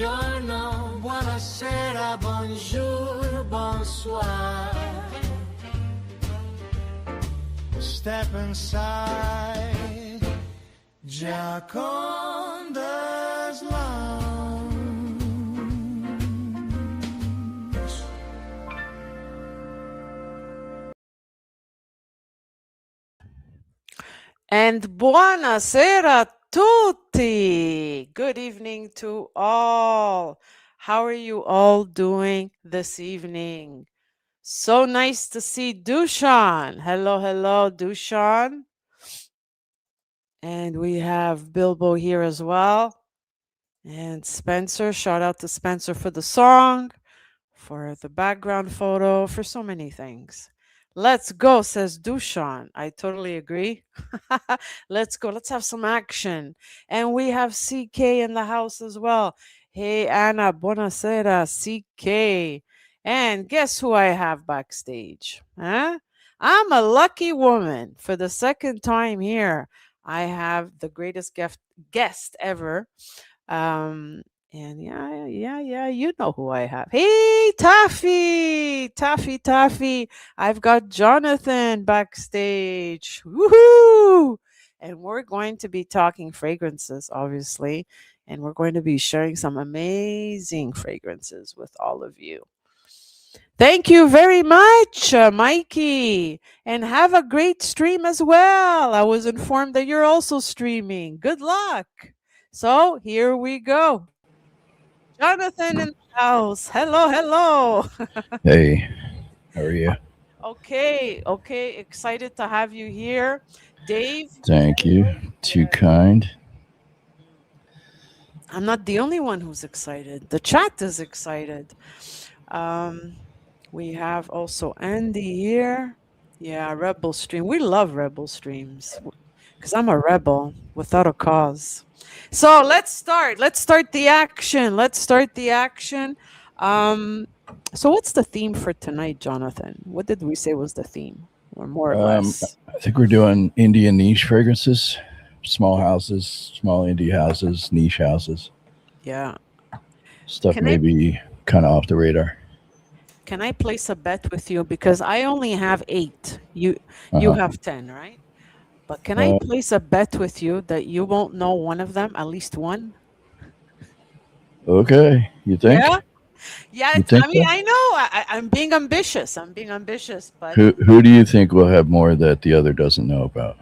Buongiorno, buonasera, bonjour, bonsoir. Step inside Giaconda's lounge. And buonasera tutti. Good evening to all. How are you all doing this evening? So nice to see Dushan. Hello, hello, Dushan. And we have Bilbo here as well. And Spencer. Shout out to Spencer for the song, for the background photo, for so many things. Let's go, says Dushan. I totally agree. Let's go. Let's have some action. And we have CK in the house as well. Hey, Anna, buonasera, CK. And guess who I have backstage? Huh? I'm a lucky woman. For the second time here, I have the greatest guest ever. Um, and yeah, you know who I have. Hey, Taffy. I've got Jonathan backstage. Woohoo! And we're going to be talking fragrances, obviously, and we're going to be sharing some amazing fragrances with all of you. Thank you very much, Mikey, and have a great stream as well. I was informed that you're also streaming. Good luck. So here we go. Jonathan in the house. Hello. Hey, how are you? Okay. Excited to have you here. Dave. Thank you. Too kind. I'm not the only one who's excited. The chat is excited. We have also Andy here. Yeah, Rebel Stream. We love Rebel Streams because I'm a rebel without a cause. So let's start. Let's start the action. So what's the theme for tonight, Jonathan? What did we say was the theme, or more or less? I think we're doing Indian niche fragrances, small houses, small indie houses, niche houses. Yeah. Stuff maybe kind of off the radar. Can I place a bet with you? Because I only have 8. You have 10, right? But can I place a bet with you that you won't know one of them, at least one? Okay, you think? Yeah. You think I mean, so? I know I'm being ambitious. But Who do you think will have more that the other doesn't know about?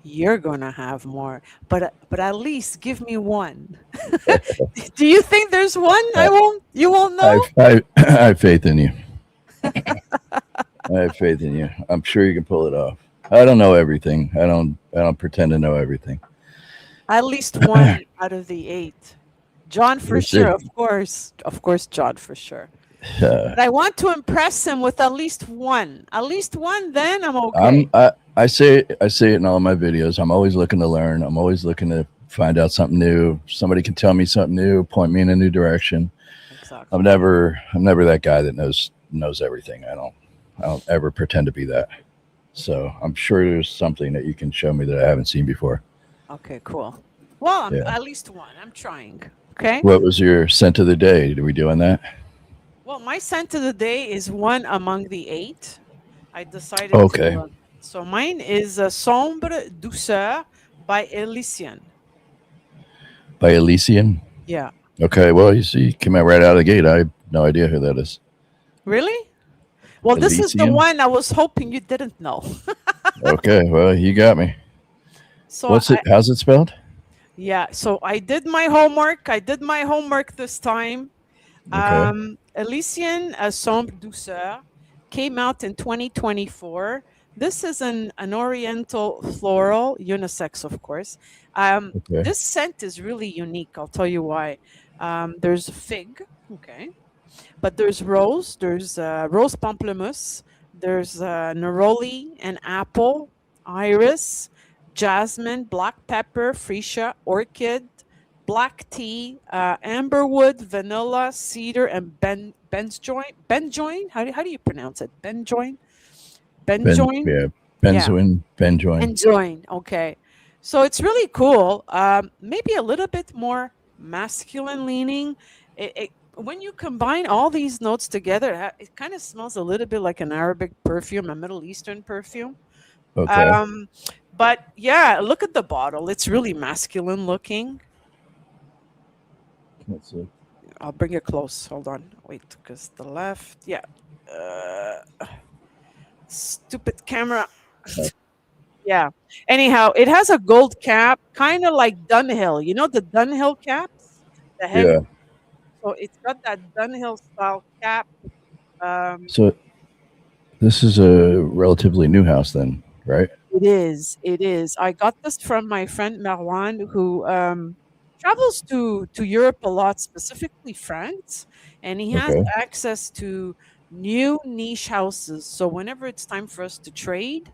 you're gonna have more. But at least give me one. Do you think there's one you won't know? I have faith in you. I have faith in you. I'm sure you can pull it off. I don't know everything. I don't pretend to know everything. At least one out of the 8. John for We'll sure, see. of course, John for sure. But I want to impress him with at least one. At least one, then I'm okay. I say it in all my videos. I'm always looking to learn. I'm always looking to find out something new. Somebody can tell me something new, point me in a new direction. Exactly. I'm never that guy that knows everything. I don't ever pretend to be that. So I'm sure there's something that you can show me that I haven't seen before. Okay, cool. Well, at least one. I'm trying. Okay. What was your scent of the day? Are we doing that? Well, my scent of the day is one among the 8. I decided Okay. to. So mine is Sombre Douceur by Elysian. By Elysian? Yeah. Okay. Well, you see, came out right out of the gate. I have no idea who that is. Really? Well, this is the Elysian? one I was hoping you didn't know. Okay. Well, you got me. So How's it spelled? Yeah, so I did my homework. This time. Okay. Elysian Sombre Douceur came out in 2024. This is an oriental floral, unisex, of course. Okay. This scent is really unique. I'll tell you why. There's fig, okay, but there's rose pamplemousse, there's neroli and apple, iris, jasmine, black pepper, freesia, orchid, black tea, amberwood, vanilla, cedar, and benjoin. Benjoin? How do you pronounce it? Benjoin? Benjoin? Yeah. Benzoin. Benjoin. Benjoin. Okay. So it's really cool. Maybe a little bit more masculine leaning. When you combine all these notes together, it kind of smells a little bit like an Arabic perfume, a Middle Eastern perfume. Okay. Um, but yeah, look at the bottle. It's really masculine looking. Let's see. I'll bring it close. Hold on. Wait, because the left. Yeah. Stupid camera. Yeah. Anyhow, it has a gold cap, kind of like Dunhill. You know the Dunhill caps? The heavy. Yeah. So it's got that Dunhill style cap. Um, So this is a relatively new house then, right? it is. It is. I got this from my friend Marwan, who travels to Europe a lot, specifically France, and he has Okay. access to new niche houses. So whenever it's time for us to trade,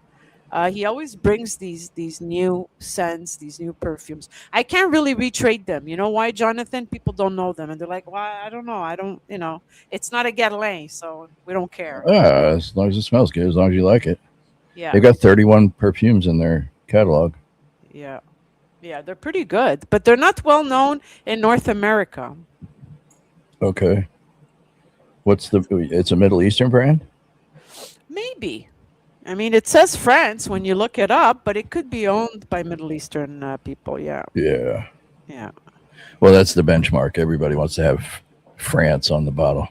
he always brings these new scents, these new perfumes. I can't really retrade them. You know why, Jonathan? People don't know them, and they're like, "Well, I don't know. I don't. You know, it's not a Guerlain, so we don't care." As long as it smells good, as long as you like it. Yeah, They got 31 perfumes in their catalog. yeah, yeah. They're pretty good, but they're not well known in North America. Okay. What's the? It's a Middle Eastern brand. Maybe. I mean, it says France when you look it up, but it could be owned by Middle Eastern people. Yeah, Yeah. yeah. Well, that's the benchmark. Everybody wants to have France on the bottle.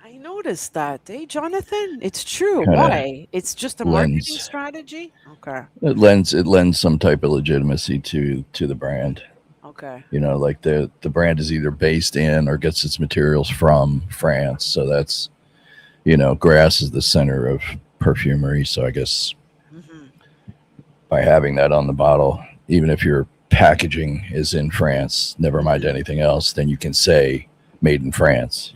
I noticed that. Hey, Jonathan, it's true. Kind of Why? It's just a marketing lends strategy? Okay. it lends some type of legitimacy to the brand. Okay. You know, like the brand is either based in or gets its materials from France. So that's grass is the center of perfumery. So I guess Hmm. by having that on the bottle, even if your packaging is in France, never mind Hmm. anything else, then you can say made in France.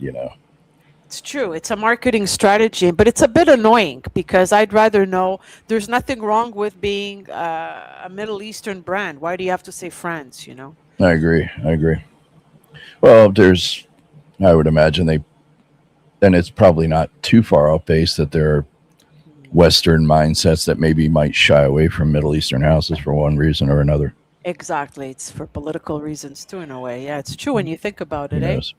It's true. It's a marketing strategy, but it's a bit annoying because I'd rather know there's nothing wrong with being a Middle Eastern brand. Why do you have to say France, you know? I agree. I agree. Well, I would imagine and it's probably not too far off base that there are Mhm. Western mindsets that maybe might shy away from Middle Eastern houses for one reason or another. Exactly. It's for political reasons too, in a way. Yeah, it's true when you think about Who it, eh? knows?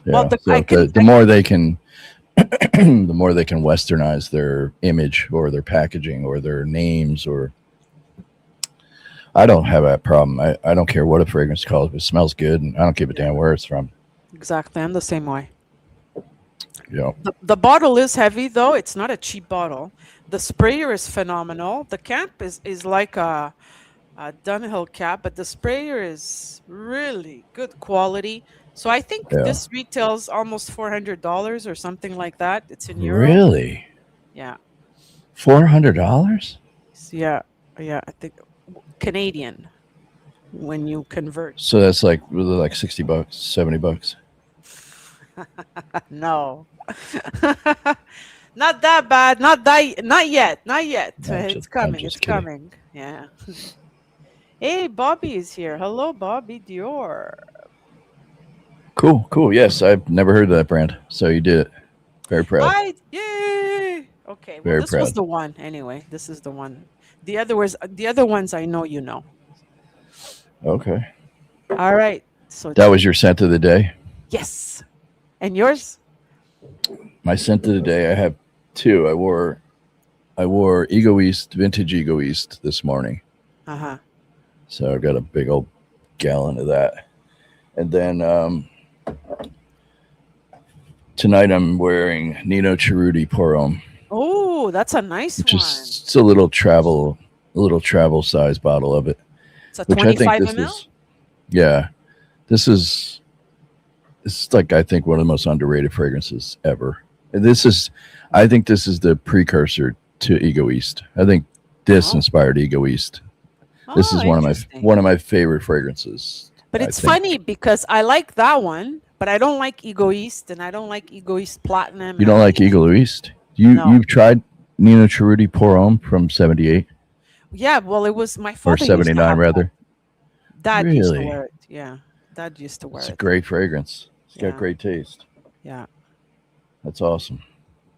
Well, Yeah. I So can, the more they can, the more they can westernize their image or their packaging or their names, or I don't have that problem. I don't care what a fragrance is called. If it smells good, and I don't give a yeah, damn where it's from. exactly. I'm the same way. You know. The bottle is heavy though. It's not a cheap bottle. The sprayer is phenomenal. The cap is like a Dunhill cap, but the sprayer is really good quality. So I think Yeah. this retails almost $400 or something like that. It's in euro. Really? Yeah. $400? Yeah. Yeah. I think Canadian when you convert. So that's like really like $60, $70. No. Not that bad. Not yet. Not yet. It's I'm coming. It's just kidding. coming. Yeah. Hey, Bobby is here. Hello, Bobby Dior. Cool, cool. Yes, I've never heard of that brand. So you did it. Very proud. Hi. Yay. Okay. Well, Very this was proud. the one anyway. This is the one. The other ones I know you know. Okay. All right. So That was your scent of the day. yes. And yours? My scent of the day, I have two. I wore Ego East, vintage Ego East this morning. Uh-huh. So I've got a big old gallon of that. And then tonight I'm wearing Nino Cerruti Pour Homme, Oh, that's a nice which one. is it's a little travel size bottle of it, It's a which I think 25 this ml. is, yeah, this is like I think one of the most underrated fragrances ever. And I think this is the precursor to Ego East. I think this Oh, inspired Ego East. This oh, is interesting. one of my favorite fragrances. But I it's think funny because I like that one, but I don't like Egoist and I don't like Egoist Platinum you and I don't don't like Ego East. no. You've tried Nino Cerruti Pour Homme from '78 Yeah, well, it was my or father used to '79 have that. rather. Dad used to Really, wear it. Yeah. Dad used to wear it's a it. great fragrance. It's got Yeah. great taste. Yeah. That's awesome.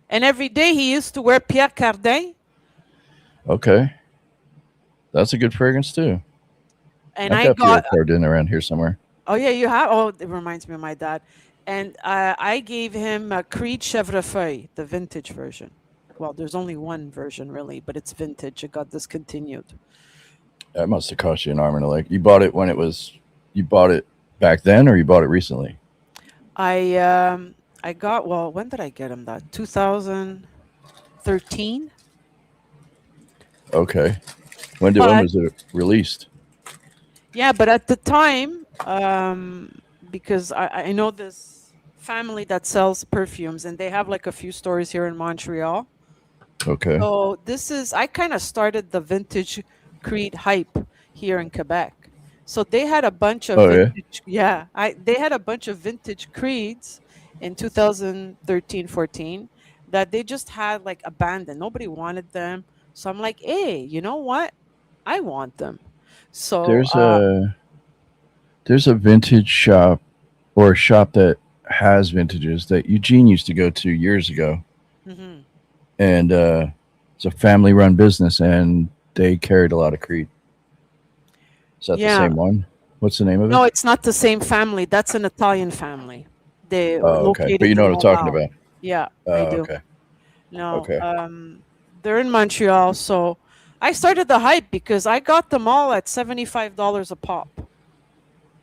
And every day he used to wear Pierre Cardin Okay, that's a good fragrance too. and I've I got Pierre got Cardin around here somewhere. Oh yeah, you have. Oh, it reminds me of my dad. And I gave him a Creed Chevrefeuille, the vintage version. Well, there's only one version really, but it's vintage. It got discontinued. That must have cost you an arm and a leg. You bought it when it was. You bought it back then, or you bought it recently? I um I got, well, when did I get him that? 2013. Okay. When But was it released? yeah, but at the time, because I know this family that sells perfumes and they have like a few stores here in Montreal. Okay. So this is, I kind of started the vintage Creed hype here in Quebec. So they had a bunch of Oh yeah. vintage, yeah, they had a bunch of vintage Creeds in 2013, 14 that they just had like abandoned. Nobody wanted them. So I'm like, hey, you know what? I want them. So There's a vintage shop or a shop that has vintages that Eugene used to go to years ago, mhm. and it's a family run business, and they carried a lot of Creed. Is that the Yeah. same one? What's the name of it? No, it's not the same family. That's an Italian family. They were Oh, okay. But located you know in what I'm talking Montreal. about. Yeah, I Oh, do. okay. No, Okay. they're in Montreal. So I started the hype because I got them all at $75 a pop,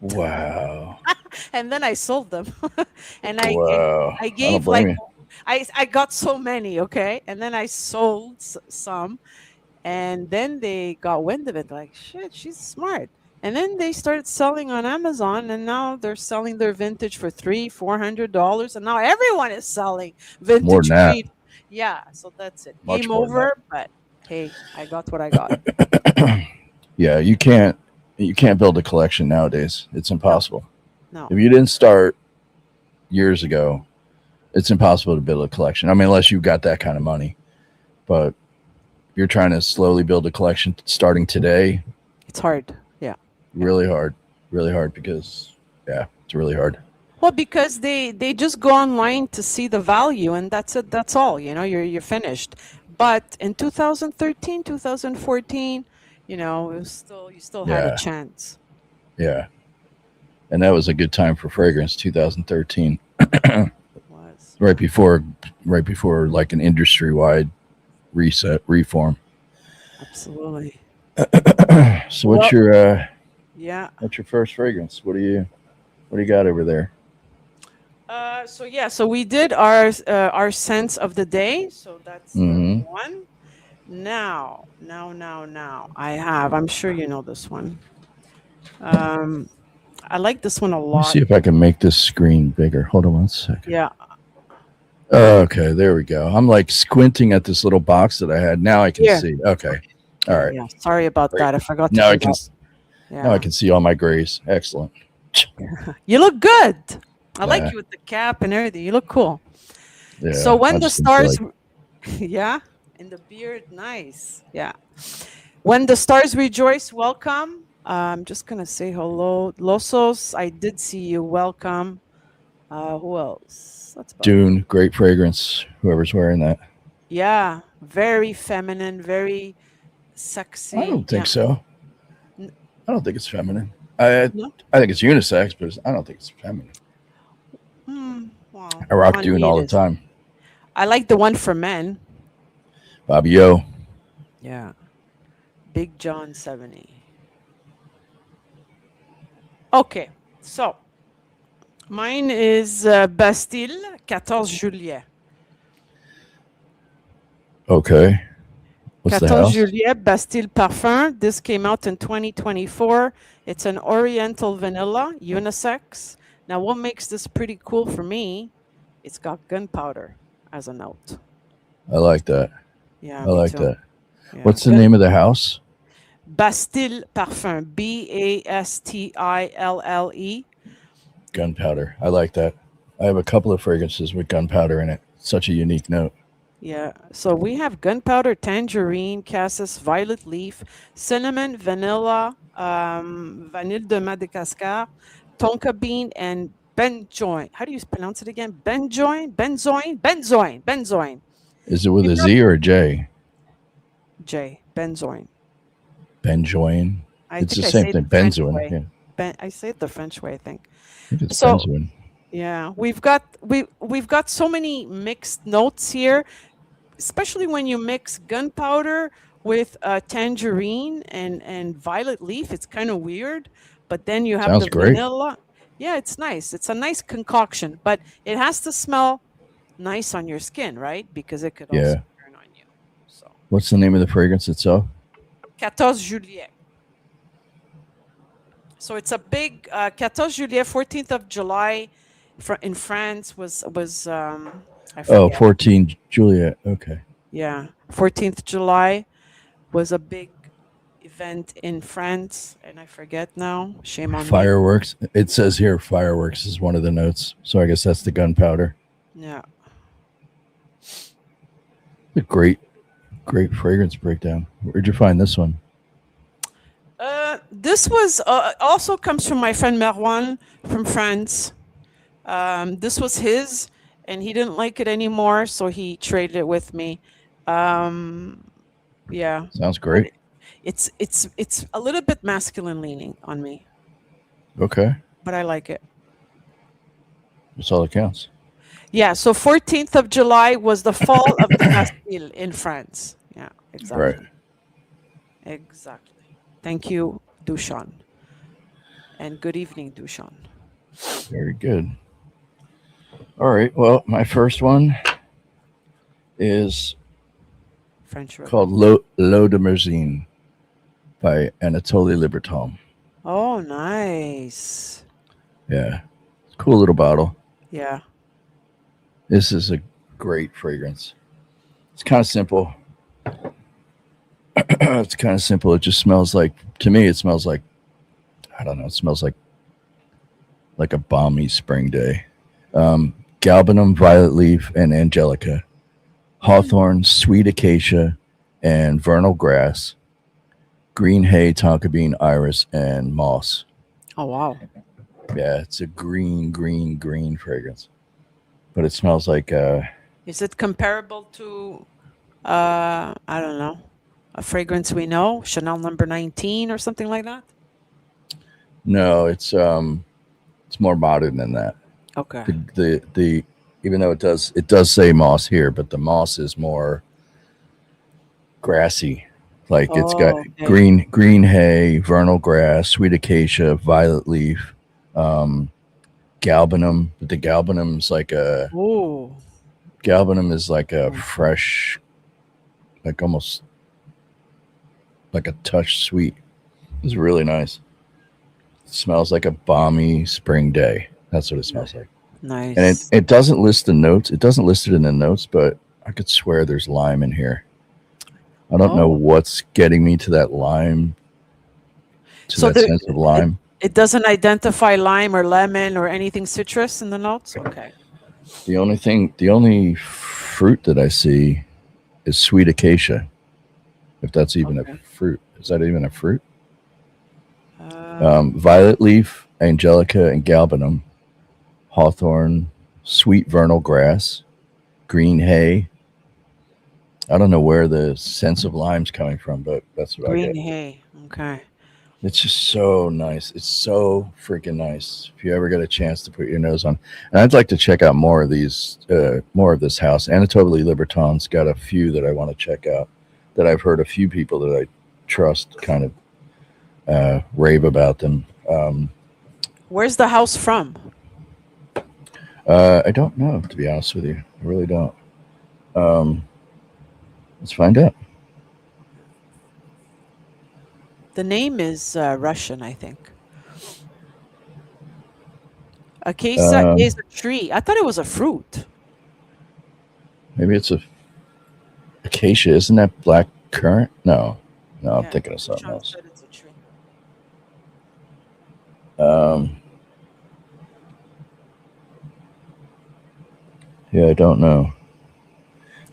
Wow. and then I sold them, and Wow. I I don't gave blame like, you. I got so many, okay, and then I sold some, and then they got wind of it. Like, shit, she's smart. And then they started selling on Amazon, and now they're selling their vintage for $300, $400, and now everyone is selling More than vintage that. Creed. Yeah, so that's it. Game Much more than that. over. But hey, I got what I got. Yeah, you can't build a collection nowadays. It's No, impossible. no. If you didn't start years ago, it's impossible to build a collection. I mean, unless you've got that kind of money. But if you're trying to slowly build a collection starting today, It's hard. Yeah, yeah. really hard because yeah, it's really hard. Well, because they just go online to see the value, and that's it. That's all. You're finished. But in 2013, 2014, you still had a Yeah, chance. yeah, and that was a good time for fragrance, 2013, Was, right yeah, before, right before like an industry wide reset reform. absolutely. So Well, yeah. what's your first fragrance? What do you got over there? So yeah, so we did our sense of the day. So that's Mm-hmm. one. Now, I have. I'm sure you know this one. Um, I like this one a Let me see lot. if I can make this screen bigger. Hold on one second. Yeah, Okay, there we go. I'm like squinting at this little box that I had. Now I can here. see. Okay. All Yeah, right. yeah. Sorry about Great. that. I forgot to Now I do can that. now I Yeah. can see all my grays. Excellent. You look good. I like Yeah. you with the cap and everything. You look cool. So Yeah. when I the just didn't feel stars, like yeah, and the beard, nice. Yeah. When the stars rejoice, welcome. I'm just gonna say hello, Losos. I did see you. Welcome. Who else? That's about it. Dune, great fragrance. Whoever's wearing that. Yeah, very feminine, very I sexy. don't Yeah. think so. N- I don't think it's feminine. I No. I think it's unisex, but I don't think it's feminine. Well, I rock on Dune me it all the is. time. I like the one for men. Bobby O. Yeah. Big John 70. Okay. So mine is Bastille 14 Juillet. Okay. What's the 14 house? Juillet Bastille Parfum. This came out in 2024. It's an Oriental vanilla, unisex. Now, what makes this pretty cool for me? It's got gunpowder as a note. I like that. Yeah, I me like too. that. Yeah, What's the name of the house? Bastille Parfum. Bastille. Gunpowder. I like that. I have a couple of fragrances with gunpowder in it. Such a unique note. Yeah. So we have gunpowder, tangerine, cassis, violet leaf, cinnamon, vanilla, vanille de Madagascar, tonka bean, and benjoin. How do you pronounce it again? Benzoin. Is it with You a know, Z or a J? Benzoin. Benjoin. I It's the think I same say it thing. the French Benzoin. way. Yeah. I say it the French way, I think. I think it's So benzoin. yeah, we've got so many mixed notes here, especially when you mix gunpowder with tangerine and violet leaf. It's kind of weird, but then you have Sounds the great. vanilla. Yeah, it's nice. It's a nice concoction, but it has to smell nice on your skin, right? Because it could also Yeah. burn on you. So, What's the name of the fragrance itself? 14 juillet. So it's a big 14 juillet, 14th of July in France was I Oh, forget. 14 Juliet. Okay. Yeah, 14th July was a big event in France, and I forget now. Shame on me. Fireworks. It says here fireworks is one of the notes. So I guess that's the gunpowder. Yeah. A great fragrance breakdown. Where'd you find this one? This was also comes from my friend Merwan from France. This was his, and he didn't like it anymore, so he traded it with me. Um, yeah, Sounds but great. it's a little bit masculine leaning on me, Okay. but I like it. That's all that counts. Yeah, so 14th of July was the fall of the Bastille in France. Yeah, Right. exactly. Exactly. Thank you, Dushan. And good evening, Dushan. Very good. All right. Well, my first one is French River. called L'Eau de Merzine by Anatoly Liberton. Oh, nice. Yeah. Cool little bottle. Yeah. This is a great fragrance. It's kind of simple. It's kind of simple. It just smells like, to me, it smells like, I don't know, it smells like a balmy spring day. Galbanum, violet leaf, and angelica, hawthorn, sweet acacia, and vernal grass, green hay, tonka bean, iris, and moss. Oh, wow. Yeah, it's a green fragrance, but it smells like Is it comparable to, I don't know, a fragrance we know, Chanel number 19 or something like that? no, it's more modern than that. Okay. The even though it does say moss here, but the moss is more grassy. Like it's got Oh, okay. green hay, vernal grass, sweet acacia, violet leaf, um, galbanum. But the Oh, galbanum is like a mm, fresh, like almost like a touch sweet. It's really nice. It smells like a balmy spring day. That's what it ni- smells like. And it, nice. it doesn't list the notes. It doesn't list it in the notes, but I could swear there's lime in here. I don't know Oh, what's getting me to that lime, to so that sense of it, lime. it doesn't identify lime or lemon or anything citrus in the notes? Okay. The only fruit that I see is sweet acacia. If that's even a Okay. fruit, is that even a fruit? Um, Violet leaf, angelica, and galbanum, hawthorn, sweet vernal grass, green hay. I don't know where the sense of lime's coming from, but that's what I green get. hay. Okay. It's just so nice. It's so freaking nice. If you ever get a chance to put your nose on, and I'd like to check out more of these, more of this house. Anatoly Liberton's got a few that I want to check out. That I've heard a few people that I trust kind of rave about them. Where's the house from? I don't know, to be honest with you. I really don't. Um, let's find out. The name is Russian, I think. Acacia is Um, a tree. I thought it was a fruit. maybe it's a acacia. Isn't that black currant? No, no, I'm Yeah, thinking of something Dushan else. said it's a tree. Um, yeah, I don't know.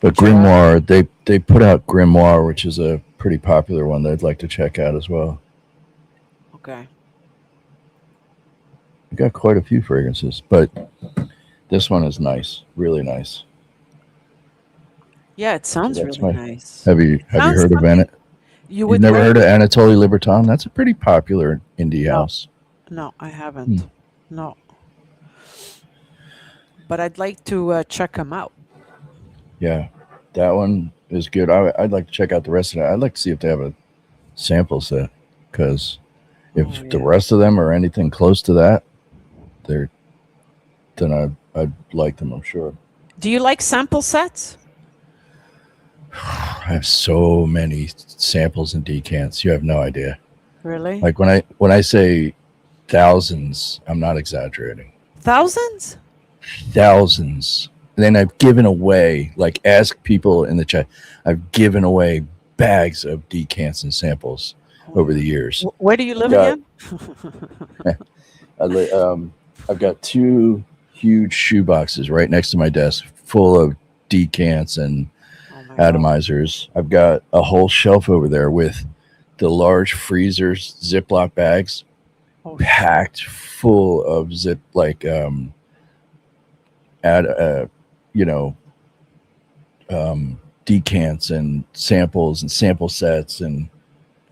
But Jar. Grimoire, they put out Grimoire, which is a pretty popular one that I'd like to check out as well. Okay. We got quite a few fragrances, but this one is nice, really nice. Yeah, it So sounds that's really my. nice. Have you It have you sounds heard of something Anna? you You've would never like. heard of Anatoly Liberton? That's a pretty popular indie No, house. No, I Hmm. haven't. No, but I'd like to check them out. Yeah, that one is good. I'd like to check out the rest of it. I'd like to see if they have a sample set, because Oh if the yeah. rest of them are anything close to that, they're then I'd like them. I'm sure. Do you like sample sets? I have so many samples and decants. You have no idea. Really? Like when I say thousands, I'm not exaggerating. Thousands? Thousands. And then I've given away, like, ask people in the chat. I've given away bags of decants and samples Oh over yeah. the years. Where do you I've live got again? I li- um, I've got two huge shoe boxes right next to my desk, full of decants and Oh my God. atomizers. I've got a whole shelf over there with the large freezers, Ziploc bags, Oh shit. packed full of ad, you know, decants and samples and sample sets, and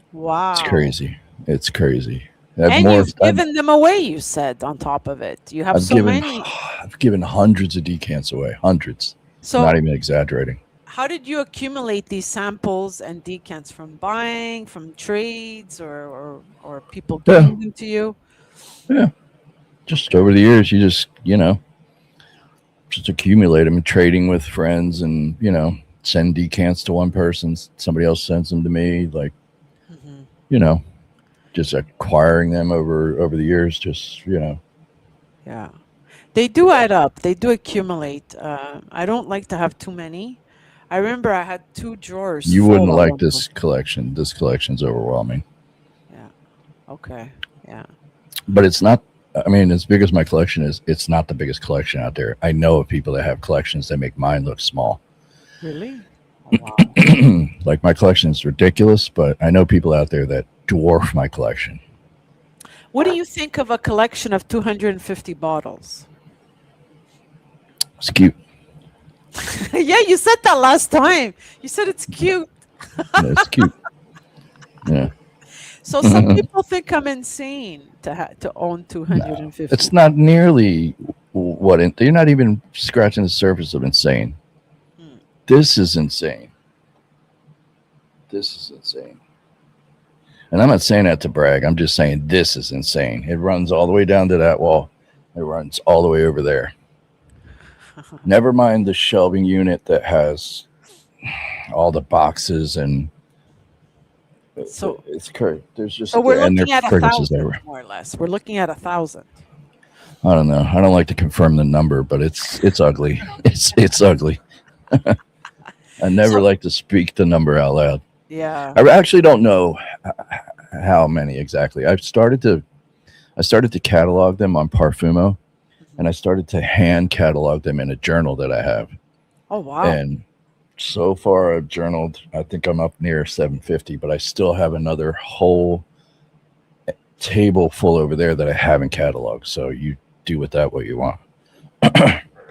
it's Wow. crazy. It's crazy. I've And more. you've given them away, you said, on top of it. You have I've so given many. I've given hundreds of decants away. Hundreds. Not So, even exaggerating. how did you accumulate these samples and decants, from buying, from trades, or people Yeah, giving them to you? yeah. Just over the years, you just just accumulate them, trading with friends, and send decants to one person, somebody else sends them to me. Like, Hmm. you know, just acquiring them over the years. Just Yeah. They do add up. They do accumulate. I don't like to have too many. I remember I had two drawers you wouldn't full of like them. this collection. This collection's overwhelming, Yeah. Okay. Yeah. but it's not. I mean, as big as my collection is, it's not the biggest collection out there. I know of people that have collections that make mine look small. Really? Oh, wow. Like, my collection is ridiculous, but I know people out there that dwarf my collection. What do you think of a collection of 250 bottles? It's cute. Yeah, you said that last time. You said it's cute. Yeah, it's cute. Yeah. So some people think I'm insane to own No, 250. it's not nearly you're not even scratching the surface of insane. Hmm. This is insane. This is insane. And I'm not saying that to brag. I'm just saying this is insane. It runs all the way down to that wall. It runs all the way over there. Never mind the shelving unit that has all the boxes, and So it's crazy. There's so just we're and their looking at a fragrances thousand, everywhere. more or less. We're looking at 1,000. I don't know. I don't like to confirm the number, but it's ugly. It's ugly. I never So like to speak the number out loud. yeah. I actually don't know how many exactly. I started to catalog them on Parfumo, and Mhm. I started to hand catalog them in a journal that I have. Oh wow. And so far, I've journaled. I think I'm up near 750, but I still have another whole table full over there that I haven't cataloged. So you do with that what you want.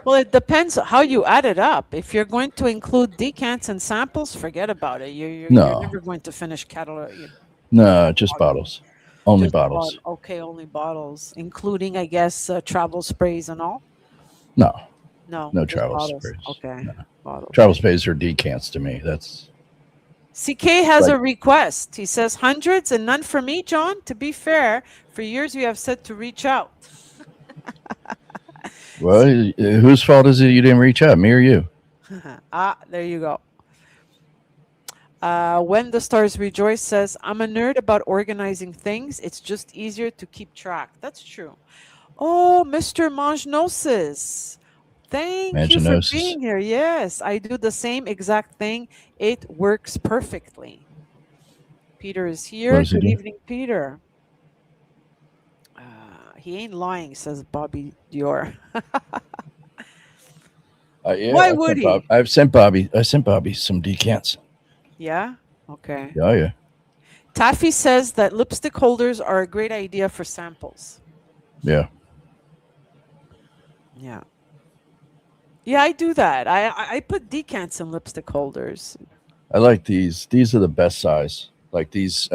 Well, it depends how you add it up. If you're going to include decants and samples, forget about it. You're No, never going to finish catalog. no, just bottles, only Just bottle. bottles. Okay, only bottles, including, I guess, travel sprays and all. No, No, no just travel bottles. sprays. Okay, No. bottles. Travel sprays are decants to me. That's CK has like, a request. He says hundreds and none for me, John. To be fair, for years you have said to reach out. well, whose fault is it you didn't reach out, me or you? There you go. When the Stars Rejoice says, I'm a nerd about organizing things. It's just easier to keep track. That's true. Oh, Mr. Mangenosis. Thank you for Manginosis. being here. Yes, I do the same exact thing. It works perfectly. Peter is What here. does he Good do? evening, Peter. He ain't lying, says Bobby Dior. Yeah, Why would he? I've sent Bobby. I sent Bobby some decants. Yeah? Okay. Oh yeah, Taffy says that lipstick holders are a great idea for samples. yeah. Yeah. Yeah, I do that. I put decants in lipstick holders. I like these. These are the best size. Like these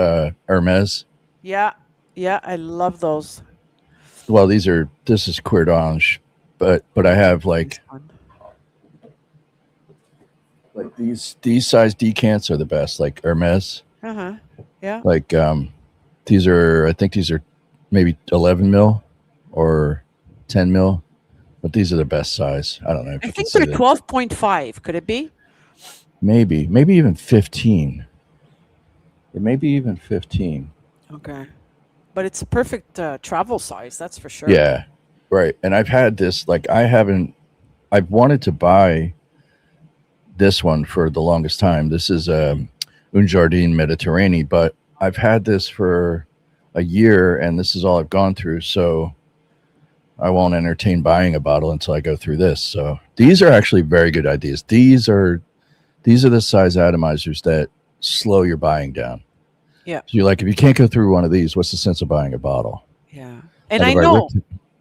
Hermes. Yeah. Yeah, I love those. well, this is Queer d'Ange, but I have Nice one. like these size decants are the best, like Hermes. Uh-huh. Yeah. Like these are, I think these are maybe 11 mil or 10 mil, but these are the best size. I don't know if I you can think they're see that. 12.5. Could it be? Maybe even 15. It may be even 15. Okay. But it's a perfect travel size, that's for sure. Yeah, right. And I've had this, like, I've wanted to buy this one for the longest time. This is Un Jardin Mediterranean, but I've had this for a year and this is all I've gone through. So I won't entertain buying a bottle until I go through this. So these are actually very good ideas. These are the size atomizers that slow your buying down. Yeah. So you're like, if you can't go through one of these, what's the sense of buying a bottle? Yeah. And Like I know,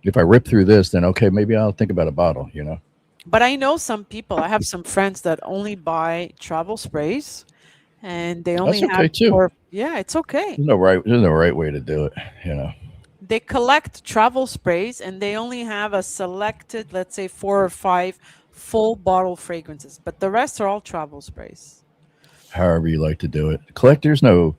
if I rip through this, then okay, maybe I'll think about a bottle. You know, but I know some people, I have some friends that only buy travel sprays and they only that's have okay too. for, yeah, it's okay. There's no right way to do it. You know, They collect travel sprays and they only have a selected, let's say, 4 or 5 full bottle fragrances, but the rest are all travel sprays. however you like to do it. Collect. There's no,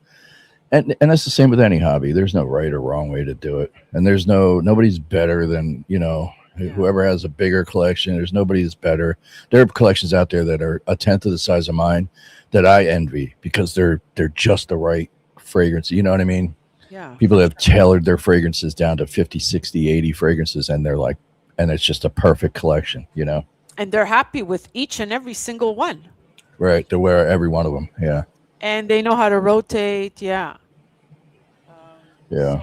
and that's the same with any hobby. There's no right or wrong way to do it, and there's nobody's better than Yeah. whoever has a bigger collection. There's nobody that's better. There are collections out there that are a tenth of the size of mine that I envy because they're just the right fragrance. You know what I mean? Yeah, People for have sure. tailored their fragrances down to 50, 60, 80 fragrances, and they're like, and it's just a perfect collection. You know, And they're happy with each and every single one. right? To wear every one of them. Yeah, And they know how to rotate. Yeah. yeah.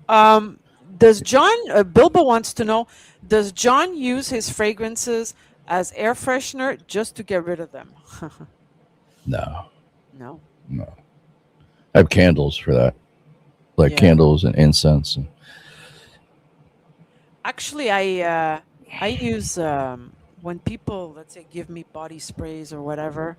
So, does John, Bilbo wants to know, does John use his fragrances as air freshener just to get rid of them? No, No. no. I have candles for that, like Yeah. candles and incense. And Actually, I use when people, let's say, give me body sprays or whatever,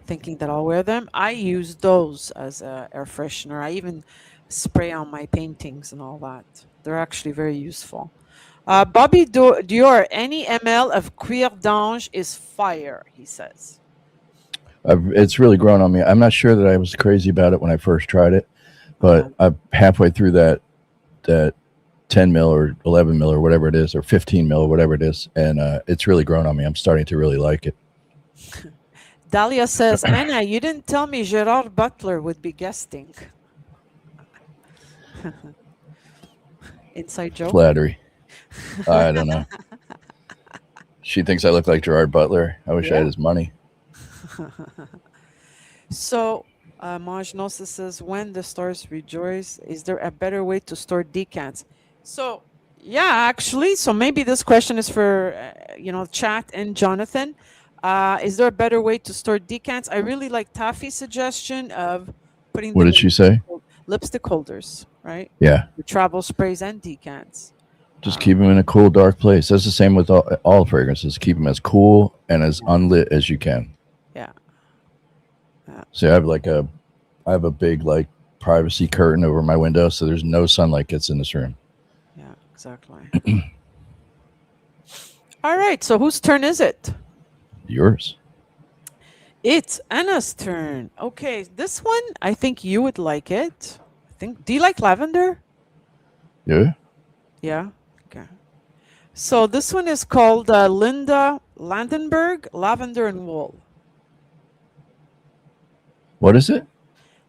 thinking that I'll wear them. I use those as a air freshener. I even spray on my paintings and all that. They're actually very useful. Bobby Dior, any ml of Cuir d'Ange is fire, he says. it's really grown on me. I'm not sure that I was crazy about it when I first tried it, Uh-huh. but I'm halfway through that 10 mil or 11 mil or whatever it is, or 15 mil or whatever it is, and it's really grown on me. I'm starting to really like it. Dahlia says, Anna, you didn't tell me Gerard Butler would be guesting. Inside joke. Flattery. I don't know. She thinks I look like Gerard Butler. I wish I had Yeah. his money. So, Majnosa says, when the stars rejoice, is there a better way to store decants? So, yeah, actually, so maybe this question is for, chat and Jonathan. Is there a better way to store decants? I really like Taffy's suggestion of putting What them did in she say? lipstick holders, right? Yeah, The travel sprays and decants. just keep them in a cool, dark place. That's the same with all fragrances. Keep them as cool and as Yeah. unlit as you can. Yeah. Yeah. So I have a big like privacy curtain over my window, so there's no sunlight gets in this room. Yeah, exactly. All right. So whose turn is it? Yours. It's Anna's turn. Okay, this one I think you would like it. I think. Do you like lavender? Yeah. Yeah. Okay. So this one is called Linda Landenberg Lavender and Wool. What is it?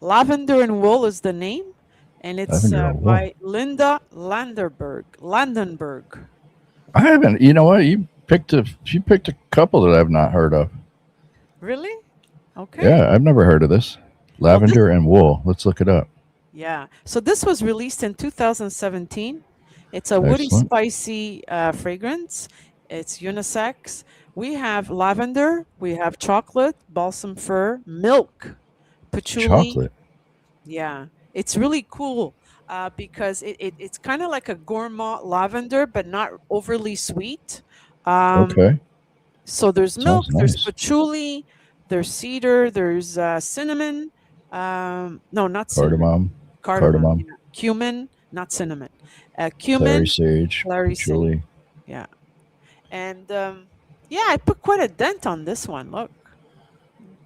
Lavender and Wool is the name, and it's Lavender and wool. by Linda Landenberg. Landenberg. I haven't. You know what? She picked a couple that I've not heard of. Really? Okay. Yeah, I've never heard of this. Well, this, Lavender and wool. Let's look it up. yeah. So this was released in 2017. It's a woody, Excellent. spicy fragrance. It's unisex. We have lavender, we have chocolate, balsam fir, milk, patchouli. Chocolate. Yeah, it's really cool because it's kind of like a gourmand lavender, but not overly sweet. Um, Okay. so there's milk, Sounds there's nice. patchouli, there's cedar, there's cinnamon. No, not cinnamon. Cardamom. Cardamom, Cardamom. yeah. Cumin, not cinnamon. Clary Cumin, sage, clary sage. patchouli. Yeah. And yeah, I put quite a dent on this one. Look,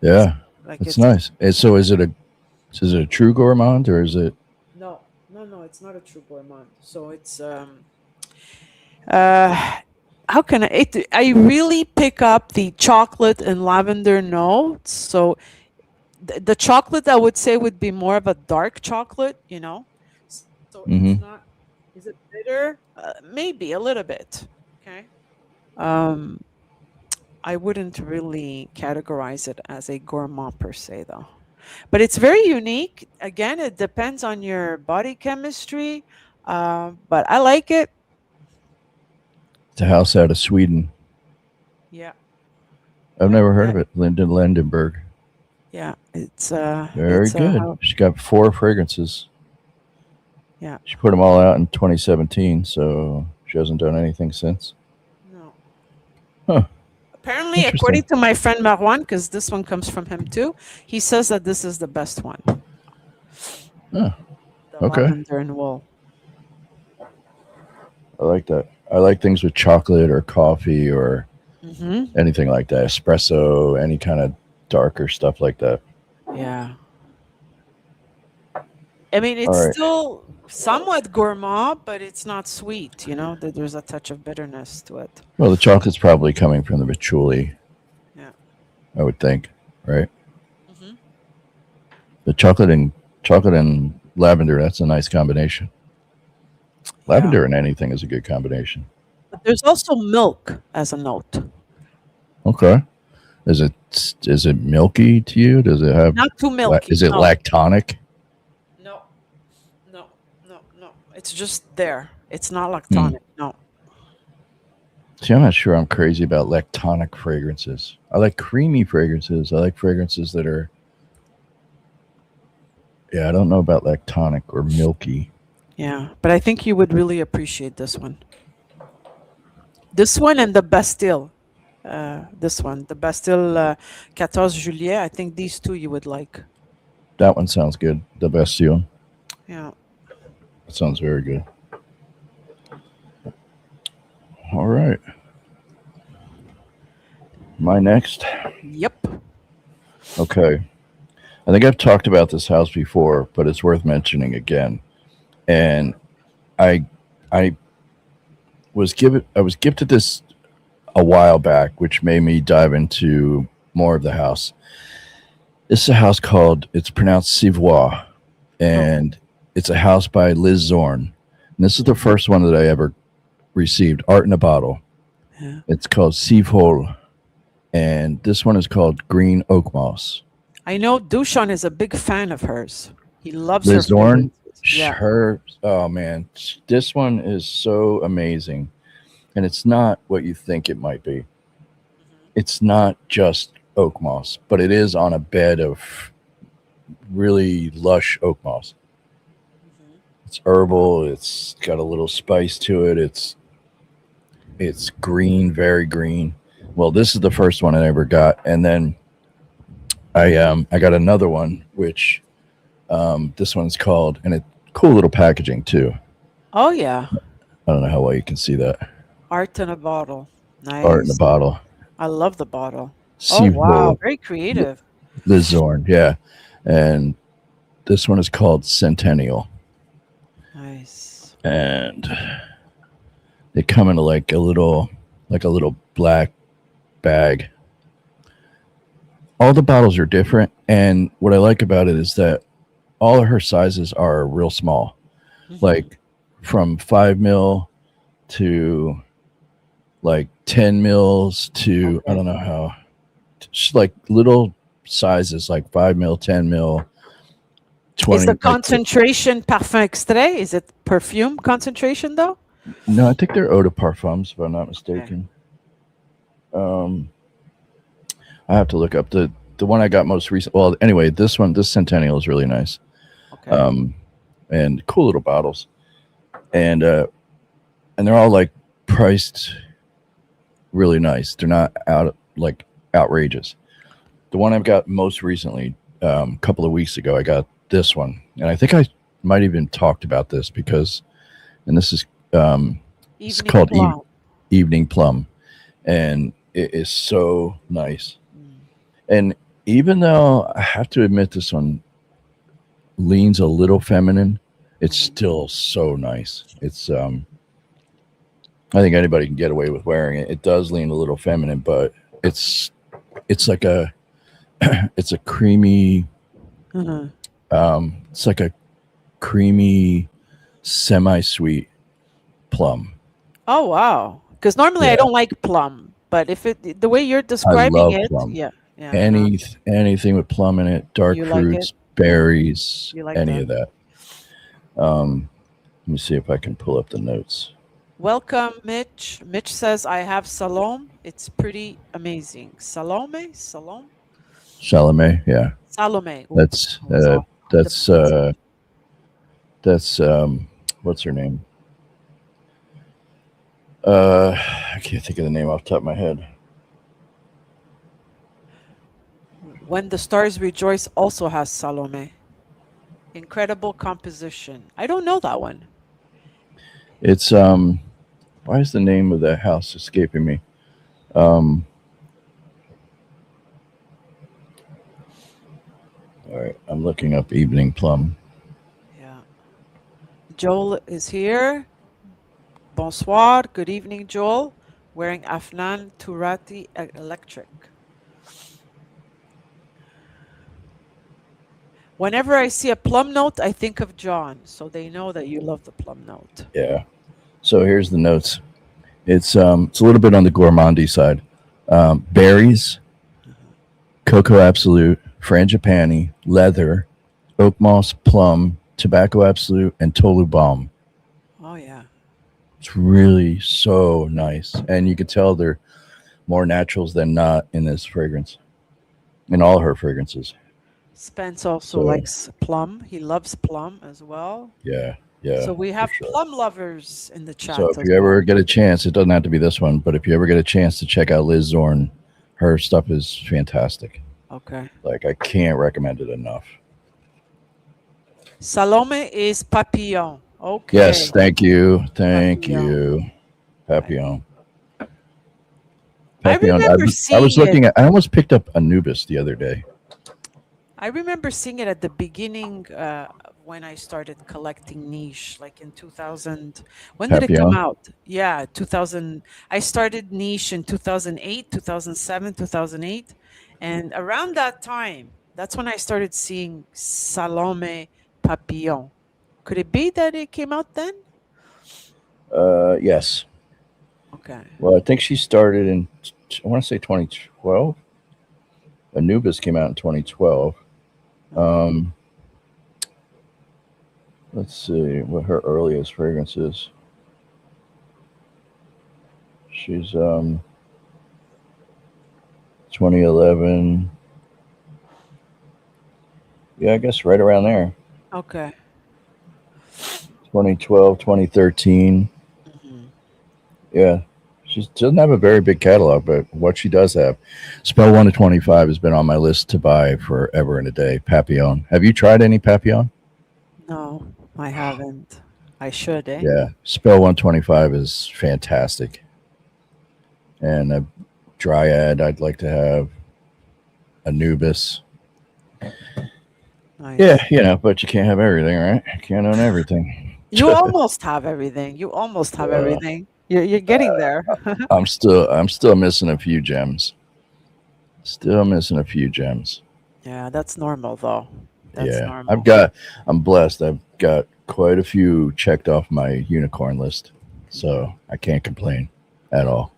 it's Yeah, like it's it's nice. So is it a true gourmand or is it no, no, no. It's not a true gourmand. So it's uh, how can I? I really pick up the chocolate and lavender notes. So the chocolate I would say would be more of a dark chocolate. So it's not. mm-hmm. Is it bitter? Maybe a little bit. Okay. Um, I wouldn't really categorize it as a gourmand per se, though. But it's very unique. Again, it depends on your body chemistry. But I like it. It's a house out of Sweden. Yeah, I've yeah, never heard yeah, of it. Linden Landenberg. yeah. Very It's good. how She's got 4 fragrances. yeah. She put them all out in 2017, so she hasn't done anything since. No. Huh. Apparently, according Interesting. to my friend Marwan, because this one comes from him too, he says that this is the best one, Oh, the okay. lavender and wool. I like that. I like things with chocolate or coffee or Hmm. anything like that. Espresso, any kind of darker stuff like that. Yeah. I mean, All it's right. still somewhat gourmand, but it's not sweet. That there's a touch of bitterness to it. Well, the chocolate's probably coming from the patchouli, Yeah. I would think, right? Hmm. The chocolate and lavender, that's a nice combination. Yeah. Lavender and anything is a good combination. But there's also milk as a note. Okay. Is it milky to you? Does it have Not too milky. is it No. lactonic? No. No. No. No. It's just there. It's not Hmm. lactonic. No. See, I'm not sure I'm crazy about lactonic fragrances. I like creamy fragrances. I like fragrances that are, yeah, I don't know about lactonic or milky. Yeah. But I think you would really appreciate this one. This one and the Bastille. This one, the Bastille 14 Juillet. I think these two you would like. That one sounds good. The Bastille. Yeah. That sounds very good. All right. My next. Yep. Okay. I think I've talked about this house before, but it's worth mentioning again. And I I I was gifted this a while back, which made me dive into more of the house. This is a house called, it's pronounced Civoire, Oh. and it's a house by Liz Zorn. And this is the first one that I ever received, art in a bottle. Yeah. It's called Sivhol, and this one is called Green Oak Moss. I know Dushan is a big fan of hers. He loves her Liz Zorn, fragrances. Yeah. oh man, this one is so amazing. And it's not what you think it might be. Hmm. It's not just oak moss, but it is on a bed of really lush oak moss. Hmm. It's herbal. It's got a little spice to it. It's green, very green. Well, this is the first one I ever got, and then I got another one, which this one's called, and it cool little packaging too. Oh yeah. I don't know how well you can see that Art in a bottle. art in the Nice. bottle. I love the bottle. Oh wow. Sivhol, Very creative. Liz Zorn, yeah, and this one is called Centennial, Nice. and they come in like a little black bag. All the bottles are different, and what I like about it is that all of her sizes are real small, Hmm. like from 5 mil to like 10 mils to I Okay. don't know how, just like little sizes like 5 mil, 10 mil, Is the 20. Like concentration parfum extrait? Is it perfume concentration though? no, I think they're eau de parfums if I'm not Okay. mistaken. Um, I have to look up the one I got most recent. Well, anyway, this Centennial is really nice. Okay. Um, and cool little bottles, and they're all like priced really nice. They're not like outrageous. The one I've got most recently, a couple of weeks ago, I got this one, and I think might even talked about this because, and this is it's Evening called plum. Evening Plum, and it is so nice. Mm, And even though I have to admit this one leans a little feminine, it's mhm. still so nice. It's I think anybody can get away with wearing it. It does lean a little feminine, but it's it's like a it's a creamy it's like a creamy semi-sweet plum. Oh wow! Because normally I Yeah, don't like plum, but if it the way you're I describing love it, plum. yeah, yeah, no, Anything with plum in it, dark you like it. fruits, Yeah, berries, you like any that. of that. Let me see if I can pull up the notes. Welcome, Mitch. Mitch says I have Salome. It's pretty amazing. Salome, Salome, Chalamet, yeah. Salome. Oops, That's I was off on the that's pronunciation. that's what's her name? I can't think of the name off the top of my head. When the Stars Rejoice also has Salome. Incredible composition. I don't know that one. It's why is the name of that house escaping me? Um all right, I'm looking up Evening Plum. Yeah. Joel is here. Bonsoir. Good evening, Joel. Wearing Afnan Turati Electric. Whenever I see a plum note, I think of John. So they know that you love the plum note. Yeah. So here's the notes. It's a little bit on the gourmandy side. Berries, Uh-huh. cocoa absolute, frangipani, leather, oak moss, plum, tobacco absolute, and tolu balm. Oh, yeah. It's really so nice, and you can tell they're more naturals than not in this fragrance, in all her fragrances. Spence also So likes plum. He loves plum as well. yeah, yeah, So we for have sure. plum lovers in the So chat if as you well. ever get a chance, it doesn't have to be this one, but if you ever get a chance to check out Liz Zorn, her stuff is fantastic. Okay. Like I can't recommend it enough. Salome is papillon. Yes, Okay. thank Papillon. you, I, Papillon. I Papillon. remember I was seeing it. looking at. I almost picked up Anubis the other day. I remember seeing it at the beginning when I started collecting niche, like in 2000. When did it come Papillon. out? Yeah, 2000. I started niche in 2008, 2007, 2008. And around that time, that's when I started seeing Salome Papillon. Could it be that it came out then? Yes. Okay. Well, I think she started in. I want to say 2012. Anubis came out in 2012. Uh-huh. Um, let's see what her earliest fragrance is. She's 2011. Yeah, I guess right around there. Okay. 2012, 2013. Hmm. Yeah. She doesn't have a very big catalog, but what she does have, Spell 1 to 25 has been on my list to buy forever and a day. Papillon. Have you tried any Papillon? No, I haven't. I should, eh? Yeah. Spell 125 is fantastic. And a Dryad, I'd like to have Anubis. Yeah, Nice. but you can't have everything, right? You can't own everything. You almost have everything. You almost have uh, everything. You're getting there. I'm still missing a few gems. Still missing a few gems. Yeah, that's normal though. That's Yeah, normal. I'm blessed. I've got quite a few checked off my unicorn list, Hmm. so I can't complain at all.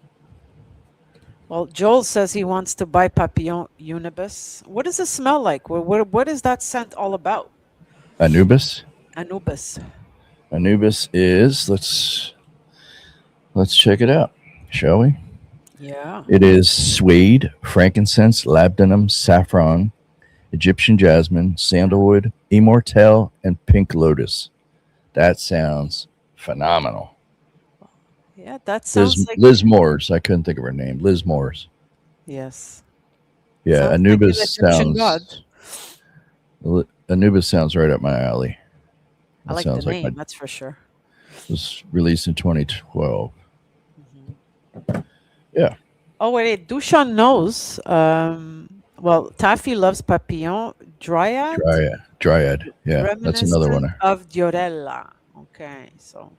Well, Joel says he wants to buy Papillon Unibus. What does it smell like? What is that scent all about? Anubis. Anubis. Anubis is let's check it out, shall we? Yeah. It is suede, frankincense, labdanum, saffron, Egyptian jasmine, sandalwood, immortelle, and pink lotus. That sounds phenomenal. Yeah, that Liz sounds like Liz Moores. I couldn't think of her name. Liz Moores. yes. Yeah, Sounds like an Egyptian god. Anubis sounds right up my alley. I That like the sounds like my. name, that's for sure. Was released in 2012. Mhm. Yeah, Oh wait, Dushan knows. Well, Taffy loves Papillon, Dryad, Dryad. Yeah, that's another reminiscent one. of Diorella. Okay, so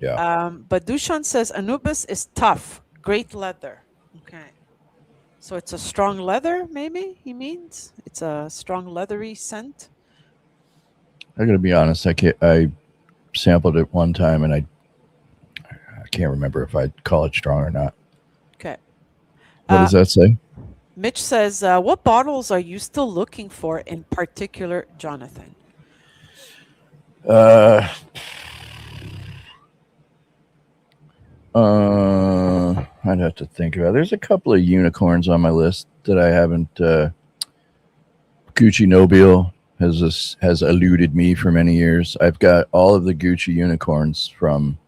Yeah, but Dushan says Anubis is tough, great leather. Okay. So it's a strong leather, maybe he means? It's a strong leathery scent. I gotta be honest. I sampled it one time, and I can't remember if I'd call it strong or not. Okay. What Uh, does that say? Mitch says, what bottles are you still looking for in particular, Jonathan? Uh, I'd have to think about it. There's a couple of unicorns on my list that I haven't. Gucci Nobile has eluded me for many years. I've got all of the Gucci unicorns from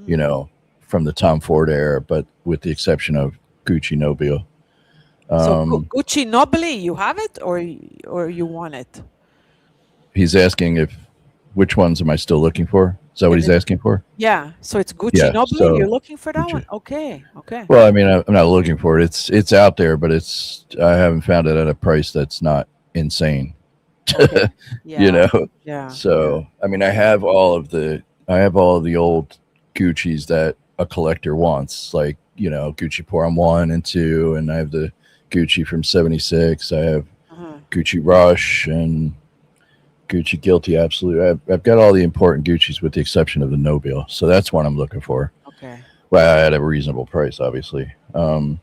you Mm. know from the Tom Ford era, but with the exception of Gucci Nobile. So Um, Gucci Nobili, you have it or you want it? he's asking if which ones am I still looking for? Is that what And he's it, asking for? yeah, so it's Gucci Yeah. Nobili. So You're looking for that one? Gucci. Okay, okay, Well, I mean, I'm not looking for it. It's out there, but I haven't found it at a price that's not insane. okay. you Yeah, know. yeah, yeah. So I mean, I have all of the old Gucci's that a collector wants, like Gucci Forum 1 and 2, and I have the Gucci from '76. I have Uh-huh. Gucci Rush and Gucci Guilty Absolute. I've got all the important Gucci's with the exception of the Nobile. So that's one I'm looking for. Okay. Well, at a reasonable price, obviously. I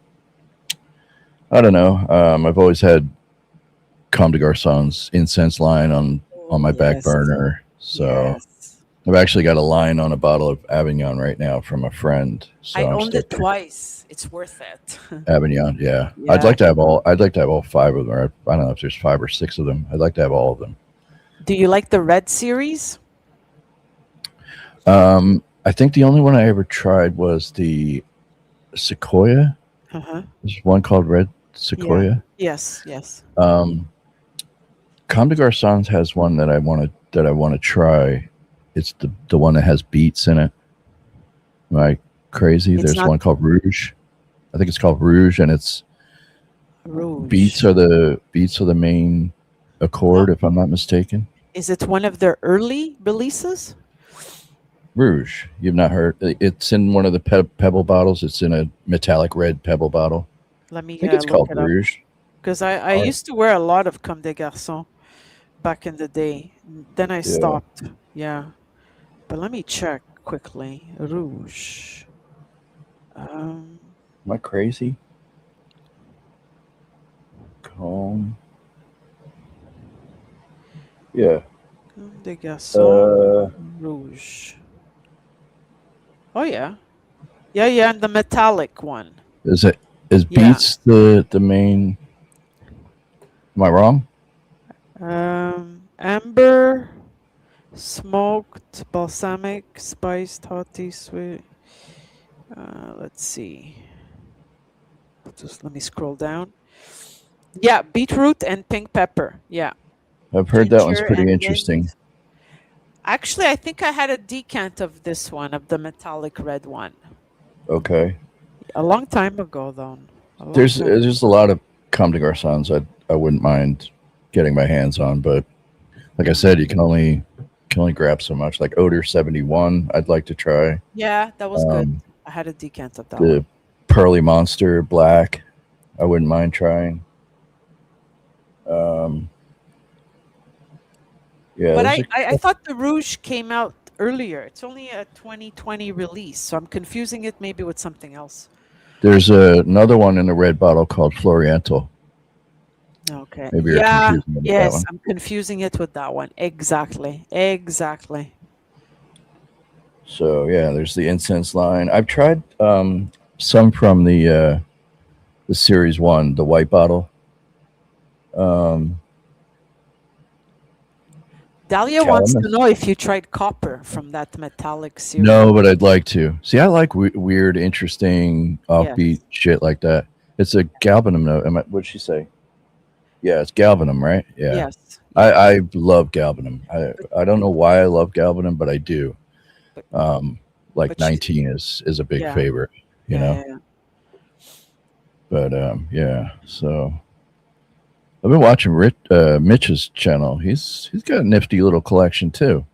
don't know. I've always had Comme des Garçons incense line on Oh, my back yes. burner. So Yes. I've actually got a line on a bottle of Avignon right now from a friend. I So I'm owned it stoked. twice. It's worth it. Avignon, yeah. I'd Yeah. like to have all. I'd like to have all five of them. Or I don't know if there's 5 or 6 of them. I'd like to have all of them. Do you like the red series? I think the only one I ever tried was the Sequoia. Uh-huh. There's one called Red Yeah. Sequoia. Yes, yes. Comme des Garçons has one that I want to try. It's the one that has beets in it. Am I crazy? It's There's not one called Rouge. I think it's called Rouge, and it's Rouge. beets are the main Oh, accord, if I'm not mistaken. is it one of their early releases? Rouge. You've not heard? It's in one of the pebble bottles. It's in a metallic red pebble bottle. Let I me think it's look called it up. Rouge. Because I Or used to wear a lot of Comme des Garçons back in the day. Then I yeah. stopped. Yeah. But let me check quickly. Rouge. Um, Am I crazy? Calm. Yeah. Comme des Garçons Uh, Rouge. Oh, yeah. Yeah, yeah. And the metallic one. is Yeah. beets the main? Am I wrong? Amber, smoked, balsamic, spiced, hot tea, sweet. Let's see. Just let me scroll down. Yeah, beetroot and pink pepper. Yeah, I've heard that one's ginger pretty and interesting. mint. Actually, I think I had a decant of this one, of the metallic red one, Okay. a long time ago, though. A long There's time. there's a lot of Comme des Garçons I wouldn't mind getting my hands on, but like I said, you can only grab so much. Like Odor 71, I'd like to try. Yeah, that was good. Um, I had a decant of that the one. Pearly Monster Black, I wouldn't mind trying. Um, yeah, But there's I thought the Rouge came out earlier. It's only a 2020 release, so I'm confusing it maybe with something else. another one in the red bottle called Floriental. Okay. Maybe you're Yeah. confusing it with that Yes, one. I'm confusing it with that one. Exactly. Exactly. So yeah, there's the incense line. I've tried some from the series one, the white bottle. Um, Dahlia wants to Calamus. know if you tried copper from that metallic series. No, but I'd like to. See, I like weird, interesting, offbeat Yes. shit like that. It's a galbanum note. What'd she say? Yeah, it's galbanum, right? Yeah. Yes, I, yes. I love galbanum. But I don't know why I love galbanum, but I do. but Um, like but she's 19 is a big yeah, favorite, you yeah, know. yeah, yeah. But yeah. So I've been watching Mitch's channel. He's got a nifty little collection too.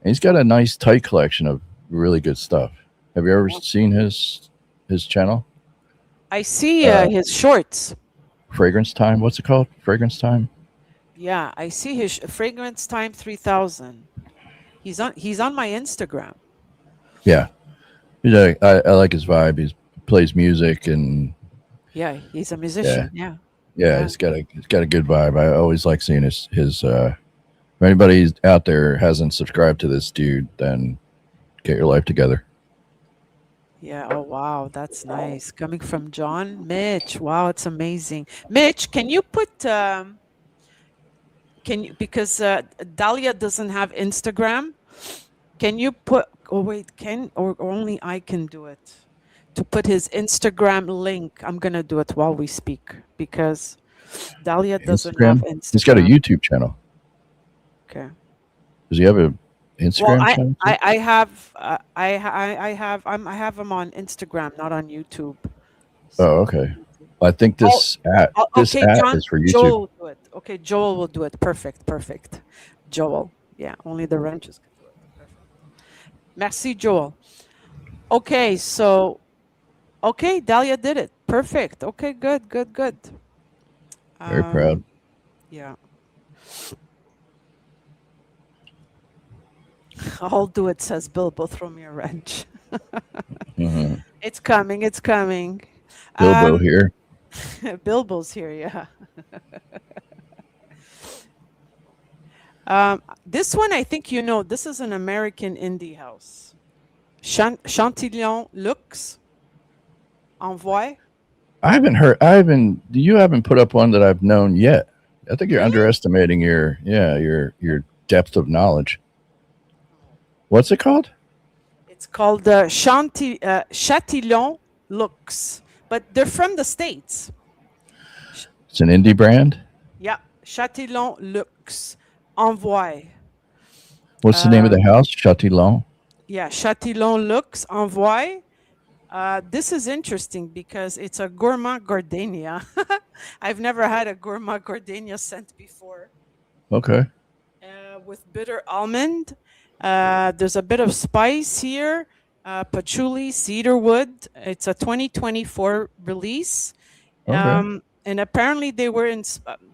He's got a nice tight collection of really good stuff. Have you ever Yeah. seen his channel? I see Uh, his shorts. Fragrance Time. What's it called? Fragrance Time. Yeah, I see his fragrance time 3000. He's on my Instagram. Yeah. I like his vibe. He plays music and Yeah, he's a yeah, musician. Yeah, yeah. yeah, He's got a good vibe. I always like seeing his. If anybody out there hasn't subscribed to this dude, then get your life together. yeah. Oh wow, that's nice. Coming from John Mitch. Wow, it's amazing. Mitch, can you put can you, because Dahlia doesn't have Instagram, can you put, oh wait, can, or only I can do it, to put his Instagram link. I'm gonna do it while we speak because Dahlia doesn't have Instagram. He's got a Instagram. YouTube channel. Okay. Does he have a Well, Instagram channel too? I have I have him on Instagram, not on YouTube. Oh, So okay. I think oh, this okay, at John, is for YouTube. Joel will do it. Okay, Joel will do it. Perfect, perfect. Joel, yeah, only the wrenches can do it. Perfect. Merci, Joel. Okay, so okay, Dahlia did it. Perfect. Okay, good, good, good. Very proud. Yeah, I'll do it. Says Bilbo. Throw me a wrench. Hmm. It's coming. It's coming. Bilbo Um, here. Bilbo's here. Yeah. This one, I think you know. This is an American indie house. Chantillon Lux Envoy. I haven't heard. I haven't. You haven't put up one that I've known yet. I think you're Really? underestimating your depth of knowledge. What's it called? It's called Chatillon Lux, but they're from the States. Ch- It's an indie brand. Yeah, Chatillon Lux Envoy. What's the name of Uh, the house? Chatillon. yeah, Chatillon Lux Envoy. This is interesting because it's a gourmand gardenia. I've never had a gourmand gardenia scent before. Okay. With bitter almond. There's a bit of spice here, patchouli, cedarwood. It's a 2024 release. Okay. And apparently, they were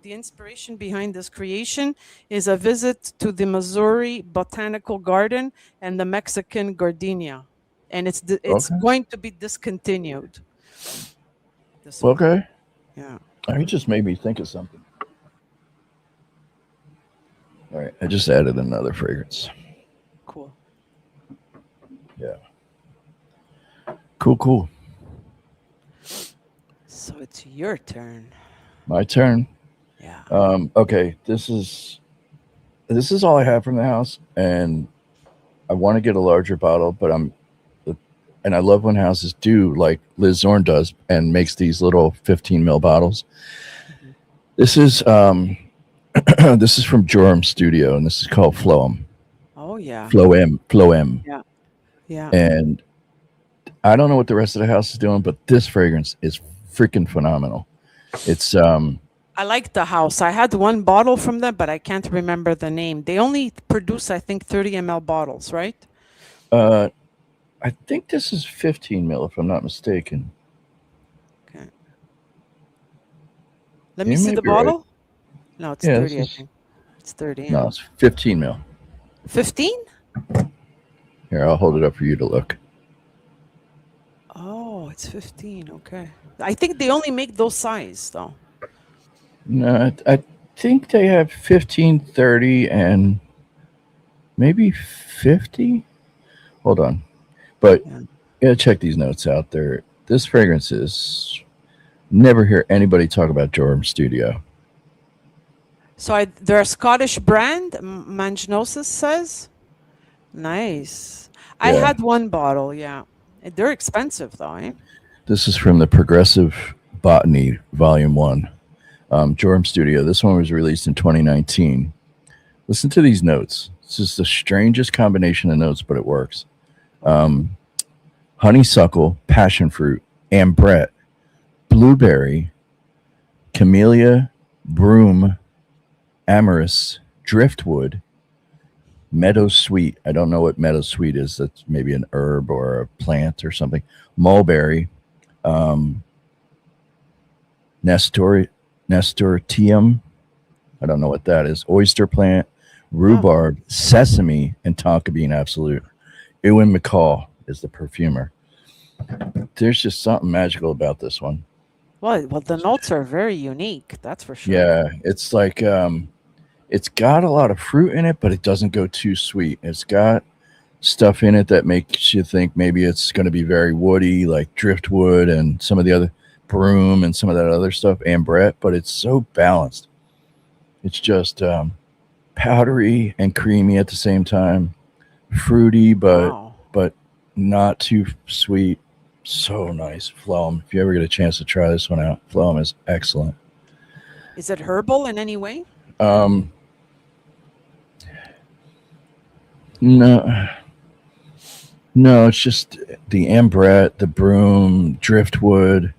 the inspiration behind this creation is a visit to the Missouri Botanical Garden and the Mexican gardenia, and it's Okay. going to be discontinued. This one, Okay. yeah, Oh, you just made me think of something. All right. I just added another fragrance. cool. Yeah. Cool. Cool. So it's your turn. My turn. Yeah. Okay. This is all I have from the house, and I want to get a larger bottle, but and I love when houses do like Liz Zorn does and makes these little 15 ml bottles. Hmm. This is this is from Joram Studio, and this is called Floem. Oh yeah. Floem. Yeah. Yeah. And I don't know what the rest of the house is doing, but this fragrance is freaking phenomenal. It's I like the house. I had one bottle from them, but I can't remember the name. They only produce, I think, 30 ml bottles, right? uh I think this is 15 mil if I'm not mistaken. Okay. Let me You see may the be right. bottle. No, it's Yeah, this 30, I is think. It's 30, yeah. no, it's 15 mil. 15? Here, I'll hold it up for you to look. Oh, it's 15. Okay. I think they only make those size, though. No, I think they have 15, 30, and maybe 50. Hold on. But Yeah. you gotta check these notes out there. This fragrance is never hear anybody talk about Joram Studio. So they're a Scottish brand, Manginosis says. Nice. I Yeah. had one bottle, yeah. They're expensive, though, eh? This is from the Progressive Botany Volume 1. Jorm Studio. This one was released in 2019. Listen to these notes. It's just the strangest combination of notes, but it works. Um, honeysuckle, passion fruit, ambrette, blueberry, camellia, broom, amorous, driftwood, meadow sweet. I don't know what meadow sweet is. That's maybe an herb or a plant or something. Mulberry, um, Nestor, Nasturtium. I don't know what that is. Oyster plant, Oh, rhubarb, sesame, and tonka bean absolute. Ewan McCall is the perfumer. There's just something magical about this one. well, the notes are very unique. That's for sure. Yeah, it's like it's got a lot of fruit in it, but it doesn't go too sweet. It's got stuff in it that makes you think maybe it's going to be very woody, like driftwood and some of the other broom and some of that other stuff, ambrette. But it's so balanced. It's just powdery and creamy at the same time, fruity, Wow. but not too sweet. So nice, Phloem. If you ever get a chance to try this one out, Phloem is excellent. Is it herbal in any way? Um, no, no, it's just the ambrette, the broom, driftwood.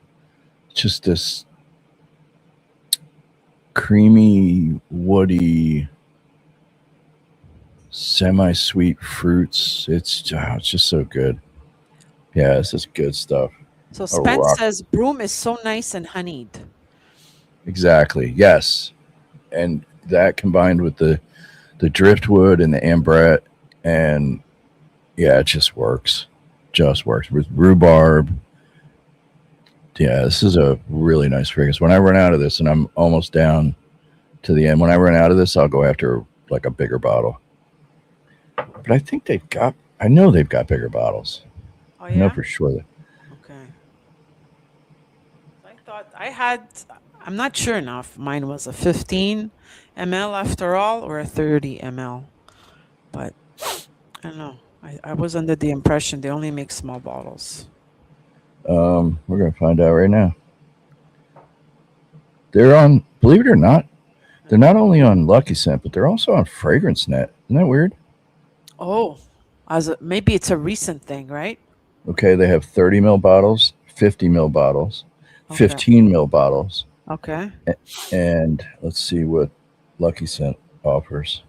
Just this creamy, woody, semi-sweet fruits. It's just so good. Yeah, this is good stuff. So A Spence rock. says broom is so nice and honeyed. Exactly. Yes. And that combined with the driftwood and the ambrette, and yeah, it just works. Just works with rhubarb. Yeah, this is a really nice fragrance. When I run out of this, and I'm almost down to the end, when I run out of this, I'll go after like a bigger bottle. But I think they've got. I know they've got bigger bottles. Oh I know yeah? for sure that. Okay. I thought I had, I'm not sure enough. Mine was a 15 ml after all, or a 30 ml. But I don't know. I was under the impression they only make small bottles. We're gonna find out right now. They're on. Believe it or not, they're not only on Lucky Scent, but they're also on Fragrance Net. Isn't that weird? Oh, maybe it's a recent thing, right? Okay, they have 30 ml bottles, 50 ml bottles, Okay. 15 ml bottles, Okay. and let's see what Lucky Scent offers.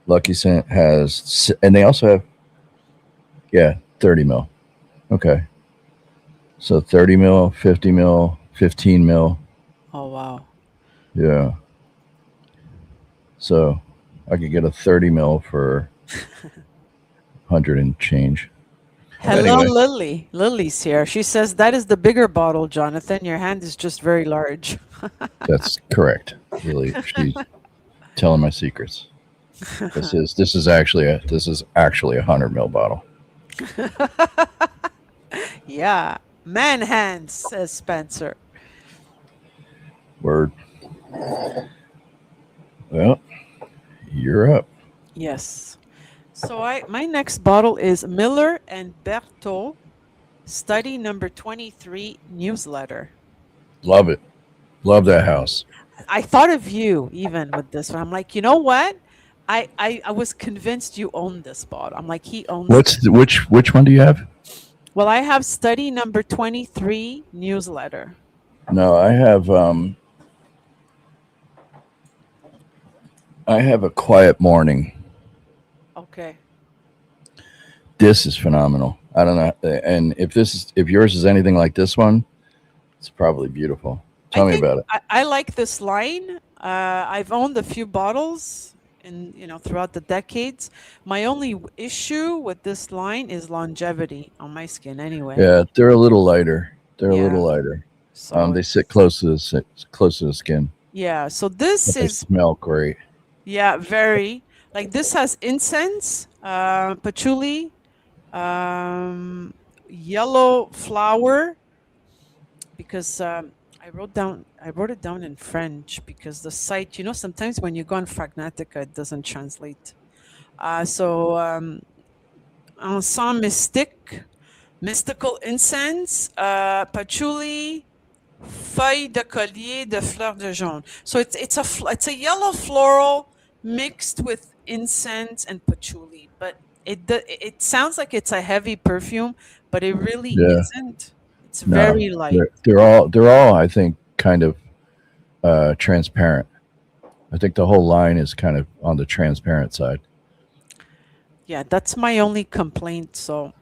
Lucky Scent has, and they also have, yeah, 30 ml. Okay, so 30 ml, 50 ml, 15 ml. Oh, wow. Yeah, so I could get a 30 ml for 100 and change. Hello, Anyway, Lily. Lily's here. She says that is the bigger bottle, Jonathan. Your hand is just very large. that's correct. Really, she's telling my secrets. This is actually a 100 ml bottle. Yeah. Man hands, says Spencer. Word. Well, you're up. Yes. So my next bottle is Miller and Berthaud study number 23 newsletter. Love it. Love that house. I thought of you even with this one. I'm like, you know what? I was convinced you owned this bottle. I'm like, he owns this. Which one do you have? Well, I have study number 23 newsletter. No, I have a quiet morning. Okay. This is phenomenal. I don't know, and if yours is anything like this one, it's probably beautiful. I Tell me think about it. I like this line. I've owned a few bottles in, throughout the decades. My only issue with this line is longevity on my skin anyway. Yeah, they're a little lighter. They're a little Yeah. lighter. So They sit it's, close to the skin, yeah. So but this they is, smell great. yeah, very, like, this has incense, patchouli, um, yellow flower, because I wrote it down in French because the site, sometimes when you go on Fragnatica, it doesn't translate. So encens mystique, mystical incense, patchouli, Feuille de collier de fleurs de jaune. So it's a yellow floral mixed with incense and patchouli, but it sounds like it's a heavy perfume, but it really Yeah. isn't. It's No, very light. they're all I think kind of transparent. I think the whole line is kind of on the transparent side. Yeah, that's my only complaint. So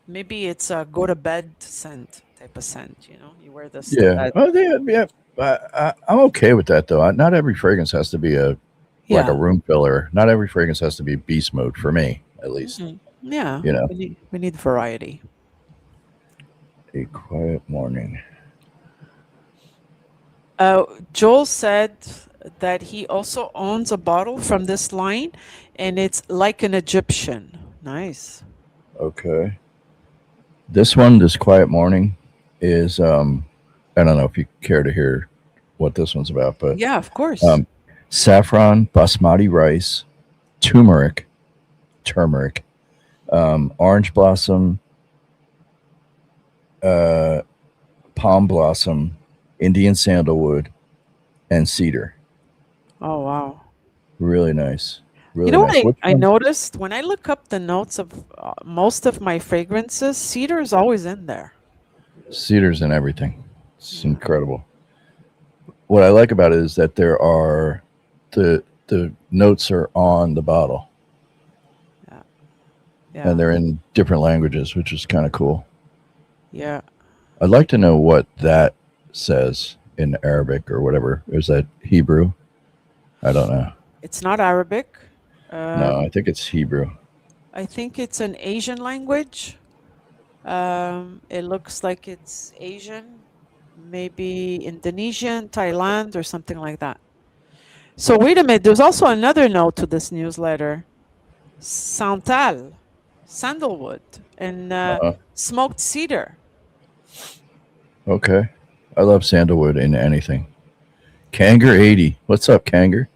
maybe it's a go to bed scent type of scent. You wear this to Yeah. bed. Oh, yeah. I'm okay with that though. Not every fragrance has to be a like a Yeah. room filler. Not every fragrance has to be beast mode for me, at least. Yeah. You know, We need variety. a quiet morning. Uh, Joel said that he also owns a bottle from this line, and it's like an Egyptian. Nice. Okay. This one, this quiet morning, is I don't know if you care to hear what this one's about, but Yeah, of course. um, saffron, basmati rice, turmeric, turmeric, orange blossom, uh, palm blossom, Indian sandalwood, and cedar. Oh, wow. Really nice. You Really know what nice. Which I one? noticed when I look up the notes of most of my fragrances, cedar is always in there. Cedar's and everything. It's Yeah. incredible. What I like about it is that there are the notes are on the bottle Yeah. and Yeah. they're in different languages, which is kind of cool. Yeah. I'd like to know what that says in Arabic or whatever. Is that Hebrew? I don't know. It's not Arabic. No, I Um, think it's Hebrew. I think it's an Asian language. It looks like it's Asian, maybe Indonesian, Thailand, or something like that. So wait a minute. There's also another note to this newsletter: santal, sandalwood, and Uh, smoked cedar. okay. I love sandalwood in anything. Kanger 80. What's up, Kanger?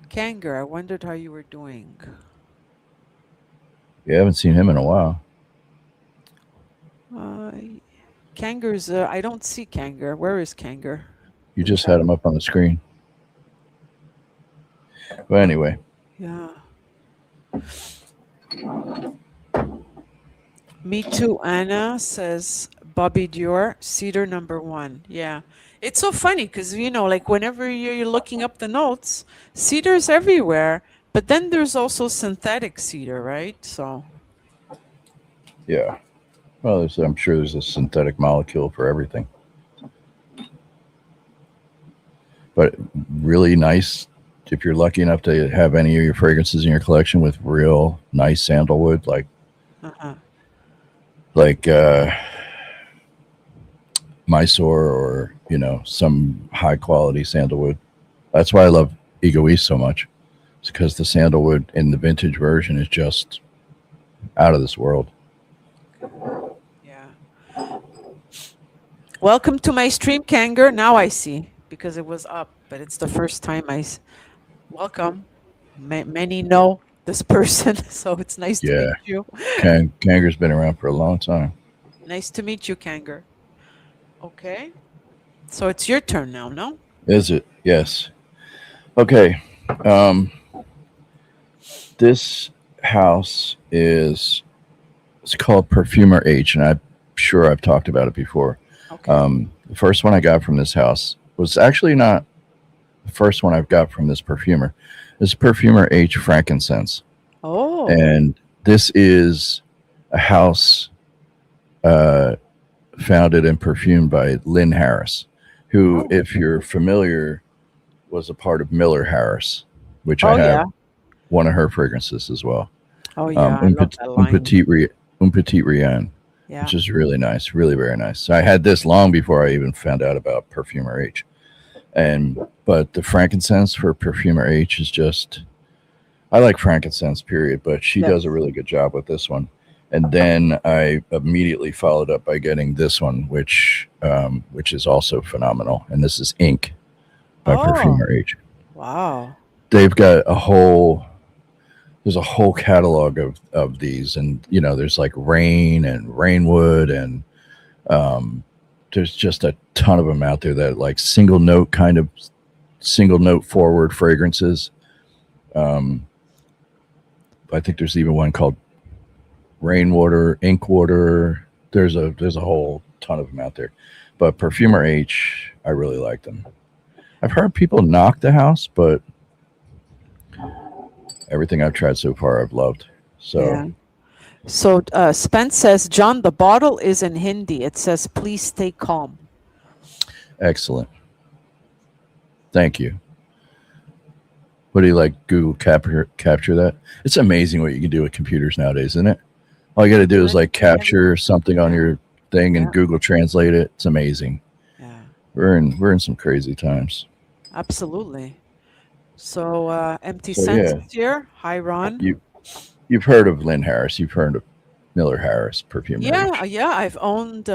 Kanger, I wondered how you were doing. You haven't seen him in a while. Uh, Kanger's. I don't see Kanger. Where is Kanger? You just had him up on the screen. But anyway, Yeah. Me too, Anna says Bobby Dior, cedar number one. Yeah. It's so funny because, like whenever you're looking up the notes, cedar's everywhere, but then there's also synthetic cedar, right? So, yeah. Well, I'm sure there's a synthetic molecule for everything. But really nice if you're lucky enough to have any of your fragrances in your collection with real nice sandalwood, uh-huh. like Mysore or some high quality sandalwood. That's why I love Egoist so much. It's because the sandalwood in the vintage version is just out of this world. Yeah. Welcome to my stream, Kanger. Now I see because it was up, but it's the first time welcome. Many know this person, so it's nice to Yeah, meet you. Kangaroo's been around for a long time. Nice to meet you, Kanger. Okay. So it's your turn now, no? Is it? Yes. Okay. Um, this house is it's called Perfumer H, and I'm sure I've talked about it before. Okay. The first one I got from this house was actually not the first one I've got from this perfumer. This is Perfumer H frankincense, Oh. and this is a house uh, founded and perfumed by Lynn Harris, who, Oh. if you're familiar, was a part of Miller Harris, which I Oh have yeah. one of her fragrances as well. Oh yeah. I love that line. Un Petit Rien, Yeah. which is really nice, really very nice. So I had this long before I even found out about Perfumer H. But the frankincense for Perfumer H is just I like frankincense, period, but she does a Yes. really good job with this one. And then I immediately followed up by getting this one, which is also phenomenal. And this is Ink by Oh. Perfumer H. Wow. They've got a whole there's a whole catalog of these, and there's like rain and rainwood, and um, there's just a ton of them out there that like single note forward fragrances. Um, I think there's even one called rainwater, ink water. There's a whole ton of them out there, but Perfumer H, I really like them. I've heard people knock the house, but everything I've tried so far, I've loved. So Yeah. So Spence says, John, the bottle is in Hindi. It says, please stay calm. excellent. Thank you. What do you like? Google capture that? It's amazing what you can do with computers nowadays, isn't it? All you got to do is like capture something on Yeah. your thing and Yeah. Google Translate it. It's amazing. Yeah. We're in some crazy times. Absolutely. So Empty So yeah, Senses here. Hi, Ron. you you've heard of Lynn Harris. You've heard of Miller Harris Perfumer Yeah, H. yeah, I've owned,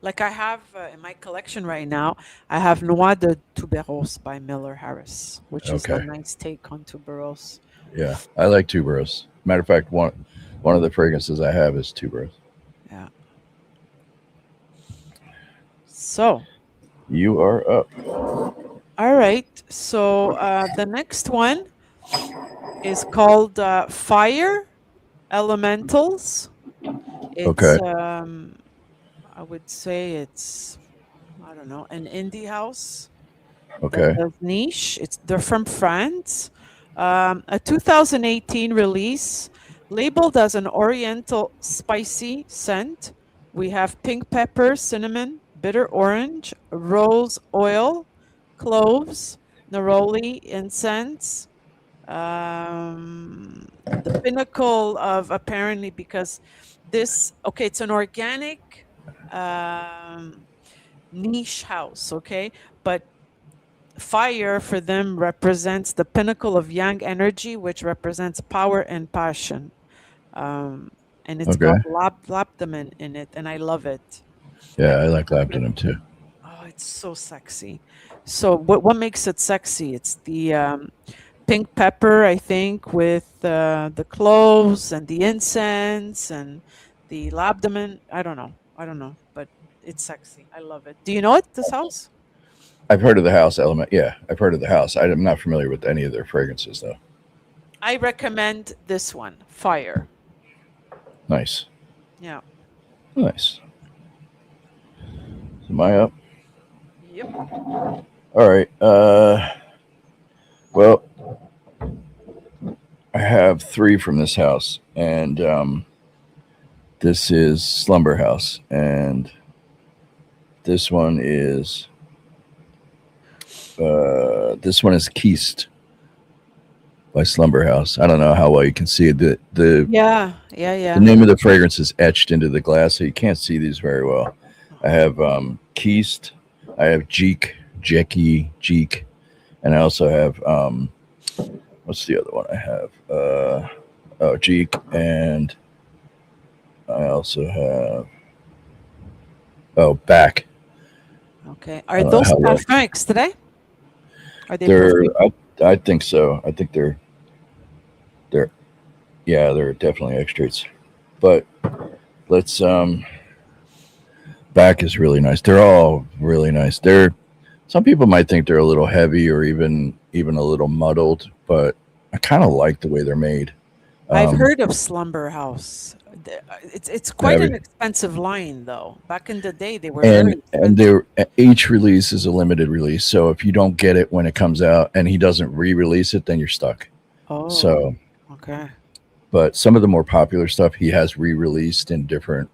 like I have in my collection right now, I have Noix de Tuberose by Miller Harris, which is a Okay. nice take on tuberose. Yeah, I like tuberose. Matter of fact, one of the fragrances I have is tuberose. Yeah. So, You are up. all right. So the next one is called Fire Elementals. It's, Okay. I would say it's, I don't know, an indie house that Okay. does niche. They're from France. A 2018 release, labeled as an Oriental spicy scent. We have pink pepper, cinnamon, bitter orange, rose oil, cloves, neroli, incense. The pinnacle of, apparently, because okay, it's an organic um, niche house, okay, but fire for them represents the pinnacle of yang energy, which represents power and passion. Um, and it's Okay. got labdamen in it, and I love it. Yeah, I like labdanum too. Oh, it's so sexy. So what makes it sexy? It's the pink pepper, I think, with the cloves and the incense and the labdamen. I don't know, but it's sexy. I love it. Do you know it? This house? I've heard of the house element. Yeah, I've heard of the house. I'm not familiar with any of their fragrances though. I recommend this one, Fire. Nice. Yeah. Nice. Am I up? Yep. All right. Well, I have three from this house, and this is Slumber House, and this one is Keist by Slumber House. I don't know how well you can see it. The Yeah. The name of the fragrance is etched into the glass, so you can't see these very well. I have Keist, I have Jeek, and I also have what's the other one I have? Jeek, and I also have Back. Okay. I Are don't know those how well. parfums extrait? Are they They're perfume? I think so. I think they're yeah, they're definitely extracts. But let's Back is really nice. They're all really nice. Some people might think they're a little heavy or even a little muddled, but I kind of like the way they're made. I've Um, heard of Slumber House. It's quite an heavy. expensive line, though. Back in the day, they were very And expensive. each release is a limited release. So if you don't get it when it comes out and he doesn't re-release it, then you're stuck. Oh, So, okay. but some of the more popular stuff he has re-released in different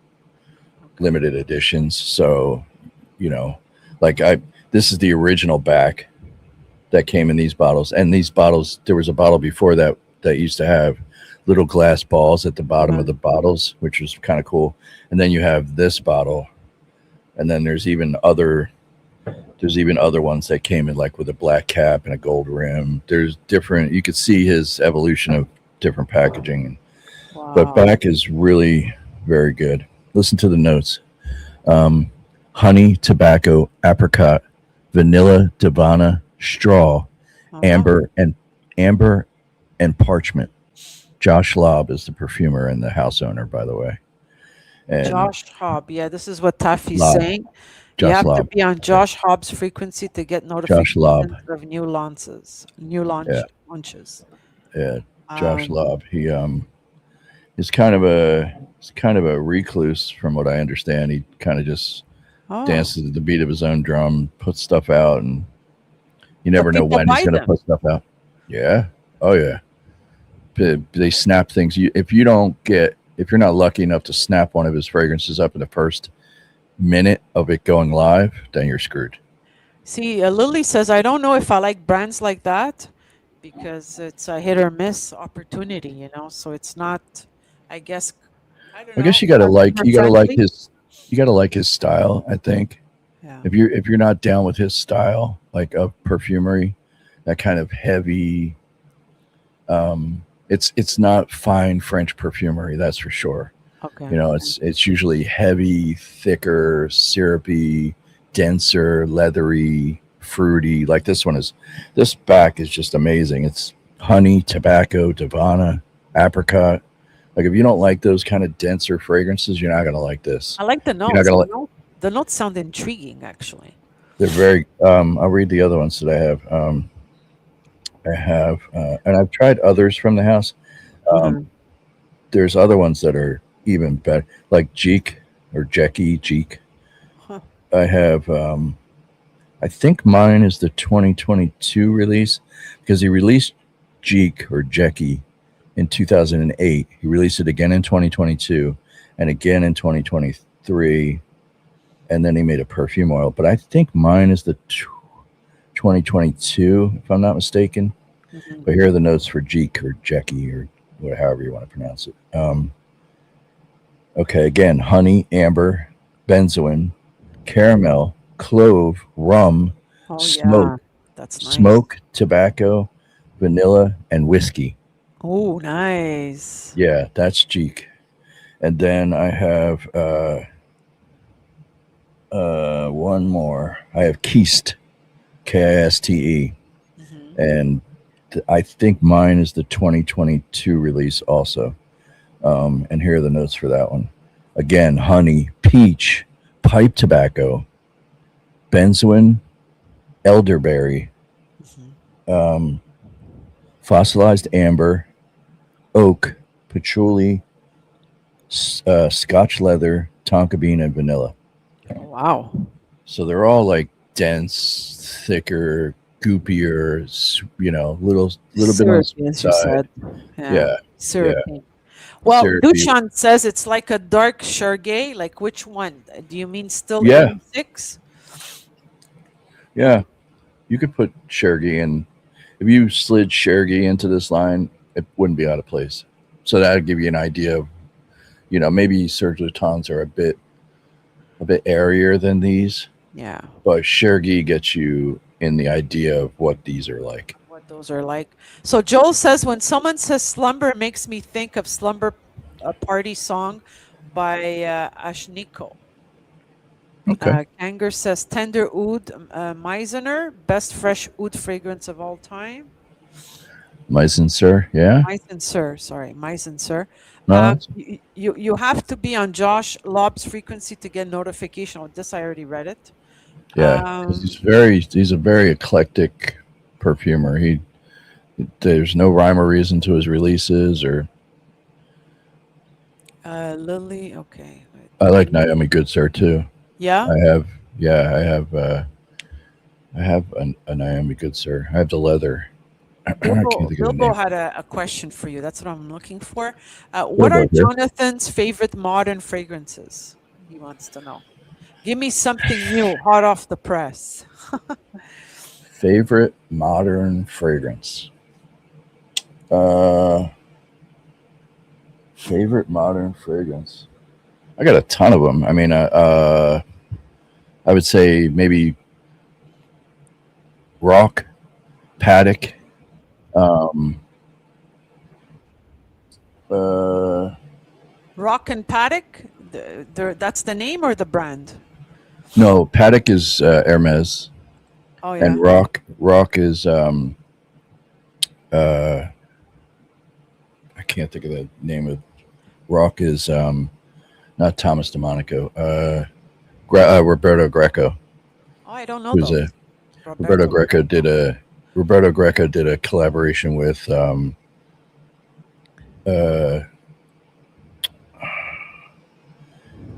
Okay. limited editions. So, you know, like this is the original Back that came in these bottles. And these bottles, there was a bottle before that used to have little glass balls at the bottom Yeah. of the bottles, which was kind of cool. And then you have this bottle, and then there's even other ones that came in like with a black cap and a gold rim. There's different. You could see his evolution of different packaging, but Wow. Back is really very good. Listen to the notes: honey, tobacco, apricot, vanilla, divana, straw, Uh-huh. amber, and parchment. Josh Lobb is the perfumer and the house owner, by the way. And Josh Hobb. Yeah, this is what Taffy's Lobb, saying. You Josh have to Lobb. be on Yeah. Josh Hobb's frequency to get Josh Lobb. notifications of new launches, new Yeah, launches. yeah. Josh Um, Lobb. He's kind of a recluse, from what I understand. He kind of just oh, dances to the beat of his own drum, puts stuff out, and you but never know people when he's buy going to them. put stuff out. Yeah. Oh yeah. They snap things. If you're not lucky enough to snap one of his fragrances up in the first minute of it going live, then you're screwed. See, Lily says, I don't know if I like brands like that because it's a hit or miss opportunity, so it's not, I guess, I don't I know, guess you gotta like customer you gotta like friendly. his you gotta like his style. I think Yeah. if you're not down with his style, like of perfumery, that kind of heavy, it's not fine French perfumery. That's for sure. Okay. It's usually heavy, thicker, syrupy, denser, leathery, fruity. Like this one is. This back is just amazing. It's honey, tobacco, Davana, apricot. Like if you don't like those kind of denser fragrances, you're not gonna like this. I like the You're not notes. gonna The like. note, the notes sound intriguing, actually. They're very. I'll read the other ones that I have. And I've tried others from the house. Um, Hmm. there's other ones that are even better, like Jeek or Jackie Jeek. Huh. I have. I think mine is the 2022 release because he released Jeek or Jackie in 2008. He released it again in 2022 and again in 2023, and then he made a perfume oil. But I think mine is the 2022, if I'm not mistaken. Hmm. But here are the notes for Jeek or Jackie or however you want to pronounce it. Okay, again, honey, amber, benzoin, caramel, clove, rum, Oh, smoke, yeah. That's nice. smoke, tobacco, vanilla, and whiskey. Oh, nice. Yeah, that's Jeek. And then I have one more. I have Kiste, Kiste, Hmm. and I think mine is the 2022 release also. And here are the notes for that one. Again, honey, peach, pipe tobacco, benzoin, elderberry, Hmm. um, fossilized amber, oak, patchouli, Scotch leather, tonka bean, and vanilla. Oh, wow. So they're all like dense, thicker, goopier, little bit on the Syrupy, sweet as you side. said. Yeah. Yeah, yeah. Syrupy. Well, Syrupy. Dushan says it's like a dark Shergay. Like which one? Do you mean still Yeah, 86? yeah. You could put Chergy in. If you slid Chergy into this line, it wouldn't be out of place. So that would give you an idea of, maybe Serge Lutens are a bit airier than these, Yeah. but Chergy gets you in the idea of what these are like. What those are like. So Joel says when someone says slumber, it makes me think of slumber party song by Ashniko. Okay. Kanger says tender oud Meisener, best fresh oud fragrance of all time. Meisenser, yeah. Meisenser, sorry, Meisenser. No, You have to be on Josh Lobb's frequency to get notification. Oh, this I already read it. yeah, because Um, he's a very eclectic perfumer. There's no rhyme or reason to his releases, or Lily, okay. I like Naomi Goodsir too. Yeah. I have, yeah, I have a Naomi Goodsir. I have the leather. I can't Bilbo, think of the Bilbo name. had a question for you. That's what I'm looking for. What are Bilbo here. Jonathan's favorite modern fragrances? He wants to know. Give me something new, hot off the press. Favorite modern fragrance. Uh, favorite modern fragrance. I got a ton of them. I mean, I would say maybe Rock, Paddock, um, uh, Rock and Paddock? That's the name or the brand? no, Paddock is Hermes, Oh, yeah. and Rock is uh, I can't think of the name of Rock is not Thomas DeMonico. Roberto Greco, Oh, I don't know who's a those. Roberto. Roberto Greco did a collaboration with uh,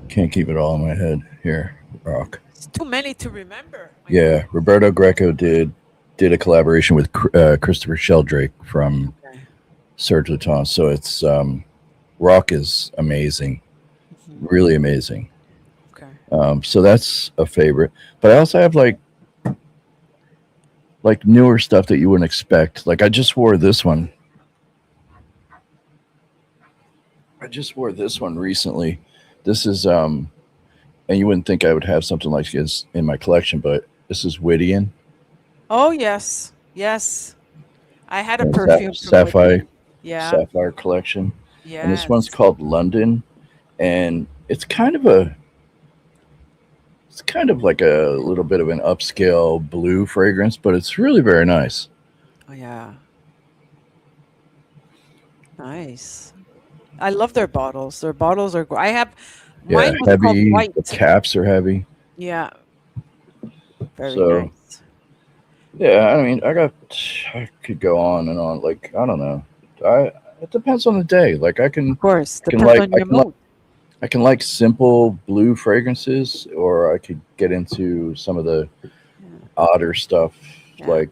can't keep it all in my head here. Rock. It's too many to remember. My Yeah, Roberto Greco did a collaboration with Christopher Sheldrake from Okay. Serge Luton. So it's Rock is amazing, Mhm. really amazing. Okay. So that's a favorite. But I also have like newer stuff that you wouldn't expect. Like I just wore this one. I just wore this one recently. This is and you wouldn't think I would have something like this in my collection, but this is Whittian, Oh, yes. Yes. I had a and perfume from Sapphire Whitney. Yeah. Sapphire collection, and this one's Yes. called London, and it's kind of like a little bit of an upscale blue fragrance, but it's really very nice. Oh, yeah. Nice. I love their bottles. Their bottles are. I have Yeah, mine was called heavy. The White. caps are heavy. Yeah. Very So nice. yeah, I mean, I could go on and on. Like I don't know. I It depends on the day. Like Of course. I can Depends like on your mood. I can like simple blue fragrances, or I could get into some of the Yeah. odder stuff Yeah. like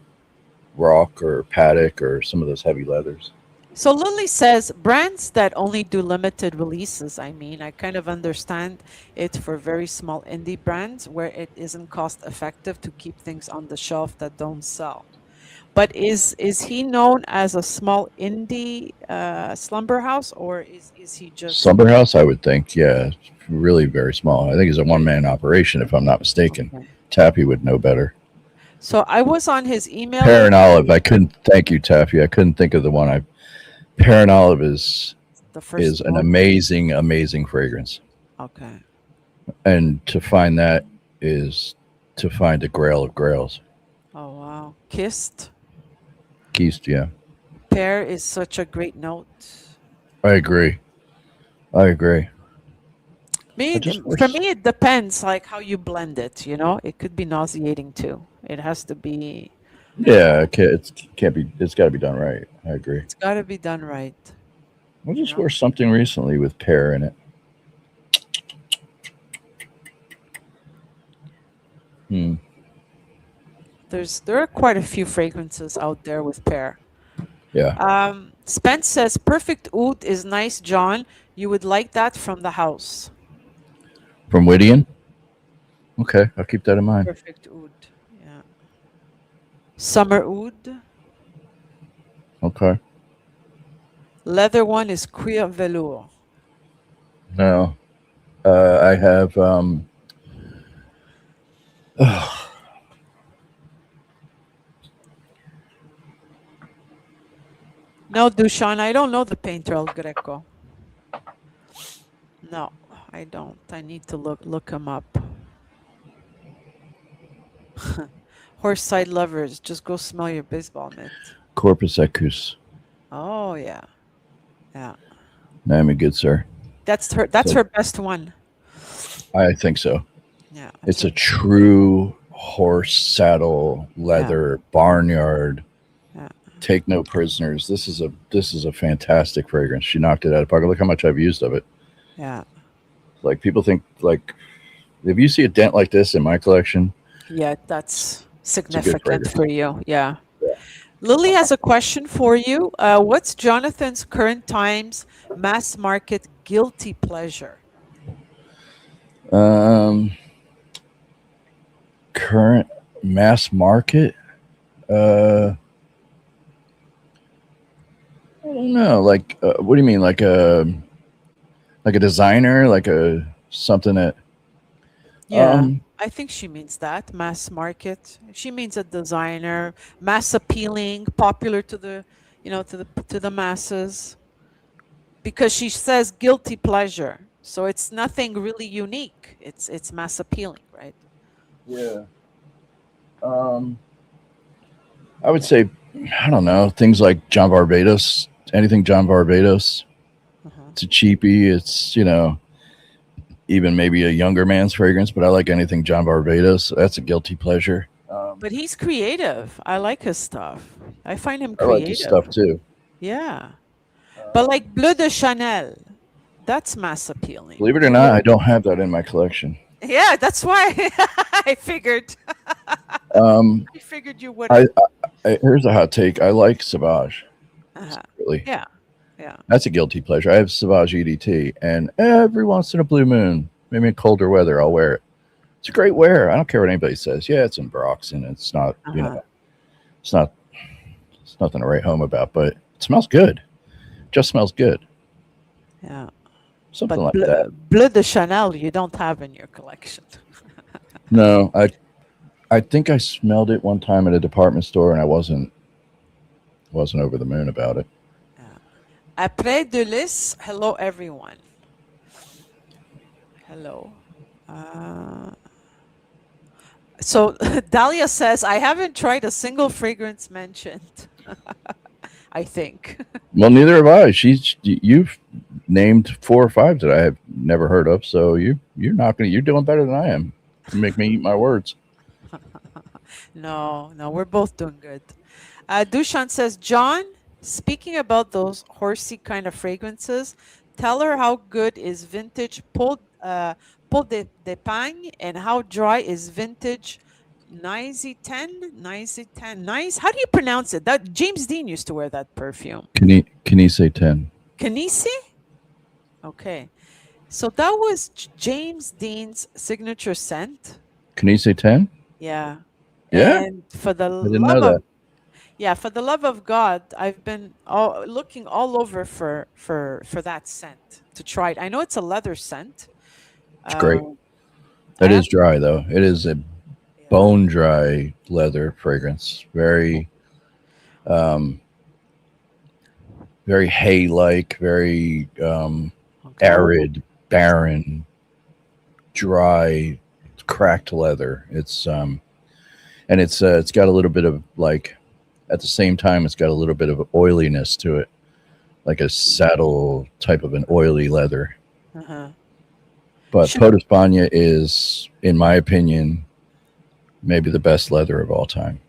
rock or paddock or some of those heavy leathers. So Lily says brands that only do limited releases. I mean, I kind of understand it for very small indie brands where it isn't cost effective to keep things on the shelf that don't sell. But is he known as a small indie slumber house, or is he just Slumber House, I would think, yeah, really very small. I think it's a one man operation, if I'm not mistaken. okay? Tappy would know better. So I was on his email Pear and list. Olive, I couldn't. Thank you, Taffy. I couldn't think of the one. I Pear and Olive The is first an note. amazing, amazing fragrance, Okay. and to find that is to find a grail of grails. Oh wow. Kissed. Keist, yeah, Pear is such a great note. I agree. I agree. I Me, just for wish. me, it depends like how you blend it, you know? It could be nauseating too. It has to be, Yeah, it can't be. It's got to be done right. I agree. it's got to be done right, I you just know? wore something recently with pear in it. Hmm. There are quite a few fragrances out there with pear. Yeah, Spence says perfect oud is nice, John. You would like that from the house. from Whittian. Okay, I'll keep that in mind. Perfect oud. Yeah. Summer oud. Okay. Leather one is cuir velour. No, I have. No, Dushan, I don't know the painter El Greco. No, I don't. I need to look him up. Horse side lovers, just go smell your baseball mitt. Corpus Equus. Oh yeah, yeah. I mean, good sir. That's her. It's That's her best one. I think so. Yeah, that's It's a her. true horse saddle Yeah, leather barnyard. yeah, Take no prisoners. This is a fantastic fragrance. She knocked it out of the park. Look how much I've used of it. yeah, Like people think like if you see a dent like this in my collection, yeah. That's it's a good significant fragrance. for you. Yeah. Yeah. Lily has a question for you. What's Jonathan's current times mass market guilty pleasure? Um, Current mass market. Uh, I don't know. Like, what do you mean? Like a designer, like a something that. Yeah, Um, I think she means that mass market. She means a designer, mass appealing, popular to the, to the masses. Because she says guilty pleasure, so it's nothing really unique. It's mass appealing, right? yeah. I would say, I don't know, things like John Barbados anything John Barbados. Uh-huh. It's a cheapie. It's even maybe a younger man's fragrance, but I like anything John Barbados. So that's a guilty pleasure. But he's creative. I like his stuff. I find him I like his creative. stuff too. Yeah. But like Bleu de Chanel, that's mass appealing. Believe it or You not, would, I don't have that in my collection. yeah, that's why I figured. Um, I figured you I, wouldn't. here's a hot take. I like Sauvage. Uh-huh. Really, Yeah. Yeah. that's a guilty pleasure. I have Sauvage EDT, and every once in a blue moon, maybe in colder weather, I'll wear it. It's a great wear. I don't care what anybody says. Yeah, it's in Brox, and it's not. Uh-huh. It's not. It's nothing to write home about, but it smells good. Just smells good. Yeah. Something But like that. Bleu de Chanel you don't have in your collection. No, I think I smelled it one time at a department store, and I wasn't over the moon about it. Yeah. Après de Lis, hello everyone. Hello. Uh, so Dahlia says, I haven't tried a single fragrance mentioned. I think. Well, neither have I. You've named 4 or 5 that I have never heard of, so you're not gonna you're doing better than I am. You make me eat my words. No, no, we're both doing good. Dushan says, John, speaking about those horsey kind of fragrances, tell her how good is vintage Peau d'Epagne and how dry is vintage Nice 10. Nice. How do you pronounce it? That James Dean used to wear that perfume. Can you say 10? Canisi? Okay. So that was James Dean's signature scent. Can you say 10? Yeah. Yeah, And for the I didn't know love that. of Yeah, for the love of God, I've been looking all over for that scent to try it. I know it's a leather scent. It's great. Um, I It is have, dry though. It is a yeah. bone dry leather fragrance. Um, very hay like, very Okay. arid, barren, dry, cracked leather. It's got a little bit of like at the same time it's got a little bit of oiliness to it, like a saddle type of an oily leather. Uh-huh. But Should, Pot d'Espagne is, in my opinion, maybe the best leather of all time.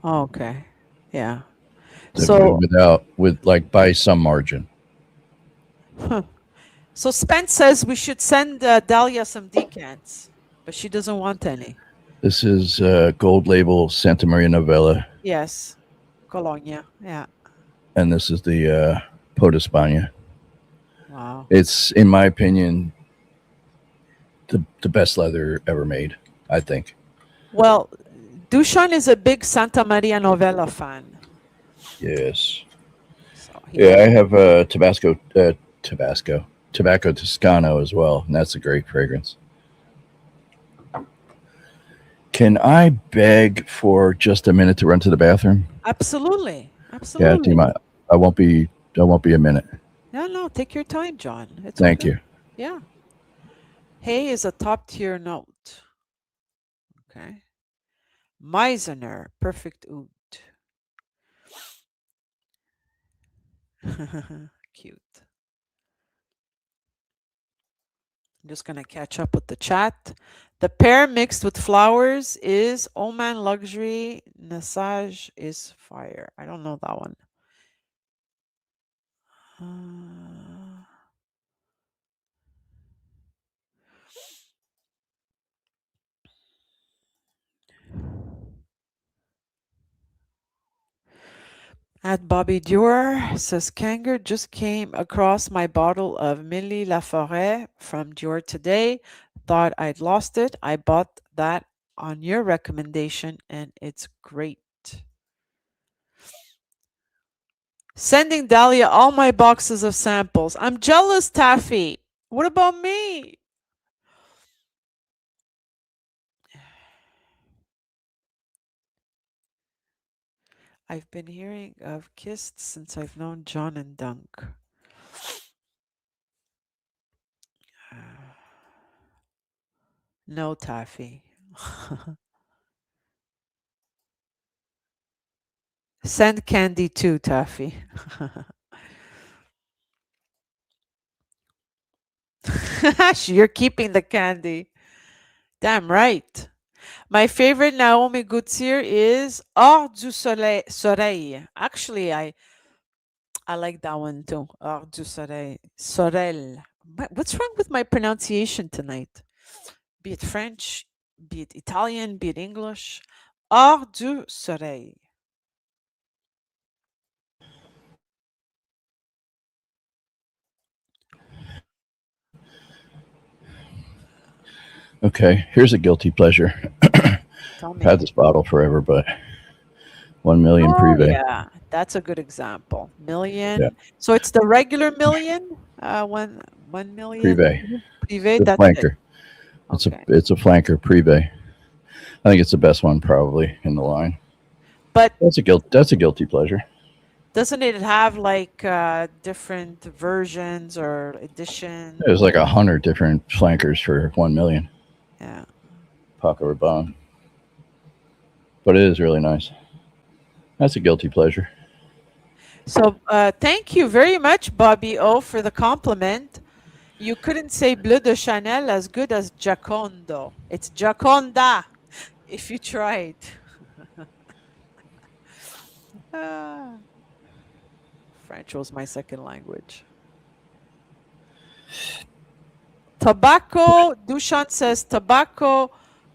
oh, okay. Yeah. So, With like by some margin. huh. So Spence says we should send Dahlia some decants, but she doesn't want any. This is gold label Santa Maria Novella, Yes. Colonia. Yeah. and this is the Pot d'Espagne. Wow. It's, in my opinion, the best leather ever made, I think. Well, Dushan is a big Santa Maria Novella fan. Yes. So Yeah, I have Tabasco Toscano as well, and that's a great fragrance. Can I beg for just a minute to run to the bathroom? absolutely. Yeah, do you Absolutely. mind? I won't be. I won't be a minute. No, no, take your time, John. It's Thank okay. you. Yeah. Hay is a top tier note. Okay. Meisener, perfect oud. Cute. I'm just gonna catch up with the chat. The pear mixed with flowers is Oman Luxury. Nassage is fire. I don't know that one. Uh, At Bobby Dior says Kanger just came across my bottle of Milly Laforêt from Dior today. Thought I'd lost it. I bought that on your recommendation and it's great. Sending Dahlia all my boxes of samples. I'm jealous, Taffy. What about me? I've been hearing of Kissed since I've known John and Dunk. No, Taffy. Send candy too, Taffy. You're keeping the candy. Damn right. My favorite Naomi Gutierrez is Hors du Soleil. Actually, I like that one too. Hors du Soleil. Sorel. What's wrong with my pronunciation tonight? Be it French, be it Italian, be it English. Hors du Soleil. Okay, here's a guilty pleasure. I've Tell had me. this bottle forever, but 1 million Oh, Privé. yeah. That's a good example. Yeah, Million. So it's the regular million? 1 million Privé. privé. The That's it. flanker. Okay. It's a flanker Privé. I think it's the best one probably in the line. But That's a guilty pleasure. doesn't it have like different versions or edition? There's like 100 different flankers for 1 million. Yeah. Paco Rabanne. But it is really nice. That's a guilty pleasure. So thank you very much, Bobby O, for the compliment. You couldn't say Bleu de Chanel as good as Giacondo. It's Giaconda if you tried. Ah, French was my second language. Tobacco, Dushan says Tobacco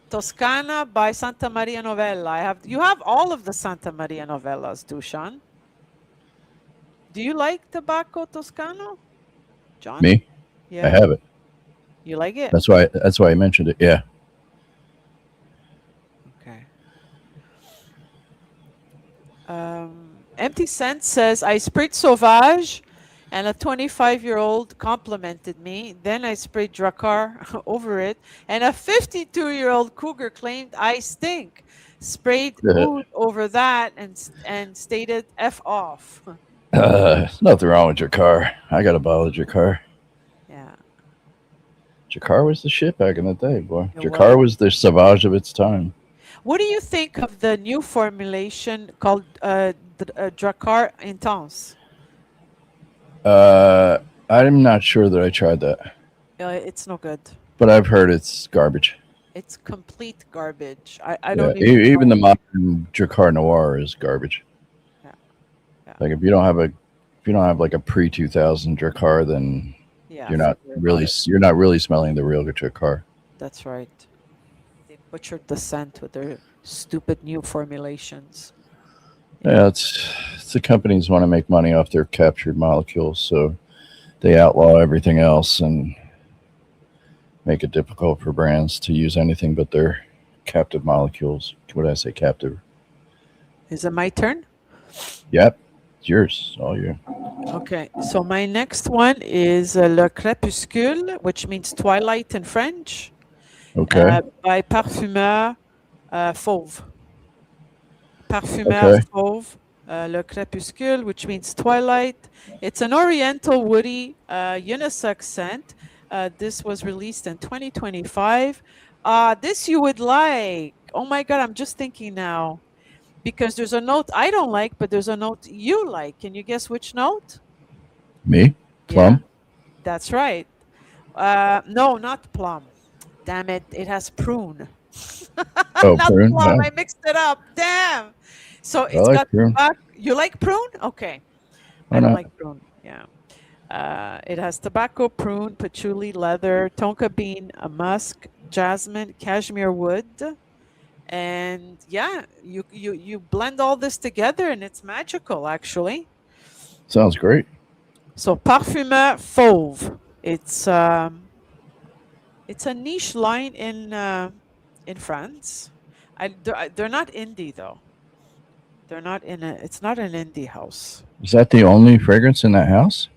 Toscana by Santa Maria Novella. You have all of the Santa Maria novellas, Dushan. Do you like Tobacco Toscano, John? Me? I Yeah, have it. you like it? That's why I mentioned it. Yeah. Okay. Empty Sense says I sprayed Sauvage, and a 25-year-old complimented me. Then I sprayed Drakkar over it, and a 52-year-old cougar claimed I stink. Sprayed oud over that and stated "f off." Nothing wrong with your car. I got a bottle of Jakar. Yeah, Jakar was the shit back in the day, boy. it Jakar was. was the Sauvage of its time. What do you think of the new formulation called Drakkar Intense? I'm not sure that I tried that, It's no good. but I've heard it's garbage. It's complete garbage. I Yeah, don't even even the know. modern Jakar Noir is garbage. Yeah, yeah, Like if you don't have like a pre 2000 Jakar, then yeah. Forget about it. you're not really smelling the real Jakar. That's right. They butchered the scent with their stupid new formulations. Yeah, Yeah, it's the companies want to make money off their captured molecules, so they outlaw everything else and make it difficult for brands to use anything but their captive molecules. What did I say? Captive. is it my turn? Yep, it's yours. All you. Okay, so my next one is Le Crépuscule, which means twilight in French, Okay. by Parfumeur Fauve. Parfumeur Okay. Fauve, Le Crépuscule, which means twilight. It's an oriental woody unisex scent. This was released in 2025. This you would like. Oh my God, I'm just thinking now because there's a note I don't like, but there's a note you like. Can you guess which note? Me? Yeah, Plum? that's right. No, not plum. Damn it, it has prune. Oh, Not prune. plum. Yeah, I mixed it up. Damn. So I it's like got prune. tobacco. You like prune? Okay. I Why don't not? like prune. Yeah. It has tobacco, prune, patchouli, leather, tonka bean, a musk, jasmine, cashmere wood, and yeah, you blend all this together, and it's magical, actually. Sounds great. So Parfumeur Fauve. It's a niche line in France. They're not indie though. They're not in a. It's not an indie house. Is that the only fragrance in that house?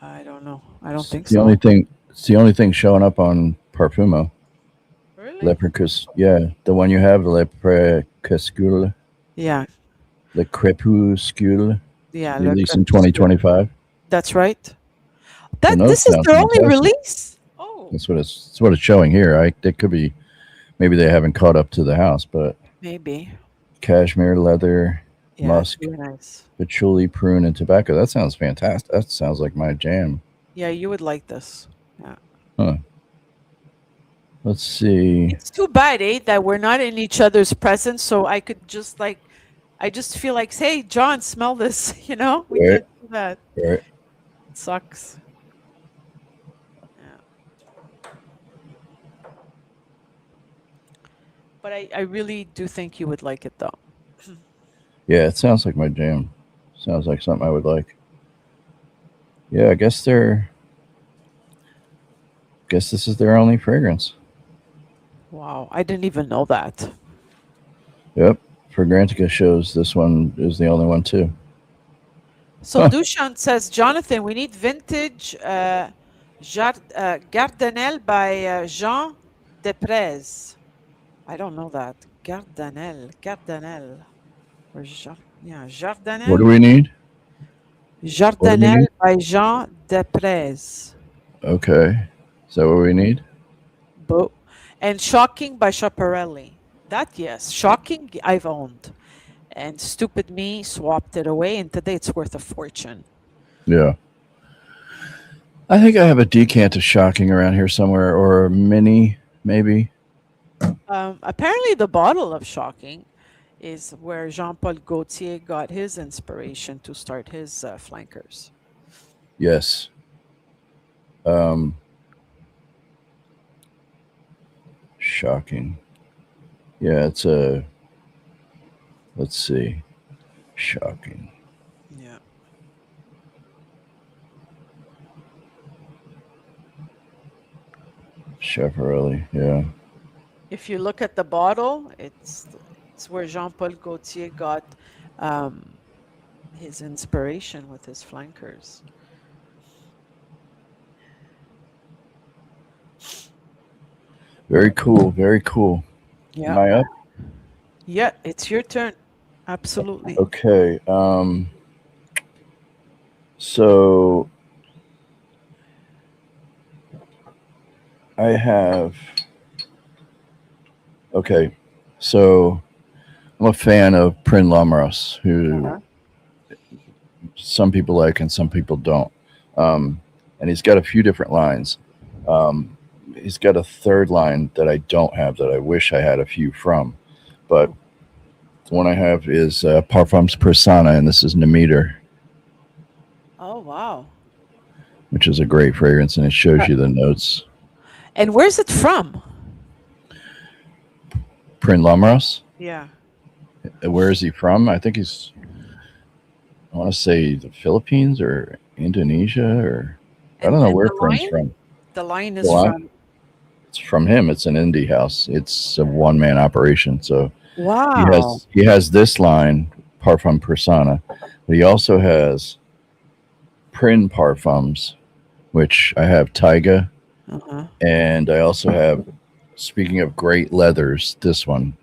I don't know. I don't It's think the only so. thing. It's the only thing showing up on Parfumo. Really? Leprechus. Yeah, the one you have, Leprechuscule, Yeah. Le Crepuscule, Yeah. Le released in Crépuscule. 2025. That's right. The note This is sounds their only fantastic. release. Oh, That's what it's showing here. It could be maybe they haven't caught up to the house, but maybe. cashmere, leather, Yeah, it's musk, really nice. patchouli, prune, and tobacco. That sounds fantastic. That sounds like my jam. Yeah, you would like this. Yeah. Huh. Let's see. It's too bad, that we're not in each other's presence. So I could just like, I just feel like, hey, John, smell this. We Right, can't do that. right. It sucks. Yeah. But I really do think you would like it though. Yeah, it sounds like my jam. Sounds like something I would like. Yeah, I guess they're. Guess this is their only fragrance. Wow. I didn't even know that. Yep. Fragrantica shows this one is the only one too. So Huh. Dushan says, Jonathan, we need vintage Gardanel by Jean Desprez. I don't know that. Gardanel. Or yeah, What do Jardanel. we need? What do we Jardanel need? by Jean Desprez. Okay. Is that what we need? And Shocking by Schiaparelli. That, yes. Shocking, I've owned. And stupid me swapped it away, and today it's worth a fortune. Yeah. I think I have a decant of shocking around here somewhere, or a mini, maybe. Apparently, the bottle of Shocking is where Jean-Paul Gaultier got his inspiration to start his flankers. Yes. Um, Shocking. Yeah, it's a. Let's see. Shocking. Yeah. Schiaparelli. Yeah. If you look at the bottle, it's where Jean-Paul Gaultier got um, his inspiration with his flankers. Very cool. Very cool. Am Yeah. I up? Yeah, it's your turn. Absolutely. Okay. So I have. Okay. So I'm a fan of Prin Lamros, who Uh-huh. some people like and some people don't. And he's got a few different lines. Um, he's got a third line that I don't have that I wish I had a few from. But the one I have is Parfums Persona, and this is Nemeter, Oh, wow. which is a great fragrance, and it shows Uh, you the notes. And where's it from? Prin Lamros, Yeah. where is he from? I think he's, I want to say the Philippines or Indonesia, or I don't know And where the Prin's line? from. The line The is line? from. It's from him. It's an indie house. It's a one man operation. So Wow. he has this line, Parfum Persona, but he also has Prin Parfums, which I have Taiga, Uh-huh. and I also have, speaking of great leathers, this one,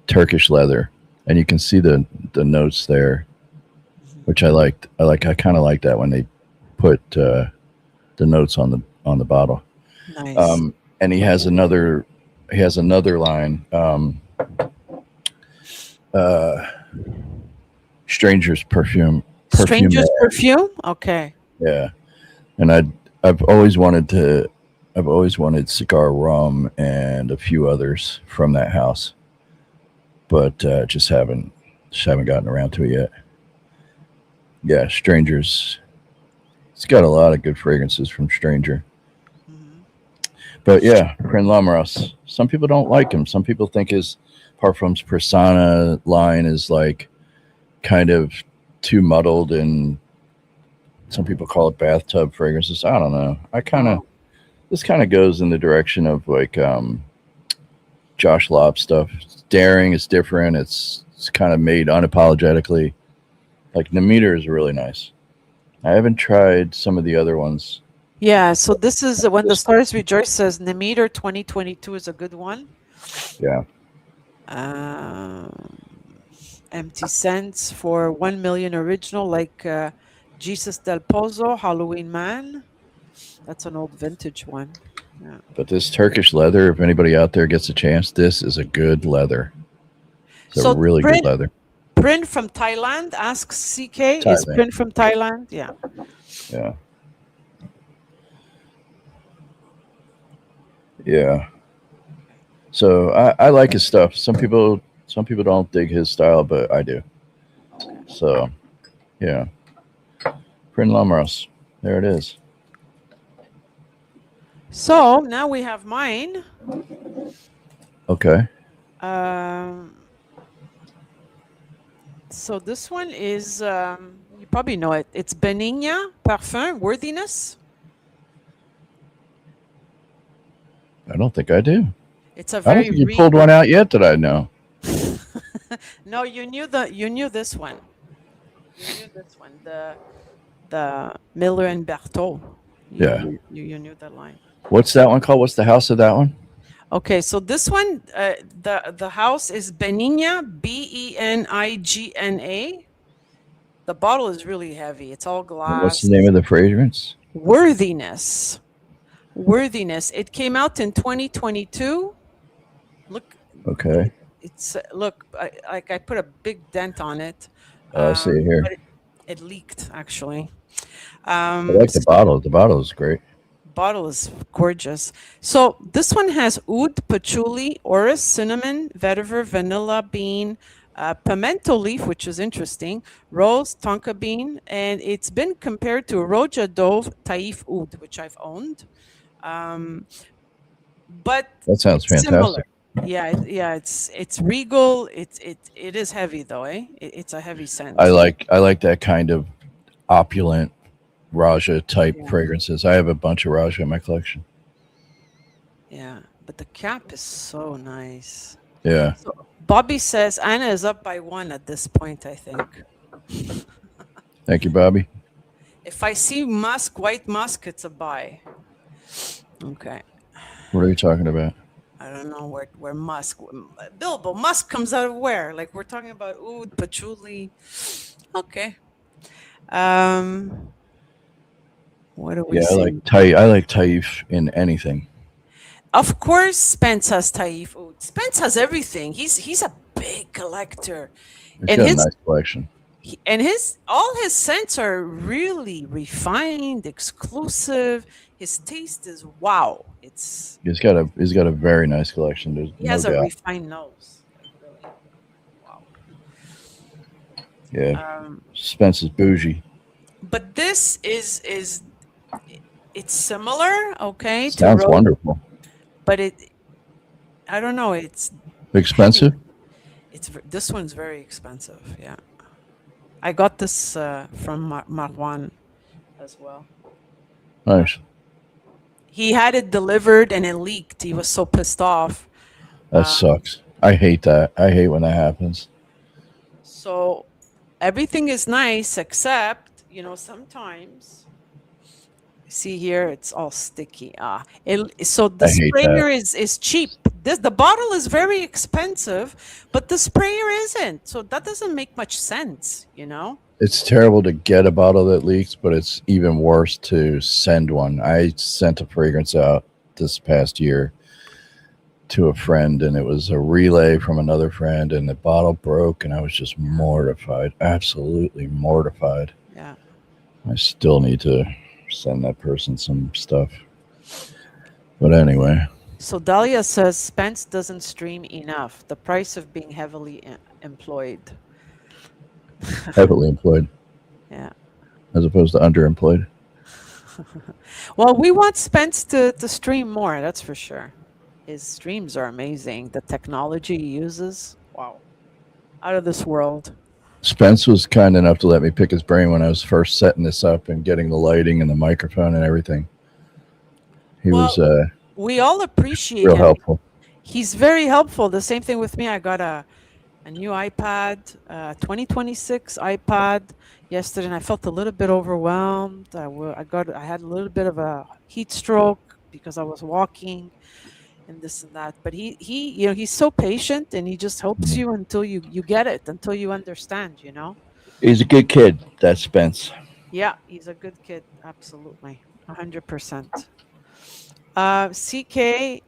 Turkish leather, and you can see the notes there, which I liked. I kind of like that when they put the notes on the bottle. Nice. And he has another line, uh, Stranger's perfume. Stranger's perfume? Okay. Yeah, and I've always wanted to. I've always wanted cigar rum and a few others from that house, but just haven't gotten around to it yet. Yeah, Strangers. It's got a lot of good fragrances from Stranger. Hmm. But yeah, Prin Lamaros. Some people don't like him. Some people think his Parfums Persona line is like kind of too muddled, and some people call it bathtub fragrances. I don't know. Oh, This kind of goes in the direction of like Josh Lobb stuff. It's daring. It's different. It's kind of made unapologetically. Like Nemeter is really nice. I haven't tried some of the other ones. yeah. So this is when the This, stars rejoice says Nemeter 2022 is a good one. yeah, Um, Empty Scents for 1 million original, like Jesus del Pozo, Halloween Man. That's an old vintage one. Yeah. but this Turkish leather, if anybody out there gets a chance, this is a good leather. It's a So really good leather. Print from Thailand, asks CK. Is Thailand. Print from Thailand? Yeah. Yeah. Yeah. So I like his stuff. Some people don't dig his style, but I do. Okay. So yeah, Prin Lumros. There it is. So now we have mine. Okay. Um, so this one is you probably know it. It's Benigna Parfum Worthiness. I don't think I do. It's a I don't very think you pulled one regal. out yet that I know. No, you knew this one. You knew this one. The Miller and Berthaud. Yeah. You knew the line. What's that one called? What's the house of that one? Okay, so this one, the house is Benigna, Benigna. The bottle is really heavy. It's all And what's the glass. name of the fragrance? Worthiness. Worthiness. It came out in 2022. Look, Okay. it's look, I put a big dent on it, Oh, I see it here. but it leaked actually. I like the S- bottle. The bottle is great. Bottle is gorgeous. So this one has oud, patchouli, orris, cinnamon, vetiver, vanilla bean, pimento leaf, which is interesting, rose, tonka bean, and it's been compared to Roja Dove Taif Oud, which I've owned. Um, but That sounds it's similar. fantastic. Yeah, yeah, it's regal. It is heavy though, eh? It's a heavy I scent. like I like that kind of opulent Raja type Yeah, fragrances. I have a bunch of Raja in my collection. yeah. But the cap is so nice. Yeah. So Bobby says Anna is up by one at this point, I think. Thank you, Bobby. If I see musk, white musk, it's a buy. Okay. What are you talking about? I don't know where musk. Bilbo, musk comes out of where? Like we're talking about oud, patchouli. Okay. Um, what do we Yeah, see? I like Taif in anything. Of course, Spence has Taif oud. Spence has everything. He's a big collector, He's and got a his nice collection. and his all his scents are really refined, exclusive. His taste is wow. He's got a very nice collection. There's He no has a doubt. refined nose, like really wow. Yeah. Um, Spence is bougie. but this is it's similar, okay, to Sounds Rose, wonderful. but I don't know. It's heavy. Expensive? This one's very expensive. Yeah, I got this from Marwan as well. Nice. He had it delivered and it leaked. He was so pissed off. That Uh, sucks. I hate that. I hate when that happens. so everything is nice except, sometimes see here it's all sticky. So the I hate that. sprayer is cheap. The bottle is very expensive, but the sprayer isn't. So that doesn't make much sense. It's terrible to get a bottle that leaks, but it's even worse to send one. I sent a fragrance out this past year to a friend, and it was a relay from another friend, and the bottle broke, and I was just mortified, absolutely mortified. Yeah. I still need to send that person some stuff. But anyway, So Dahlia says Spence doesn't stream enough. The price of being heavily employed. heavily employed Yeah. as opposed to underemployed. Well, we want Spence to stream more, that's for sure. His streams are amazing. The technology he uses, wow, out of this world. Spence was kind enough to let me pick his brain when I was first setting this up and getting the lighting and the microphone and everything. He was Well, we all appreciate real him. helpful. He's very helpful. The same thing with me. I got a new iPad, 2026 iPad yesterday, and I felt a little bit overwhelmed. I had a little bit of a heat stroke because I was walking and this and that. But he's so patient, and he just helps Mhm. you until you get it, until you understand. He's a good kid, that Spence. Yeah, he's a good kid. Absolutely. 100%. CK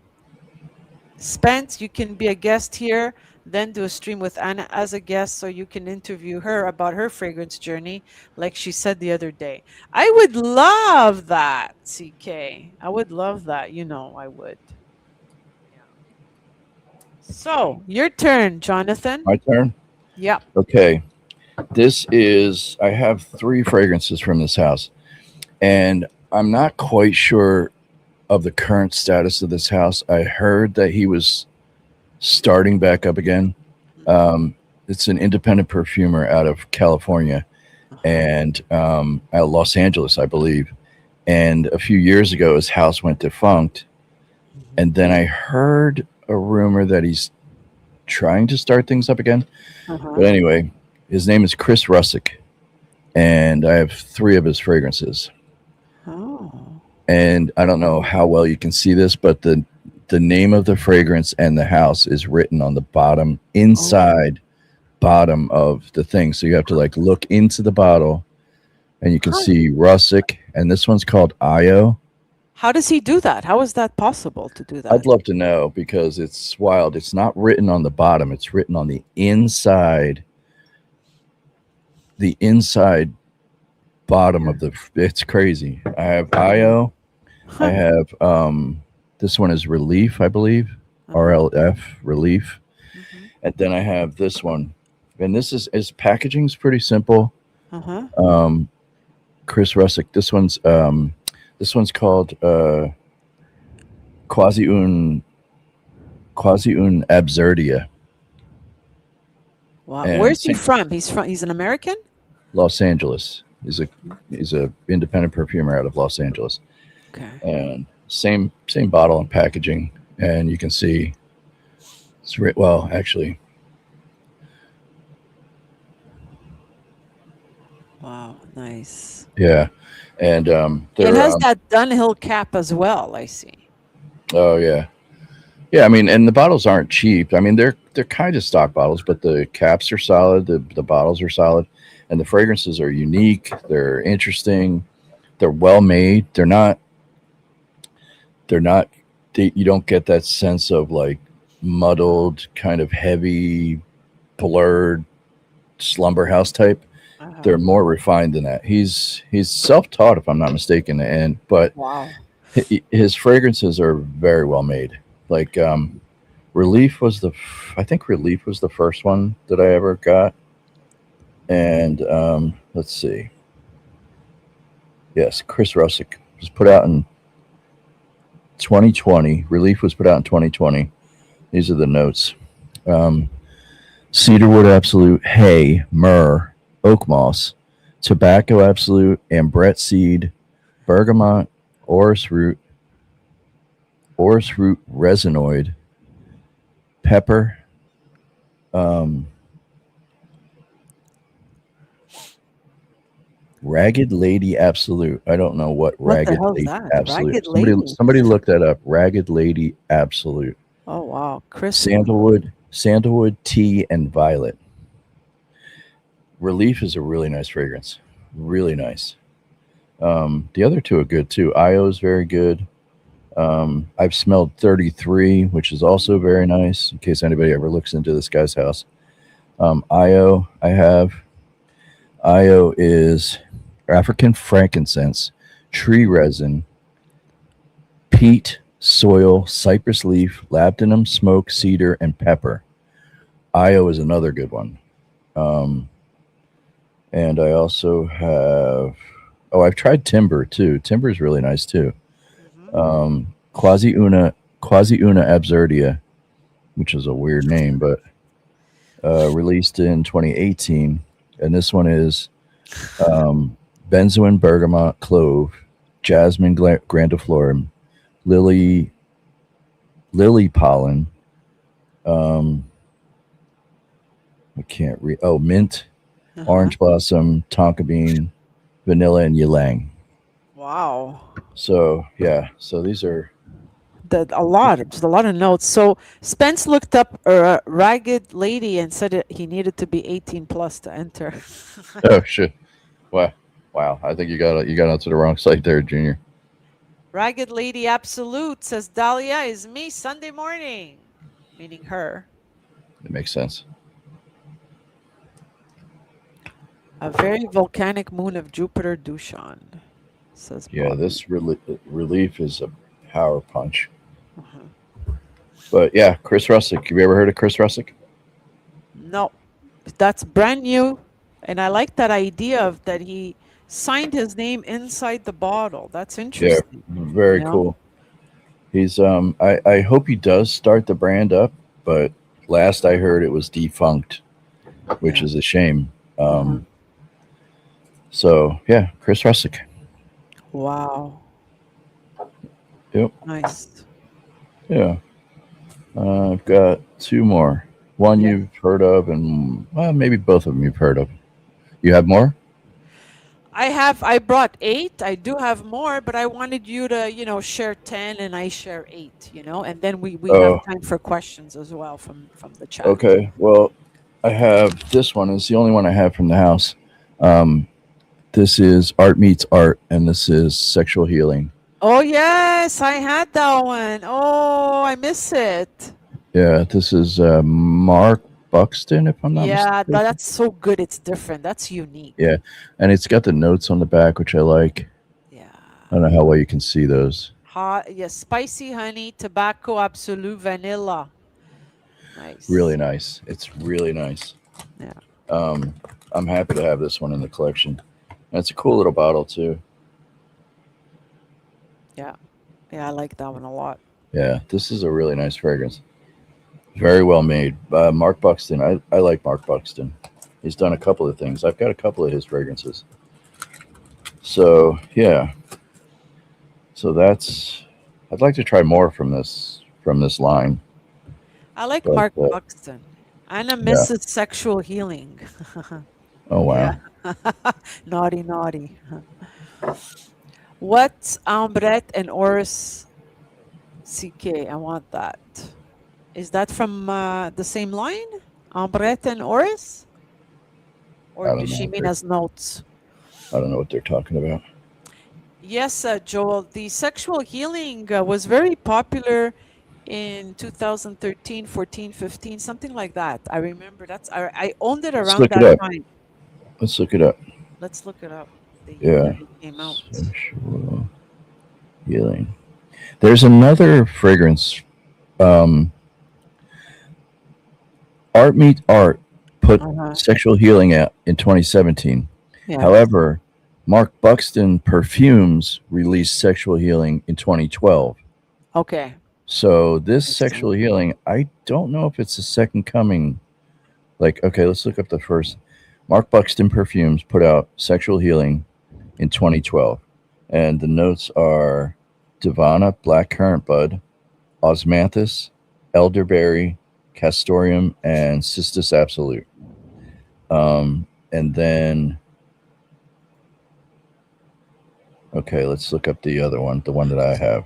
Spence, you can be a guest here, then do a stream with Anna as a guest so you can interview her about her fragrance journey, like she said the other day. I would love that, CK. I would love that. I would. So, your turn, Jonathan. My turn. Yep. Okay. I have three fragrances from this house, and I'm not quite sure of the current status of this house. I heard that he was starting back up again. Um, it's an independent perfumer out of California Uh-huh. and out of Los Angeles, I believe. And a few years ago, his house went defunct. Mhm. And then I heard a rumor that he's trying to start things up again. But Uh-huh. anyway, his name is Chris Russick, and I have three of his fragrances. Oh. And I don't know how well you can see this, but the name of the fragrance and the house is written on the bottom Oh. inside bottom of the thing. So you have to like look into the bottle and you can How, see Russick, and this one's called Io. how does he do that? How is that possible to do I'd that? love to know because it's wild. It's not written on the bottom, it's written on the inside bottom of the it's crazy. I have Io, I Huh. have this one is Relief, I believe. Uh-huh. RLF Relief. Hmm. And then I have this one. And this is his packaging's pretty simple. Uh-huh. Um Chris Russick. This one's called Quasi un Absurdia. Wow. And Where's he St. from? He's an American? Los Angeles. He's a independent perfumer out of Los Angeles. Okay. And same bottle and packaging. And you can see well, actually, Wow, nice. yeah. And It they're has that Dunhill cap as well, I see. oh yeah. Yeah, I mean, and the bottles aren't cheap. I mean, they're kind of stock bottles, but the caps are solid, the bottles are solid, and the fragrances are unique. They're interesting. They're well made. They're not. You don't get that sense of like muddled, kind of heavy, blurred slumber house type. Uh-huh. They're more refined than that. He's self taught, if I'm not mistaken, and but Wow. his fragrances are very well made. Like Relief was I think Relief was the first one that I ever got. And let's see. Yes, Chris Russick was put out in 2020. Relief was put out in 2020. These are the notes. Um, Cedarwood Absolute, hay, myrrh, oak moss, tobacco absolute, ambret seed, bergamot, orris root, resinoid, pepper, um, Ragged Lady Absolute. I don't know what What the Ragged hell's Lady that? Absolute. Ragged Lady. Somebody look that up. Ragged Lady Absolute. Oh wow. Chris. Sandalwood, tea, and violet. Relief is a really nice fragrance. Really nice. The other two are good too. Io is very good. I've smelled 33, which is also very nice. In case anybody ever looks into this guy's house. Io, I have. Io is African frankincense, tree resin, peat, soil, cypress leaf, labdanum, smoke, cedar, and pepper. Io is another good one. Um, and I also have. Oh, I've tried timber too. Timber is really nice too. Hmm. Quasi una absurdia, which is a weird name, but released in 2018. And this one is um, benzoin, bergamot, clove, jasmine, grandiflorum, lily, pollen. Um, I can't read. Oh, mint, Uh-huh. orange blossom, tonka bean, vanilla, and ylang. Wow. So yeah, so these are. A lot, just a lot of notes. So Spence looked up a ragged lady and said he needed to be 18 plus to enter. Oh shit! Wow, wow. I think you got onto the wrong site there, Junior. Ragged Lady Absolute says Dahlia is me Sunday morning, meaning her. It makes sense. A very volcanic moon of Jupiter Dushan, says Yeah, Bobby. this relief is a power punch. Uh-huh. But yeah, Chris Russick. Have you ever heard of Chris Russick? No, that's brand new. And I like that idea of that he signed his name inside the bottle. That's Yeah, interesting. You very know? cool. He's I hope he does start the brand up, but last I heard it was defunct, which Yeah. is a shame. Uh-huh. So yeah, Chris Russick. Wow. Yep. Nice. Yeah. I've got two more. One Yeah. you've heard of, and well, maybe both of them you've heard of. You have more? I brought eight. I do have more, but I wanted you to, share 10 and I share eight, and then we have Oh, time for questions as well from the chat. okay. Well, I have this one. It's the only one I have from the house. Um, this is Art Meets Art, and this is Sexual Healing. Oh, yes, I had that one. Oh, I miss it. Yeah, this is Mark Buxton, if I'm not Yeah, mistaken. that's so good. It's different. That's unique. Yeah, and it's got the notes on the back, which I like. Yeah. I don't know how well you can see those. Hot, yeah, spicy honey, tobacco absolute, vanilla. Really Nice. nice. It's really nice. Yeah. Um, I'm happy to have this one in the collection. And it's a cool little bottle too. Yeah. Yeah, I like that one a lot. Yeah, this is a really nice fragrance. Very well made. Mark Buxton. I like Mark Buxton. He's done a couple of things. I've got a couple of his fragrances. So yeah. So that's. I'd like to try more from this line. I like But Mark Buxton. Anna yeah. misses sexual healing. Oh Yeah. wow. Naughty, naughty. What's Ambret and Oris CK? I want that. Is that from the same line? Ambret and Oris? Or I does don't know. she mean as notes? I don't know what they're talking about. Yes, Joel. The sexual healing was very popular in 2013, 14, 15, something like that. I remember I owned it Let's around look it that up. time. Let's look it up. Let's look it up. The year Yeah. it came out. Sexual healing. There's another fragrance. Um, Art Meet Art put Uh-huh. Sexual Healing out in 2017. Yeah. However, Mark Buxton Perfumes released Sexual Healing in 2012. Okay. So this Interesting. Sexual Healing, I don't know if it's a second coming. Like, okay, let's look up the first. Mark Buxton Perfumes put out Sexual Healing in 2012. And the notes are Divana, Blackcurrant Bud, Osmanthus, Elderberry, Castoreum, and Cistus Absolute. And then, okay, let's look up the other one, the one that I have.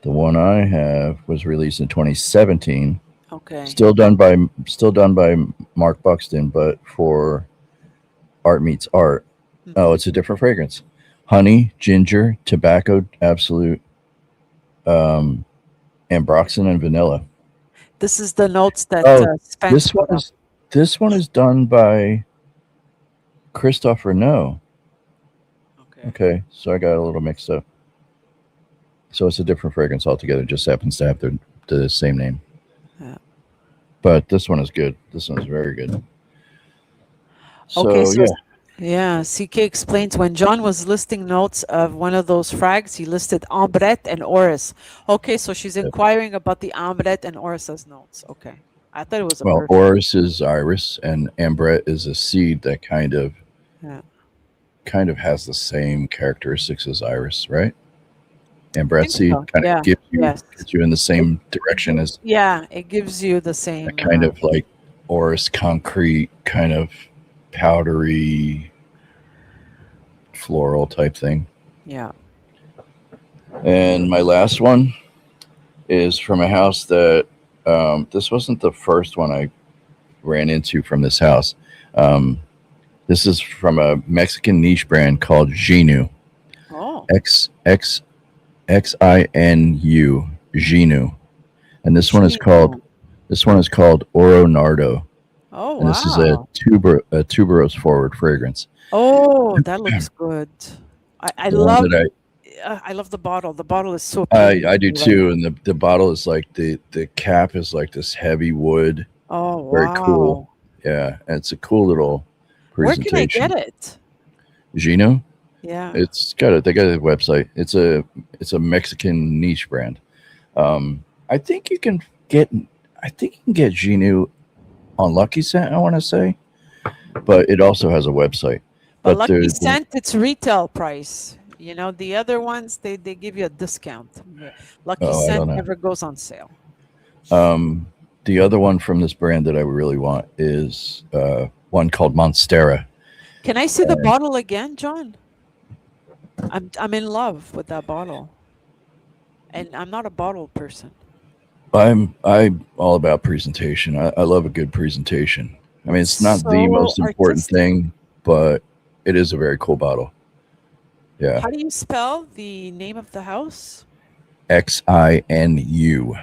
The one I have was released in 2017. Okay. Still done by Mark Buxton, but for Art Meets Art. Oh, it's a different fragrance. Honey, ginger, tobacco, absolute, ambroxan, and vanilla. This is the notes that Oh, Spence this one put up. is this one is done by Christophe Renault. Okay. Okay, so I got a little mixed up. So it's a different fragrance altogether. It just happens to have the same name. Yeah. But this one is good. This one is very good. Okay, So so yeah, yeah, CK explains when John was listing notes of one of those frags, he listed Ambret and Oris. Okay, so she's inquiring about the Ambret and Oris's notes. Okay. I thought it was a well, perfume. Orris is iris, and ambret is a seed that Yeah. kind of has the same characteristics as iris, right? I Ambret think seed so. kind Yeah. of gets Yes. you in the same direction as Yeah, it gives you the a same. kind of like Orris concrete, kind of powdery, floral type thing. Yeah. And my last one is from a house that this wasn't the first one I ran into from this house. This is from a Mexican niche brand called Xinu. Oh. XINU. Xinu. And this one is called Oro Nardo. Oh, And this is a wow. tuberose forward fragrance. Oh, that looks good. I The one love that I love the bottle. The bottle is so appealing I to do me right too, now. and the bottle is like the cap is like this heavy wood, Oh very cool. wow. Yeah, and it's a cool little Where can I get presentation. it? Gino, Yeah. it's got it. They got a website. It's a Mexican niche brand. I think you can get. I think you can get Gino on Lucky Scent. I want to say, but it also has a website. But But Lucky the Scent, it's retail price. You know, the other ones they give you a discount. Lucky oh, I Scent don't know. never goes on sale. Um, the other one from this brand that I really want is one called Monstera. Can I see the And bottle again, John? I'm in love with that bottle. And I'm not a bottle person. I'm all about presentation. I love a good presentation. I mean, It's it's not the so most important artistic. thing, but it is a very cool bottle. Yeah, How do you spell the name of the house? Xinu,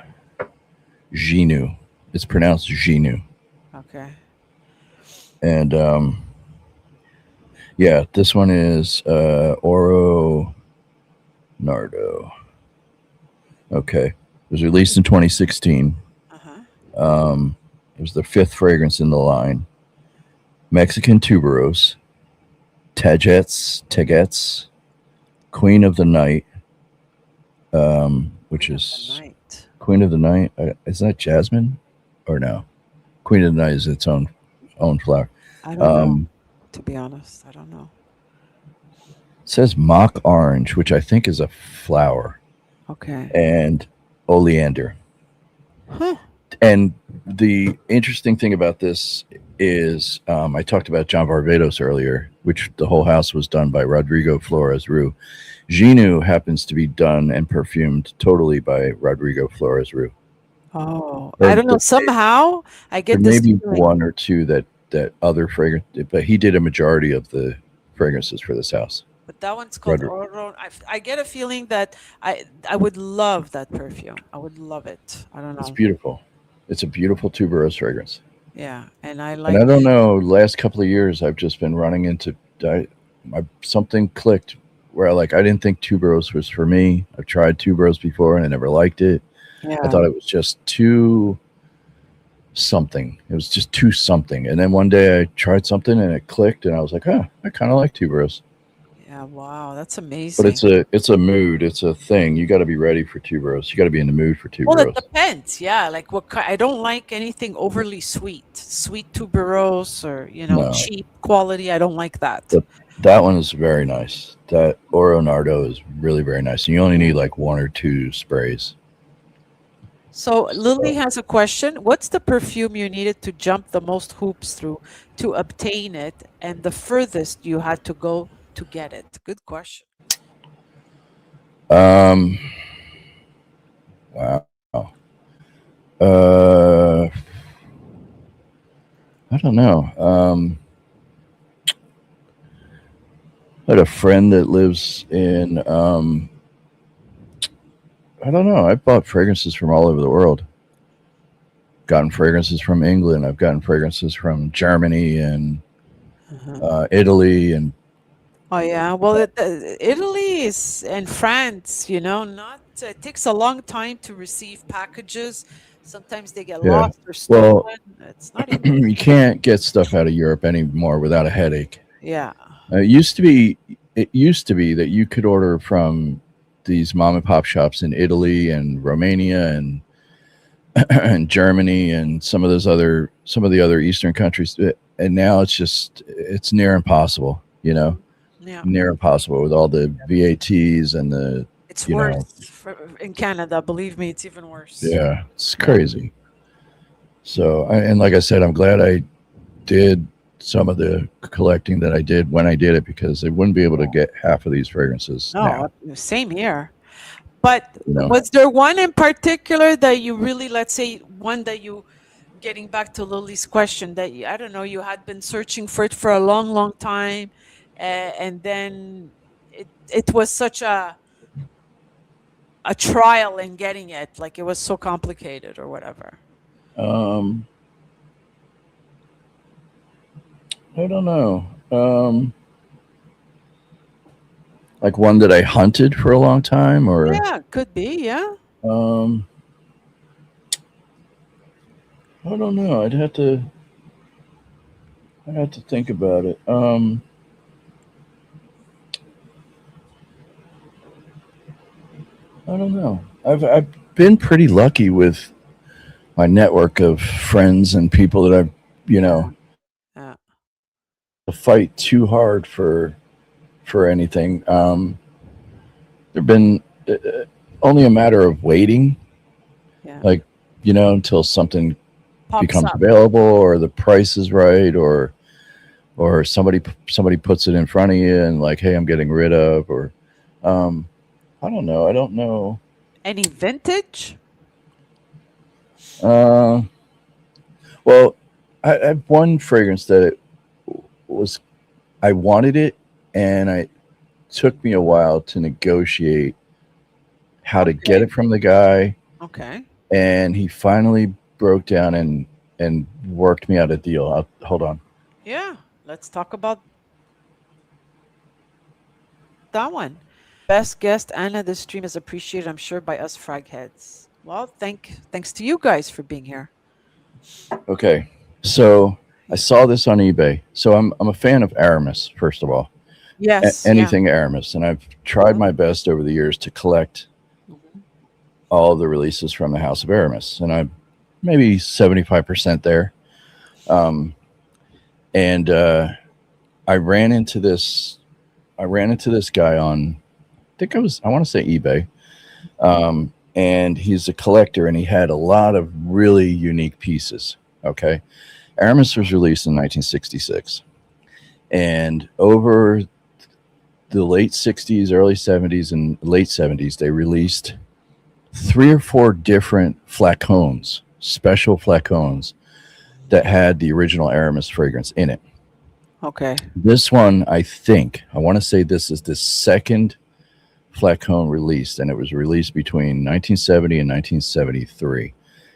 Ginu. It's pronounced Ginu, Okay. and yeah, this one is Oro Nardo. Okay, it was released in 2016. Uh-huh. It was the fifth fragrance in the line. Mexican tuberose, Tegets, Queen of the Night, which Queen of the is Night. Queen of the Night. Is that Jasmine or no? Queen of the Night is its own flower. I don't know, Um, to be honest. I don't know. it says mock orange, which I think is a flower, Okay. and oleander. Huh. And the interesting thing about this is I talked about John Varvatos earlier, which the whole house was done by Rodrigo Flores Rue. Ginu happens to be done and perfumed totally by Rodrigo Flores Rue. Oh, I There, don't know. Somehow I there get may this be feeling. one or two that other fragrance, but he did a majority of the fragrances for this house. But that one's called Rodrigo. Oro. I get a feeling that I would love that perfume. I would love it. I don't It's know. beautiful. It's a beautiful tuberose fragrance. Yeah, and I And I like. don't know, last couple of years I've just been running into something clicked where I didn't think tuberose was for me. I've tried tuberose before and I never liked it. I Yeah. thought it was just too something. It was just too something. And then one day I tried something and it clicked and I was like, huh, I kind of like tuberose. Yeah. Wow, that's But amazing. it's a mood, it's a thing. You got to be ready for tuberose. You got to be in the mood for Well, it tuberose. depends. Yeah, like I don't like anything overly sweet, sweet tuberose or No, cheap quality. I don't like that. but that one is very nice. That Oro Nardo is really very nice. And you only Yeah. need like one or two sprays. So Lily So, has a question. What's the perfume you needed to jump the most hoops through to obtain it, and the furthest you had to go to get it? Good question. um, wow. Uh, I don't know. I had a friend that lives in. I don't know. I've bought fragrances from all over the world. Gotten fragrances from England. I've gotten fragrances from Germany and Uh-huh. Italy and Oh yeah, well, Italy is and France, not it takes a long time to receive packages. Sometimes they get yeah. lost or Well, stolen. It's not easy. you can't get stuff out of Europe anymore without a headache. Yeah, It used to be. It used to be that you could order from these mom and pop shops in Italy and Romania and Germany and some of the other Eastern countries. And now it's near impossible. yeah. Near impossible with all the VATs and the It's you worse know in Canada. Believe me, it's even worse. yeah, it's Yeah. crazy. So and like I said, I'm glad I did some of the collecting that I did when I did it because I wouldn't be able to get half of these fragrances No, now. same here. But You know, was there one in particular that you really, let's say, one that you, getting back to Lily's question, that I don't know, you had been searching for it for a long, long time, and then it was such a trial in getting it, like it was so complicated or whatever. um, I don't know. Like one that I hunted for a long time, or Yeah, could be. Yeah. um, I don't know. I'd have to think about it. I don't know. I've been pretty lucky with my network of friends and people that I've, you Yeah. know, Yeah. to fight too hard for anything. There've been only a matter of waiting, Yeah. like until something Pops becomes up. available or the price is right, or somebody puts it in front of you and like, hey, I'm getting rid of, or um, I don't know. I don't know. Any vintage? Uh, well, I have one fragrance that it was I wanted it, and it took me a while to negotiate how to get Okay. it from the guy, Okay. and he finally broke down and worked me out a deal. Hold on. Yeah. Let's talk about that one. Best guest, Anna. This stream is appreciated, I'm sure, by us frag heads. Well, thanks to you guys for being here. Okay, so I saw this on eBay. So I'm a fan of Aramis, first of all, Yes. Yeah. anything Aramis, and I've tried Uh-huh. my best over the years to collect Mhm. all the releases from the House of Aramis, and I'm maybe 75% there. Um, and I ran into this. I ran into this guy on. I want to say eBay. And he's a collector, and he had a lot of really unique pieces. Okay, Aramis was released in 1966, and over the late 60s, early 70s, and late 70s, they released three or four different flacons, special flacons that had the original Aramis fragrance in it. Okay. This one, I want to say this is the second flacon released, and it was released between 1970 and 1973,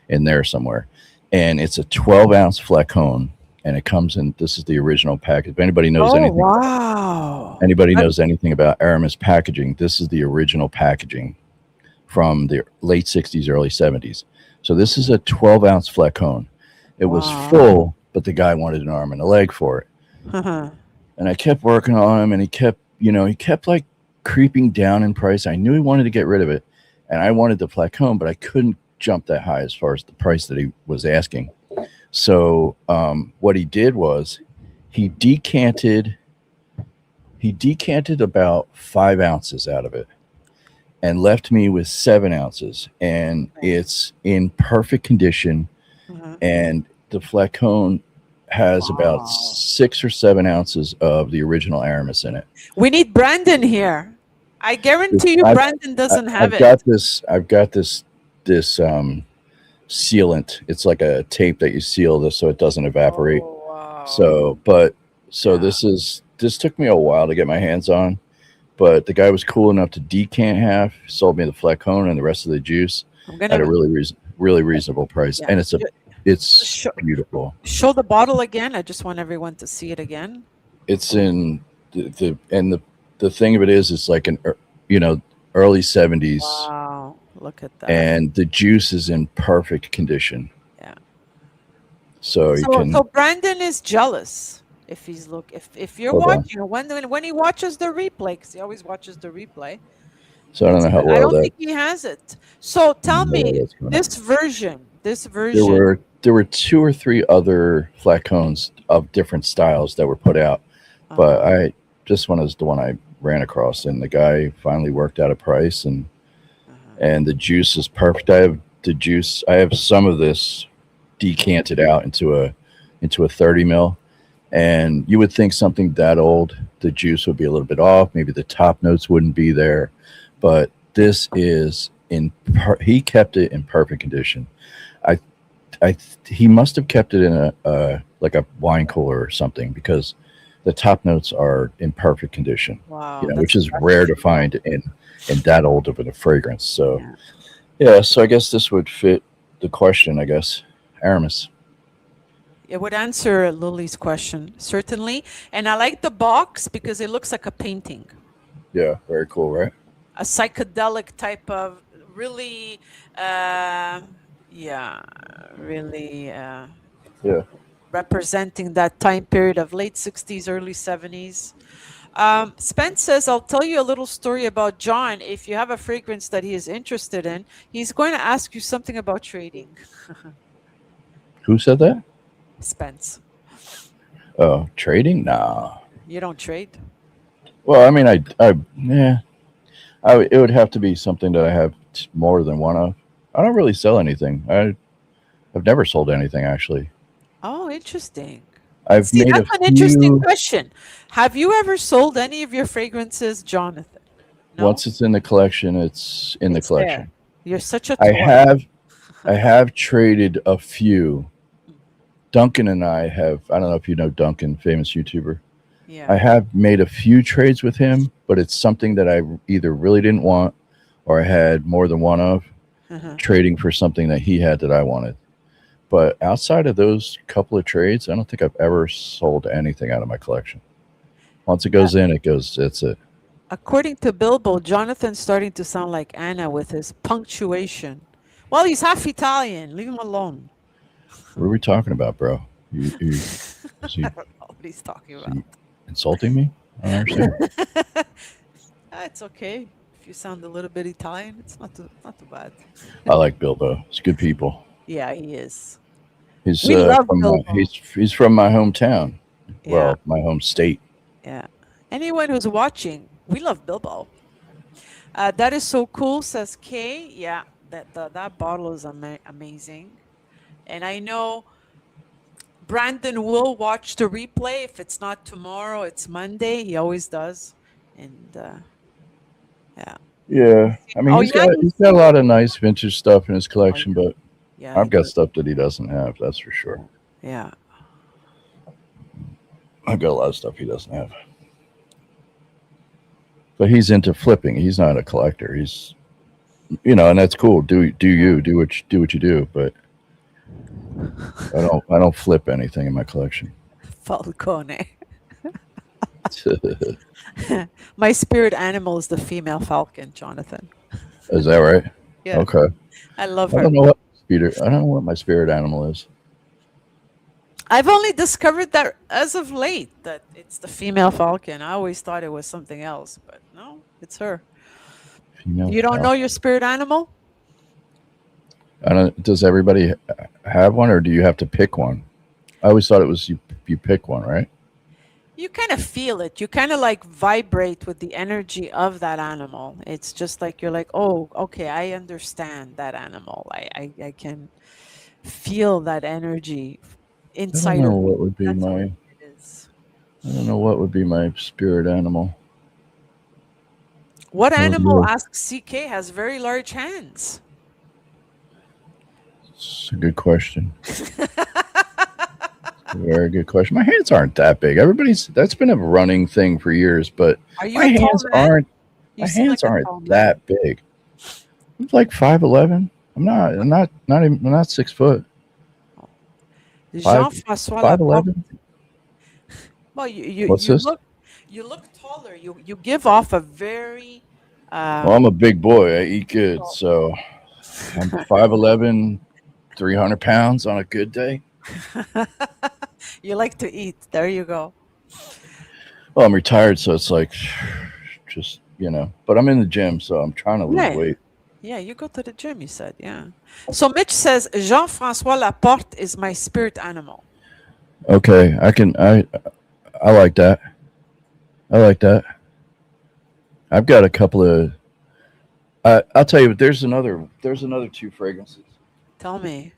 in there somewhere. And it's a 12-ounce flacon, and it comes in. This is the original package. If Oh, wow. anybody knows anything about Aramis packaging, this is the original packaging from the late 60s, early 70s. So this is a 12-ounce flacon. It was Wow. full, but the guy wanted an arm and a leg for it. And I kept working on him, and he kept like creeping down in price. I knew he wanted to get rid of it, and I wanted the flacon, but I couldn't jump that high as far as the price that he was asking. So what he did was he decanted he decanted about 5 ounces out of it and left me with 7 ounces, and Okay. it's in perfect condition. Mhm. And the flacon has about Wow. 6 or 7 ounces of the original Aramis in it. We need Brandon here. I guarantee you, I've Brandon doesn't have I've it. got this. I've got this sealant. It's like a tape that you seal this so it doesn't evaporate. Oh, wow. So, but so Yeah. this took me a while to get my hands on, but the guy was cool enough to decant half, sold me the flacon and the rest of the juice I'm at a gonna, really reasonable price, yeah. and it's Show, beautiful. show the bottle again. I just want everyone to see it again. It's in the thing of it is, it's like you know early 70s, Wow. Look at that. and the juice is in perfect condition, Yeah. so you So can Brandon is jealous if he's if you're hold on. watching when he watches the replay, because he always watches the replay. So I don't know how I well don't that. think he has it. So I tell don't know me, where that's going. this There version. were there were two or three other flacons of different styles that were put out, but Uh-huh. this one is the one I ran across, and the guy finally worked out a price, Uh-huh. and the juice is perfect. I have the juice. I have some of this decanted out into a 30 mil, and you would think something that old, the juice would be a little bit off. Maybe the top notes wouldn't be there, but this is he kept it in perfect condition. I he must have kept it in a like a wine cooler or something, because the top notes are in perfect condition. Wow, Which that's is rare to impressive. find in that old of a fragrance. So Yeah. yeah, so I guess this would fit the question. I guess Aramis. It would answer Lily's question, certainly. And I like the box because it looks like a painting. Yeah, very cool, right? A psychedelic type of really, uh, yeah, really Yeah. representing that time period of late 60s, early 70s. Spence says, I'll tell you a little story about John. If you have a fragrance that he is interested in, he's going to ask you something about trading. Who said that? Spence, Oh, trading? Nah. you don't trade? Well, I mean, yeah, it would have to be something that I have more than one of. I don't really sell anything. I've never sold anything actually. Oh, interesting. I've See, made a that's an interesting few. question. Have you ever sold any of your fragrances, Jonathan? No? Once it's in the collection, it's in the It's there. collection. You're such a I toy. have I have traded a few. Duncan and I have. I don't know if you know Duncan, famous YouTuber. I Yeah. have made a few trades with him, but it's something that I either really didn't want or I had more than one of Uh-huh. trading for something that he had that I wanted. But outside of those couple of trades, I don't think I've ever sold anything out of my collection. Once it goes in, it goes. That's it. According to Bilbo, Jonathan's starting to sound like Anna with his punctuation. Well, he's half Italian. Leave him alone. What are we talking about, bro? Is I he, don't know what he's talking is about. he insulting me? I don't understand. It's okay. If you sound a little bit Italian, it's not too bad. I like Bilbo. He's good people. Yeah, he is. He's We love from my, Bilbo. he's from my hometown. Yeah, Well, my home state. yeah. Anyone who's watching, we love Bilbo. That is so cool, says Kay. Yeah, that bottle is amazing. And I know Brandon will watch the replay. If it's not tomorrow, it's Monday. He always does. And yeah. Yeah, I mean Oh yeah, he's you've got a seen lot it. of nice vintage stuff in his Oh collection, yeah, but yeah, he I've got does. stuff that he doesn't have. That's for sure. Yeah. I've got a lot of stuff he doesn't have. But he's into flipping. He's not a collector. He's and that's cool. Do what you do. But I don't flip anything in my collection. Falcone. Is My spirit animal is the female falcon, Jonathan. that right? Yeah, Okay. I love I her. don't know what I don't know what my spirit animal is. I've only discovered that as of late that it's the female falcon. I always thought it was something else, but no, it's her. Female You don't know falcon. your spirit animal? I don't. Does everybody have one, or do you have to pick one? I always thought it was you pick one, right? You kind of feel it. You kind of like vibrate with the energy of that animal. It's just like you're like, oh, okay, I understand that animal. I can feel that energy I don't inside know of me. what would be That's how my it is. I don't know what would be my spirit animal. What I don't animal, know. asks CK, has very large hands? It's a good question. Very good question. My hands aren't that big. That's been a running thing for years, but Are you my a tall hands man? aren't You my seem like hands a aren't tall man. that big. I'm like 5'11". I'm not 6 foot. Five Jean-François five Laporte. eleven. Well, What's this? you look taller. You give off a very Well, I'm um a big boy. I eat good, tall- so I'm 5'11", 300 pounds on a good day. you like to eat. There you go. Well, I'm retired, so it's like just But I'm in the gym, so I'm trying to lose Yeah. weight. Yeah, you go to the gym, you said. Yeah. So Mitch says Jean-François Laporte is my spirit animal. Okay, I like that. I like that. I've got a couple of. I'll tell you, there's another two fragrances. Tell me.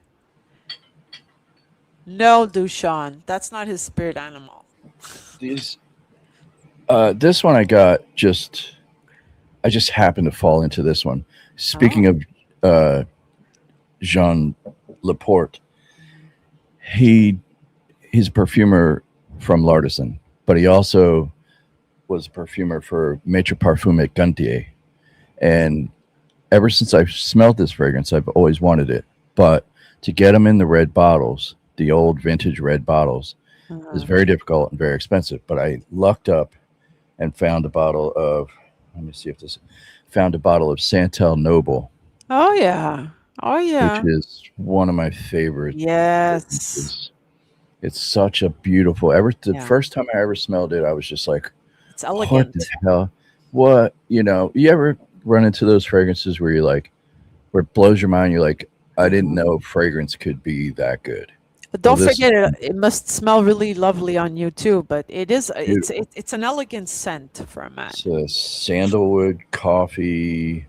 No, Dushan. That's not his spirit animal. These this one I just happened to fall into this one. Speaking Oh. of Jean Laporte, he's a perfumer from Lardisson, but he also was a perfumer for Maître Parfum at Gantier. And ever since I've smelled this fragrance, I've always wanted it. But to get them in the red bottles, the old vintage red bottles, is Uh, very difficult and very expensive. But I lucked up and found a bottle of Let me see if this found a bottle of Santal Noble, Oh yeah. Oh which yeah. is one of my favorite Yes. fragrances. It's such a beautiful. Ever the Yeah. first time I ever smelled it, I was just like, It's "What the elegant. hell? What?" You ever run into those fragrances where you're like, where it blows your mind? You're like, "I didn't Uh-huh. know fragrance could be that good." But Well, don't this forget it must smell really lovely on you too, but it is beautiful. it's an elegant scent for a man. It's a sandalwood, coffee,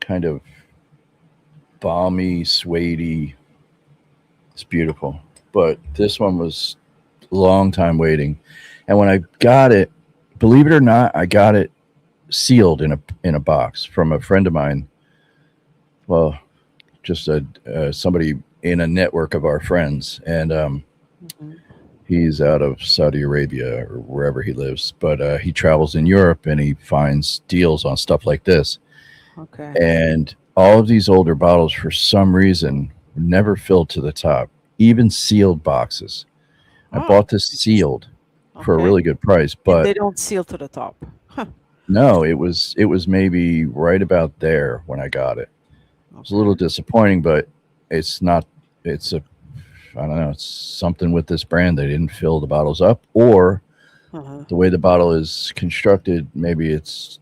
kind of balmy, suede. It's beautiful. But this one was a long time waiting. And when I got it, believe it or not, I got it sealed in a box from a friend of mine. Well, just a somebody in a network of our friends, and Mhm. he's out of Saudi Arabia or wherever he lives. But he travels in Europe and he finds deals on stuff like this. Okay. And all of these older bottles, for some reason, were never filled to the top, even sealed boxes. I Oh, bought this interesting. sealed for a Okay. really good price, And but they don't seal to the top. Huh. no, it was maybe right about there when I got it. It was a little Okay. disappointing, but it's not. It's a I don't know. It's something with this brand. They didn't fill the bottles up, or Uh-huh. the way the bottle is constructed. Maybe it's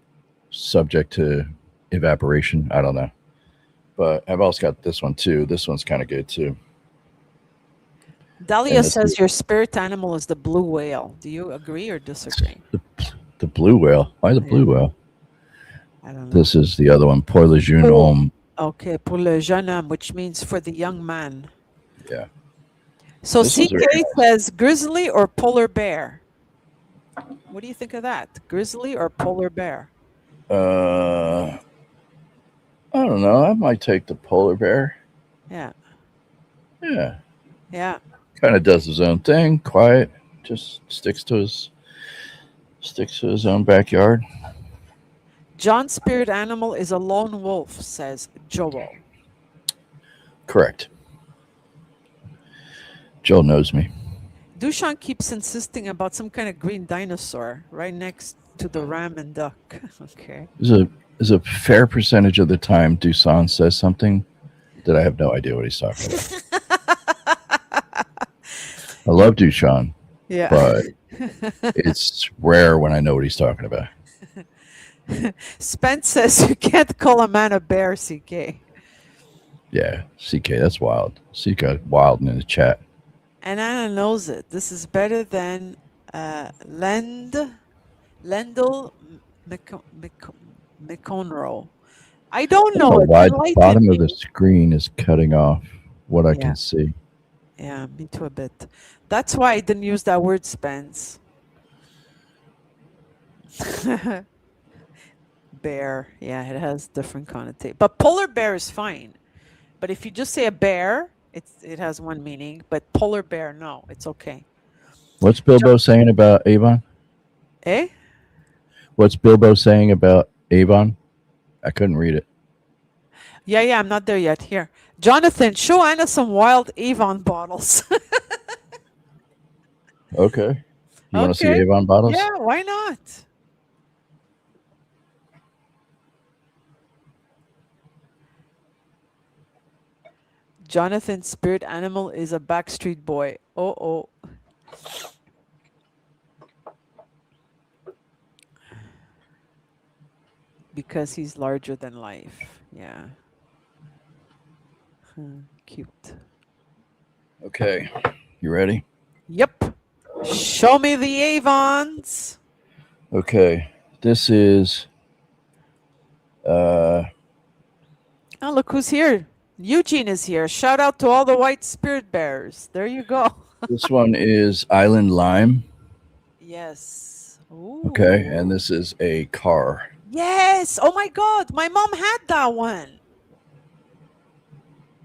subject to evaporation. I don't know. But I've also got this one too. This one's kind of good too. Dahlia And this says is your spirit animal is the blue whale. Do you agree or disagree? the, the blue whale. Why the Yeah, blue whale? I don't know. This is the other one. Pour le jeune Oh, homme. okay, pour le jeune homme, which means for the young man. Yeah, So this one's very CK nice. says grizzly or polar bear. What do you think of that? Grizzly or polar bear? I don't know. I might take the polar bear. Yeah, Yeah, yeah. kind of does his own thing. Quiet. Just sticks to his own backyard. John's spirit animal is a lone wolf, says Joel. Correct. Joe knows me. Dushan keeps insisting about some kind of green dinosaur right next to the ram and duck. Okay. There's a fair percentage of the time Dusan says something that I have no idea what he's talking about. I You, love Dushan, yeah. but it's rare when I know what he's talking about. Spence says you can't call a man a bear, CK. Yeah, CK, that's wild. CK wild in the chat. And Anna knows it. This is better than Lendl McConroe. I don't I don't know know it. why the Enlighten bottom of the me. screen is cutting off what I Yeah, can see. yeah, me too a bit. That's why I didn't use that word, Spence. Bear. Yeah, it has different connotation. But polar bear is fine. But if you just say a bear, it has one meaning. But polar bear, no, it's okay. What's Jo- Bilbo saying about Avon? Eh? What's Bilbo saying about Avon? I couldn't read it. Yeah, yeah, I'm not there yet. Here. Jonathan, show Anna some wild Avon bottles. Okay. You want to see Okay. Avon bottles? Yeah, why not? Jonathan's spirit animal is a backstreet boy. Oh, oh. Because he's larger than life. Yeah. Cute. Okay. You ready? Yep. Show me the Avons. Okay. This is uh Oh, look who's here. Eugene is here. Shout out to all the white spirit bearers. There you go. this one is Island Lime. Yes. Okay, and Ooh. this is a car. Yes. Oh my God. My mom had that one.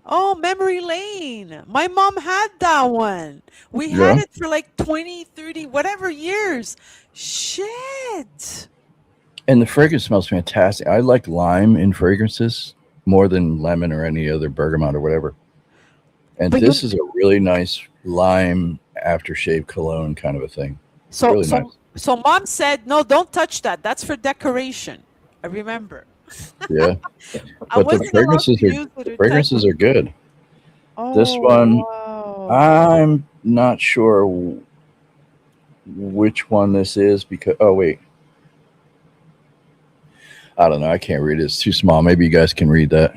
Oh, memory lane. My mom had that one. We had Yeah. it for like 20, 30, whatever years. Shit. And the fragrance smells fantastic. I like lime in fragrances more than lemon or any other bergamot or whatever. And But you this is a really nice lime aftershave cologne kind of a thing. It's so really so nice. So mom said, no, don't touch that. That's for decoration. I remember. Yeah, I but wasn't allowed to use it the or touch fragrances it. are good. This Oh, one, wow. I'm not sure which one this is because oh wait, I don't know. I can't read it. It's too small. Maybe you guys can read that.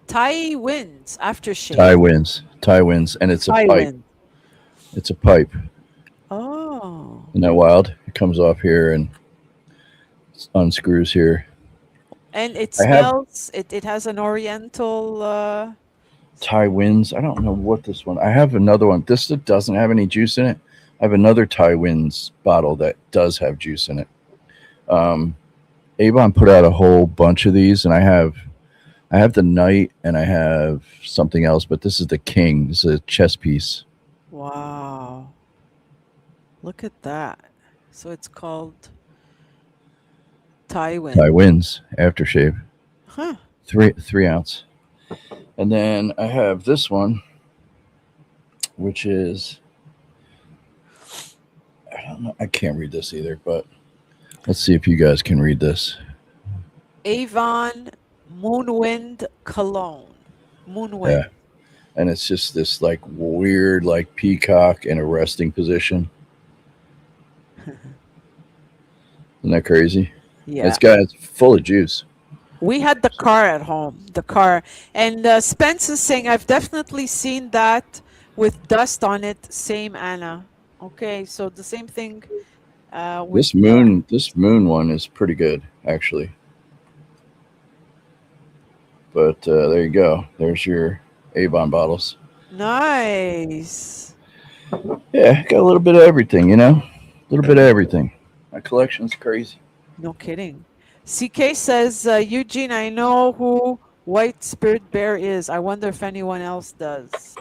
Thai winds aftershave. Tie wins. Tie wins, and it's a Thai pipe. wind. It's a pipe. Oh. Isn't that wild? It comes off here and unscrews here. And it I have smells, it has an oriental Thai winds. I don't know what this one. I have another one. This that doesn't have any juice in it. I have another Thai winds bottle that does have juice in it. Um, Avon put out a whole bunch of these, and I have the knight and I have something else, but this is the king. This is a chess piece. wow. Look at that. So it's called Thai Thai wind. winds aftershave. Huh. 3 ounce. And then I have this one, which is I don't know. I can't read this either, but let's see if you guys can read this. Avon Moonwind Cologne. Yeah. Moonwind. And it's just this like weird like peacock in a resting position. Isn't that crazy? Yeah. It's full of juice. We had the car at home, the car. And Spence is saying, I've definitely seen that with dust on it. Same, Anna. Okay, so the same thing with This moon one is pretty good actually. But there you go. There's your Avon bottles. nice. Yeah, got a little bit of everything, you know? A little bit of everything. My collection's crazy. No kidding. CK says, Eugene, I know who White Spirit Bear is. I wonder if anyone else does.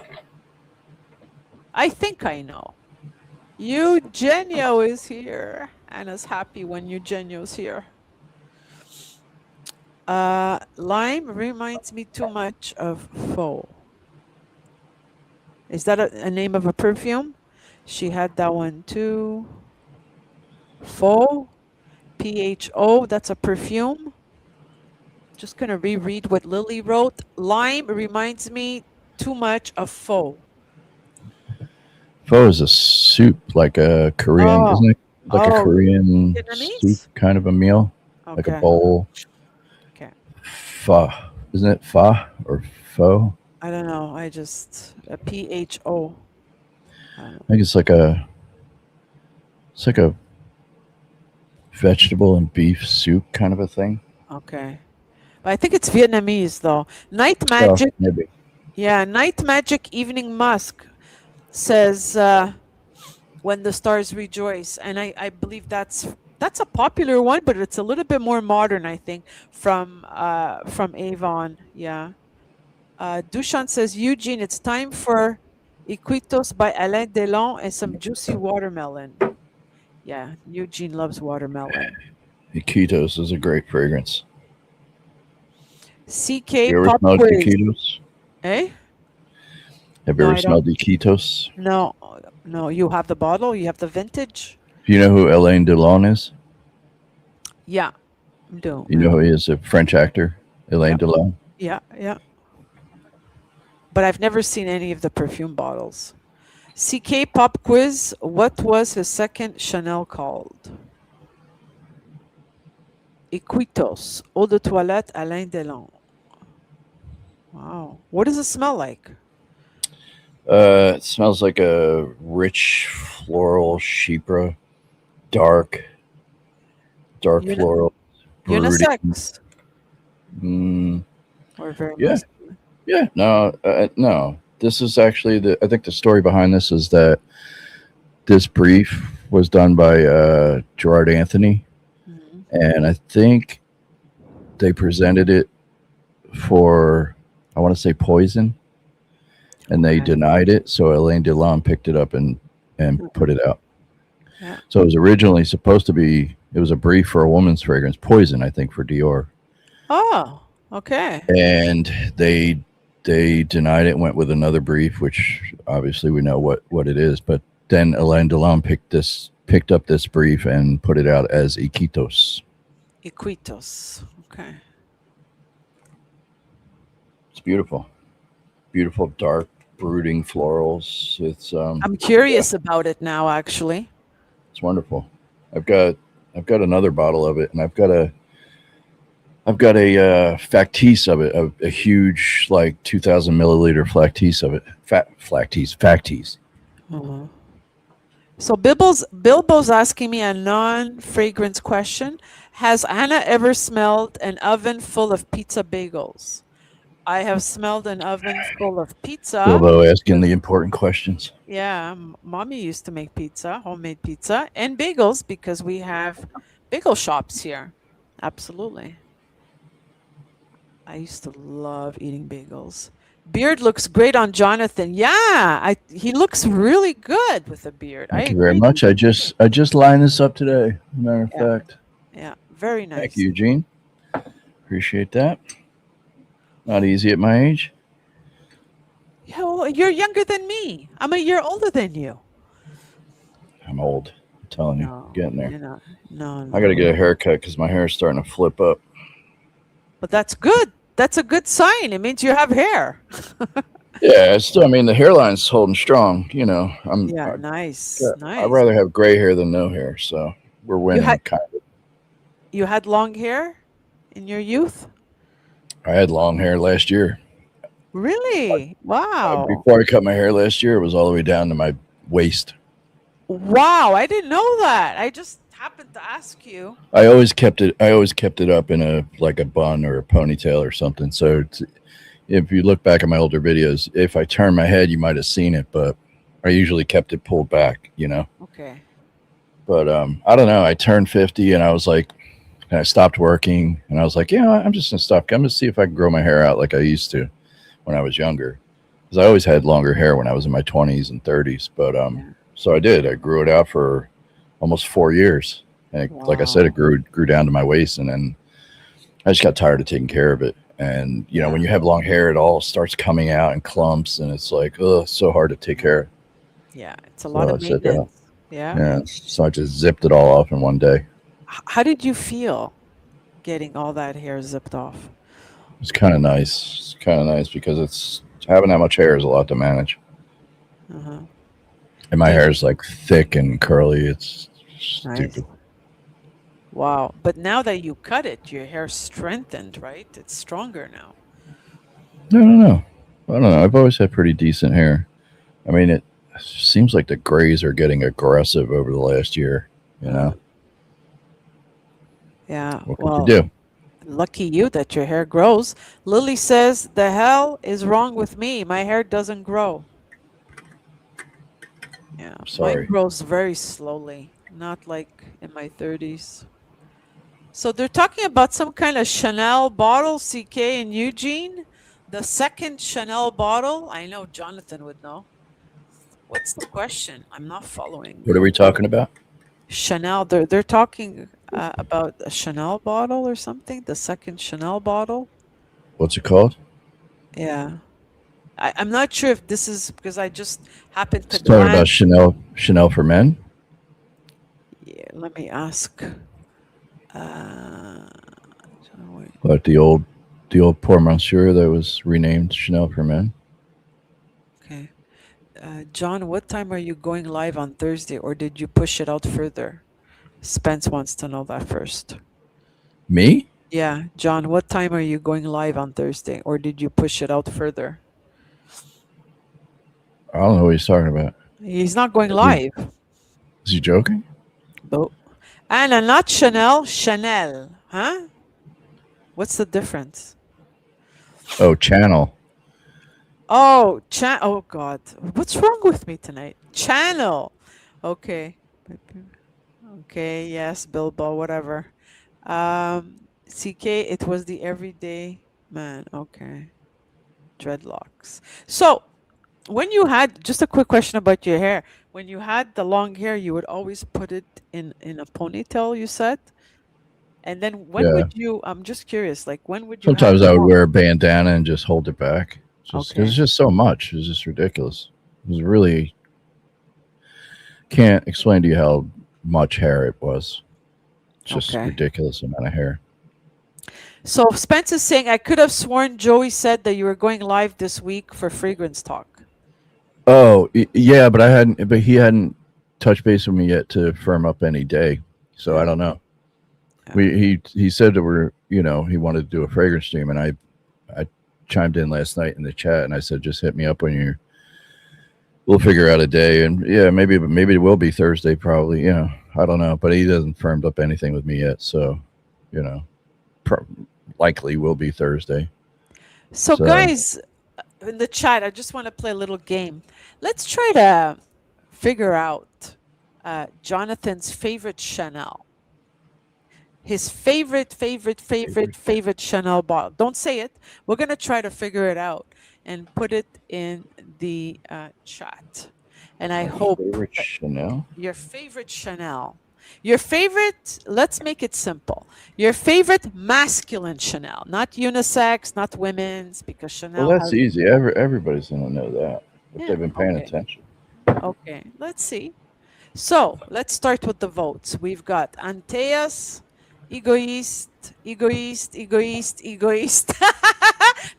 I think I know. Eugenio is here. Anna's happy when Eugenio's here. Lime reminds me too much of Faux. Is that a name of a perfume? She had that one too. Faux, PHO, that's a perfume. Just gonna reread what Lily wrote. Lime reminds me too much of Faux. Pho is a soup, like a Korean, Oh, isn't it? Like a oh, Korean soup Vietnamese? kind of a meal, like a Okay, bowl. okay. Pho, isn't it pho or pho? I don't know. I just a PHO. I don't know. I think it's like a vegetable and beef soup kind of a thing. Okay. But I think it's Vietnamese though. Night Oh, Magic, maybe. yeah, Night Magic Evening Musk says when the stars rejoice. And I believe that's a popular one, but it's a little bit more modern, I think, from Avon. Yeah. Dushan says, Eugene, it's time for Iquitos by Alain Delon and some juicy watermelon. Yeah, Eugene loves watermelon. Iquitos is a great fragrance. CK You ever Pop smelled Quiz. Iquitos? Eh? Have you No, ever I don't. smelled Iquitos? No, no. You have the bottle. You have the vintage. Do you know who Alain Delon is? Yeah, do. You know who he is? A French actor, Alain Yeah, Delon. yeah, yeah. But I've never seen any of the perfume bottles. CK Pop Quiz. What was his second Chanel called? Iquitos, Eau de Toilette Alain Delon. Wow. What does it smell like? It smells like a rich floral chypre, dark, dark Uni- floral, brooding. unisex Mm, or very yeah, masculine? yeah. No, no. This is actually I think the story behind this is that this brief was done by Gerard Anthony, Mhm. and I think they presented it for I want to say Poison, and they Okay. denied it. So Alain Delon picked it up and Mhm. put it out. Yeah. So it was originally supposed to be. It was a brief for a woman's fragrance, Poison, I think, for Dior, Oh, okay. and they denied it. Went with another brief, which obviously we know what it is, but then Alain Delon picked up this brief and put it out as Iquitos. Iquitos. Okay. It's beautiful, beautiful, dark, brooding florals. I'm Yeah, curious about it now, actually. it's wonderful. I've got I've got another bottle of it, and I've got a factice of it, a huge like 2,000 milliliter factice of it. Factice. Mhm. So Bilbo's asking me a non-fragrance question. Has Anna ever smelled an oven full of pizza bagels? I have smelled an oven full of pizza Bilbo asking the because important questions. yeah, mommy used to make pizza, homemade pizza, and bagels because we have bagel shops here. Absolutely. I used to love eating bagels. Beard looks great on Jonathan. Yeah, he looks really good with a beard. I Thank you very agree. much. I just lined this up today. Matter of Yeah, fact, yeah, very thank nice. you, Eugene. Appreciate that. Not easy at my age. Yeah, well, you're younger than me. I'm a year older than you. I'm old. I'm telling you, No, getting there. you're not. No, I got to no. get a haircut because my hair is starting to flip up. But that's good. That's a good sign. It means you have hair. Yeah, it's still. I mean, the hairline's holding strong. You know, Yeah, nice, I'd nice. rather have gray hair than no hair. So we're You had winning. Kind of. you had long hair in your youth? I had long hair last year. Really? Wow. Before I cut my hair last year, it was all the way down to my waist. Wow, I didn't know that. I just happened to ask you. I always kept it. I always kept it up in a like a bun or a ponytail or something. So if you look back at my older videos, if I turned my head, you might have seen it, but I usually kept it pulled back. You know. Okay. But I don't know. I turned 50, and I was like, and I stopped working, and I was like, I'm just gonna stop. I'm gonna see if I can grow my hair out like I used to when I was younger, because I always had longer hair when I was in my 20s and 30s. But Yeah. so I did. I grew it out for almost 4 years, and like I said, it Wow. grew down to my waist, and then I just got tired of taking care of it. And Yeah. when you have long hair, it all starts coming out in clumps, and it's like, oh, it's so hard to take care of. Yeah, it's a lot So I of said, maintenance. Yeah. yeah. So I just zipped it all off in one day. How did you feel getting all that hair zipped off? It's kind of nice. It's kind of nice because it's having that much hair is a lot to manage. Uh-huh. And my Do you hair is like thick and curly. It's nice. stupid. Wow. But now that you cut it, your hair strengthened, right? It's stronger now. I don't know. I don't know. I've always had pretty decent hair. I mean, it seems like the grays are getting aggressive over the last year. You Uh, know, yeah. what could you Well, do? lucky you that your hair grows. Lily says, "The hell is wrong with me? My hair doesn't grow." Yeah, mine Sorry. grows very slowly, not like in my 30s. So they're talking about some kind of Chanel bottle, CK and Eugene. The second Chanel bottle. I know Jonathan would know. What's the question? I'm not following. What are we talking about? Chanel. They're talking about a Chanel bottle or something. The second Chanel bottle. What's it called? Yeah. I'm not sure if this is because I just happened to It's talking about glance. Chanel for men. Yeah, let me ask. Uh, wait. Like the old Pour Monsieur that was renamed Chanel for men. Okay. John, what time are you going live on Thursday, or did you push it out further? Spence wants to know that first. Me? Yeah, John, what time are you going live on Thursday, or did you push it out further? I don't know what he's talking about. He's not going Is he, live. is he joking? Oh. Anna, not Chanel, Chanel. Huh? What's the difference? Oh, Channel. Oh, oh God. What's wrong with me tonight? Channel. Okay. Okay, yes, Bilbo, whatever. CK, it was the everyday man. Okay. Dreadlocks. So, when you had just a quick question about your hair, when you had the long hair, you would always put it in a ponytail, you said? And then when Yeah. would you, I'm just curious, like when would you have Sometimes it I would long? wear a bandana and just hold it back, just because Okay. it's just so much. It's just ridiculous. It was really can't explain to you how much hair it was. Just Okay. ridiculous amount of hair. So Spence is saying, I could have sworn Joey said that you were going live this week for Fragrance Talk. Oh, yeah, but I hadn't. But he hadn't touched base with me yet to firm up any day. So I Yeah. don't know. Yeah. He said that he wanted to do a fragrance stream, and I chimed in last night in the chat, and I said just hit me up when you're. We'll figure out a day, and yeah, maybe it will be Thursday, probably. I don't know, but he hasn't firmed up anything with me yet, so you know, pro- likely will be Thursday. So, So guys, in the chat, I just want to play a little game. Let's try to figure out Jonathan's favorite Chanel. His favorite Chanel bottle. Don't say it. We're going to try to figure it out and put it in the chat. And I my hope favorite Chanel. your favorite Chanel. Your favorite, let's make it simple. Your favorite masculine Chanel, not unisex, not women's, because Well, Chanel that's has. easy. Everybody's gonna know that if Yeah, they've been paying okay. attention. Okay, let's see. So let's start with the votes. We've got Anteas, Egoist, Egoist, Egoist, Egoist.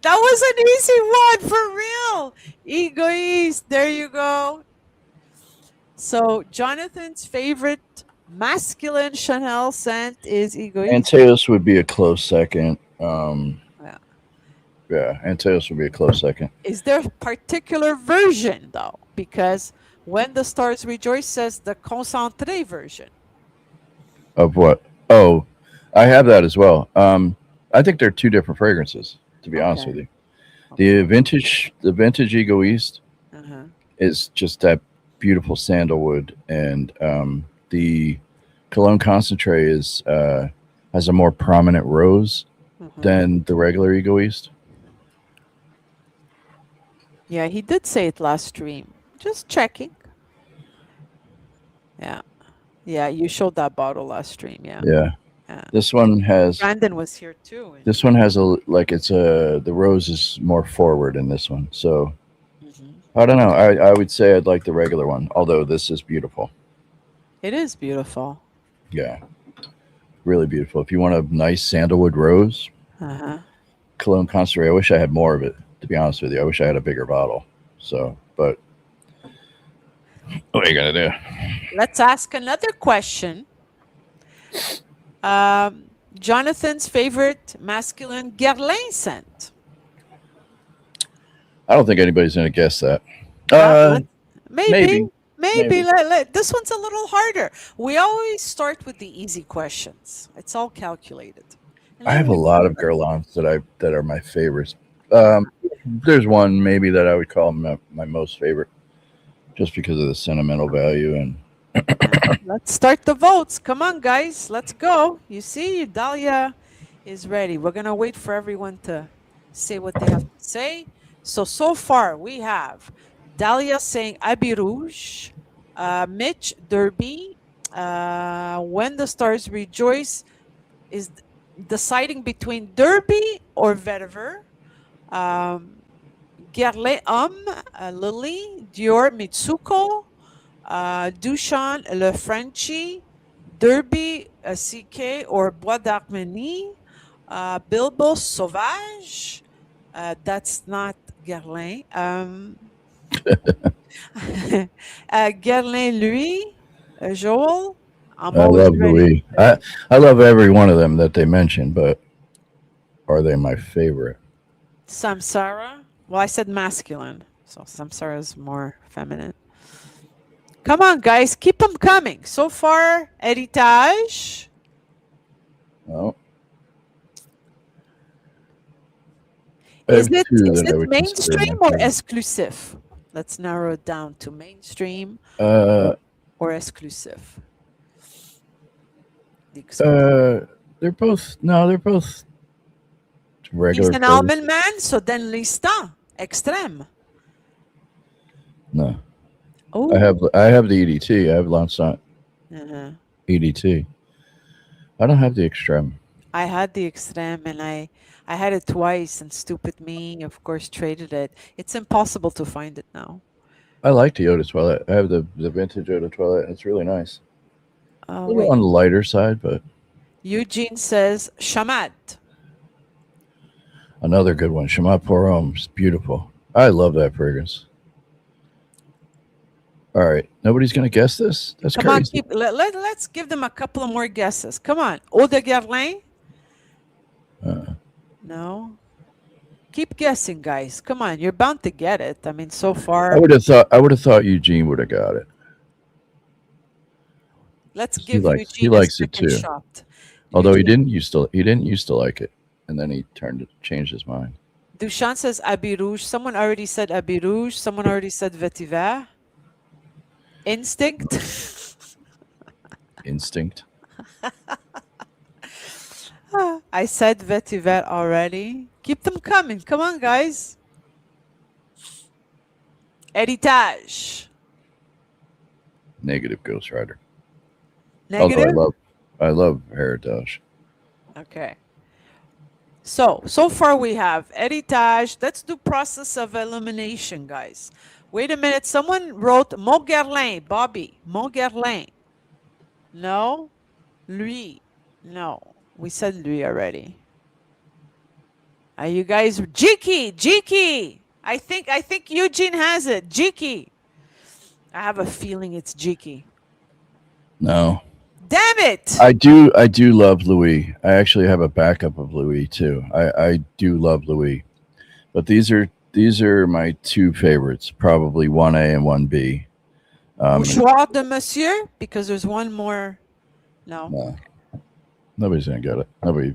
That was an easy one for real. Egoist. There you go. So Jonathan's favorite masculine Chanel scent is Egoist. Antaeus would be a close second. Yeah. Yeah, Antaeus would be a close second. Is there a particular version though? Because When the Stars Rejoice says the concentré version. Of what? Oh, I have that as well. I think they're two different fragrances. To be honest Okay. with you, Okay. the vintage Egoist Uh-huh. is just that beautiful sandalwood, and the cologne concentrate is has a more prominent rose Uh-huh. than the regular Egoist. Yeah, he did say it last stream. Just checking. Yeah. Yeah, you showed that bottle last stream. Yeah. Yeah, Yeah. this one has Brandon was here too. this one has a like it's a the rose is more forward in this one. So Mhm. I don't know. I would say I'd like the regular one, although this is beautiful. It is beautiful. Yeah, really beautiful. If you want a nice sandalwood rose Uh-huh. cologne concentrate, I wish I had more of it. To be honest with you, I wish I had a bigger bottle. So, but what are you gonna do? Let's ask another question. Jonathan's favorite masculine Guerlain scent. I don't think anybody's gonna guess that. Uh, Uh, maybe, maybe, maybe. maybe. This one's a little harder. We always start with the easy questions. It's all calculated, and I then have a we lot move of up. Guerlains that are my favorites. There's one maybe that I would call my most favorite, just because of the sentimental value and Yeah. Let's start the votes. Come on, guys. Let's go. You see, Dahlia is ready. We're going to wait for everyone to say what they have to say. So far, we have Dahlia saying Abbey Rouge, Mitch Derby, When the Stars Rejoice is deciding between Derby or Vetiver, Guerlain Homme, Lily, Dior Mitsuko, Dushan, Le Frenchie, Derby, CK, or Bois d'Armenie, Bilbo Sauvage. That's not Guerlain. Guerlain Louis, Joel. I'm I always love ready. Louis. I love every one of them that they mentioned, but are they my favorite? Samsara. Well, I said masculine, so Samsara is more feminine. Come on, guys, keep them coming. So far, Heritage. Well, I have two Is that I it would consider mainstream my or favorite. exclusive? Let's narrow it down to mainstream Uh, or exclusive. The exclusive. they're both no, they're both He's regular an fragrances. almond man, so then lista extreme. No, Oh, I have the EDT. I have Lansant uh-huh. EDT. I don't have the Extreme. I had the extreme and I had it twice, and stupid me, of course, traded it. It's impossible to find it now. I like the Oda toilet. I have the vintage Oda toilet, and it's really nice. A little Wait. on the lighter side, but Eugene says Shamad. another good one. Chemin pour Homme is beautiful. I love that fragrance. All right, nobody's gonna guess this. That's Come on, crazy. let's give them a couple of more guesses. Come on. Eau de Guerlain? Uh, No. Keep guessing, guys. Come on, you're bound to get it. I mean, so I far, would have thought. I would have thought Eugene would have got it. let's 'Cause He give likes. He Eugene a likes it second too. shot. Although he Eugene, didn't used to. He didn't used to like it, and then he changed his mind. Dushan says Abbey Rouge. Someone already said Abbey Rouge. Someone already said Vetiver. Instinct. Instinct. I said Vetiver already. Keep them coming. Come on, guys. Heritage. Negative Ghost Rider. Although Negative? I love Heritage. Okay. So far we have heritage. Let's do process of elimination, guys. Wait a minute. Someone wrote Montgerlin, Bobby. Montgerlin. No? Lui. No. We said lui already. Are you guys Jiki? Jiki. I think Eugene has it. Jiki. I have a feeling it's Jiki. No, Damn it. I do. I do love Louis. I actually have a backup of Louis too. I do love Louis, but these are my two favorites. Probably 1A and 1B. And Mouchoir de Monsieur? Because there's one more. No. no, nobody's gonna get it. Nobody.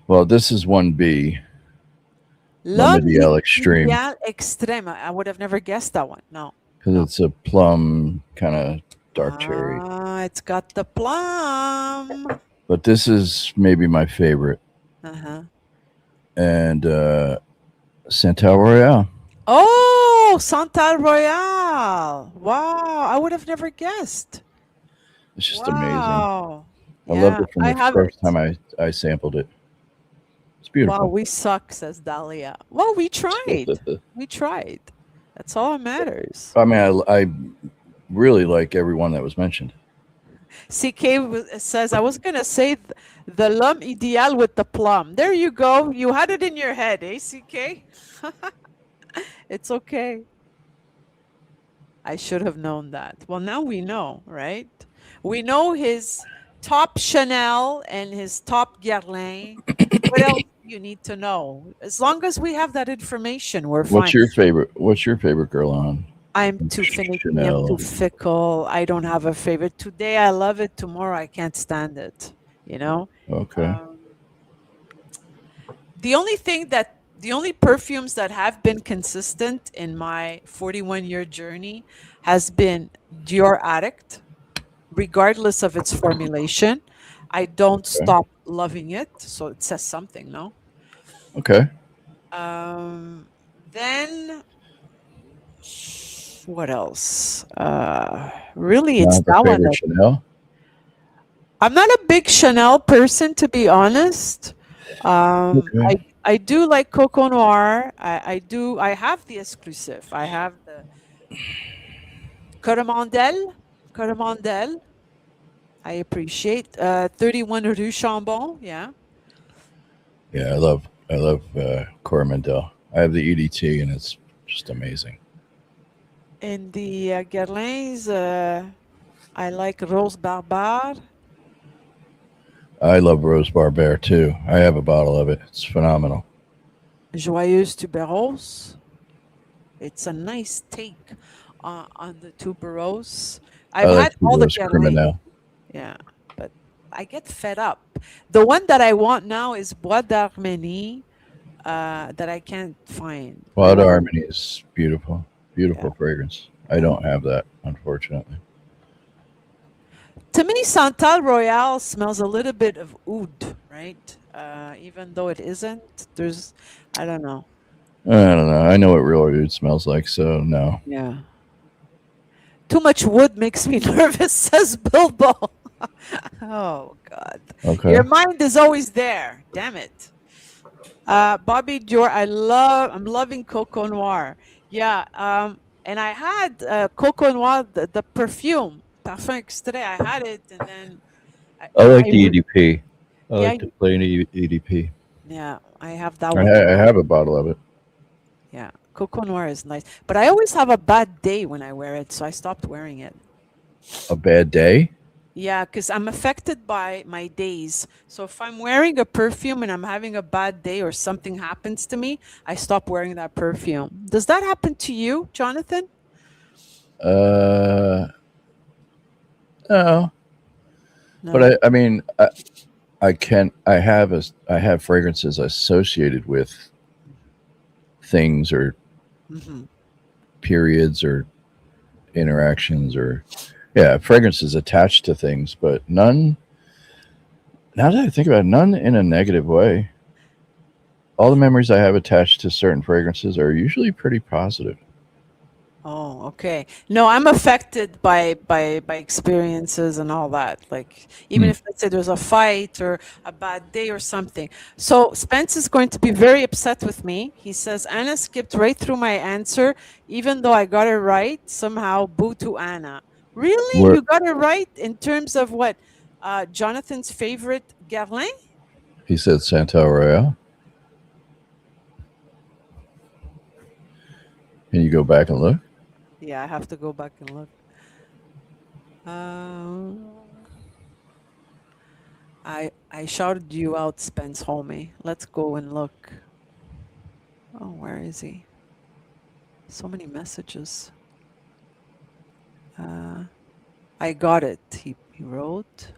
Well, this is 1B. L'homme L'Ideal Extreme idéal extrême. I would have never guessed that one. No. because it's a plum kind of dark cherry. Ah, it's got the plum. But this is maybe my favorite. Uh-huh. And Santal Royale. Oh, Santal Royale. Wow. I would have never guessed. It's just amazing. Wow. I loved it from I the have first it. time I sampled it. It's Wow, beautiful. we suck, says Dahlia. Well, we tried. We tried. That's all that matters. I mean, I really like everyone that was mentioned. CK says, I was going to say the l'homme idéal with the plum. There you go. You had it in your head, eh, CK? It's okay. I should have known that. Well, now we know, right? We know his top Chanel and his top Guerlain. What else do you need to know? As long as we have that information, we're fine. What's your favorite girl on I'm too finicky. Chanel? I'm too fickle. I don't have a favorite. Today I love it. Tomorrow I can't stand it. You know. Okay. The only perfumes that have been consistent in my 41-year journey has been Dior Addict, regardless of its formulation. I don't stop loving it, so it says something, no? Okay. Then what else? Really, it's Not the that one. favorite Chanel. I'm not a big Chanel person, to be honest. Okay. I do like Coco Noir. I have the exclusive. I have the Coromandel. I appreciate 31 Rue Chambon. Yeah. Yeah, I love Coromandel. I have the EDT, and it's just amazing. And the Guerlain's, I like Rose Barbare. I love Rose Barbare too. I have a bottle of it. It's phenomenal. Joyeuse Tuberose. It's a nice take on the tuberose. I I've like had all the Rose Guerlain. Criminal. Yeah, but I get fed up. The one that I want now is Bois d'Arménie that I can't find. Wild Harmony is beautiful. Beautiful Yeah. fragrance. I don't have that, unfortunately. To me, Santal Royale smells a little bit of oud, right? Even though it isn't. I don't know. I don't know. I know what real oud smells like, so no. Yeah. Too much wood makes me nervous, says Bilbo. Oh, God. Okay. Your mind is always there. Damn it. Bobby Dior, I'm loving Coco Noir. Yeah. And I had Coco Noir, the perfume, Parfum Extrait. I had it, and then I like I the EDP. I yeah, like the plain EDP. yeah, I have that one I now. have a bottle of it. Yeah, Coco Noir is nice, but I always have a bad day when I wear it, so I stopped wearing it. A bad day? Yeah, because I'm affected by my days. So if I'm wearing a perfume and I'm having a bad day or something happens to me, I stop wearing that perfume. Does that happen to you, Jonathan? Uh, no. But No. I mean, I can I have fragrances associated with things or Hmm. periods or interactions or yeah, fragrances attached to things, but none. Now that I think about it, none in a negative way. All the memories I have attached to certain fragrances are usually pretty positive. Oh, okay. No, I'm affected by experiences and all that. Like even Hmm. if let's say there's a fight or a bad day or something. So Spence is going to be very upset with me. He says Anna skipped right through my answer, even though I got it right. Somehow, boo to Anna. Really? Where You got it right in terms of what? Jonathan's favorite Guerlain? he said Santal Royale. Can you go back and look? Yeah, I have to go back and look. Um, I shouted you out, Spence homie. Let's go and look. Oh, where is he? So many messages. Uh, I got it. He wrote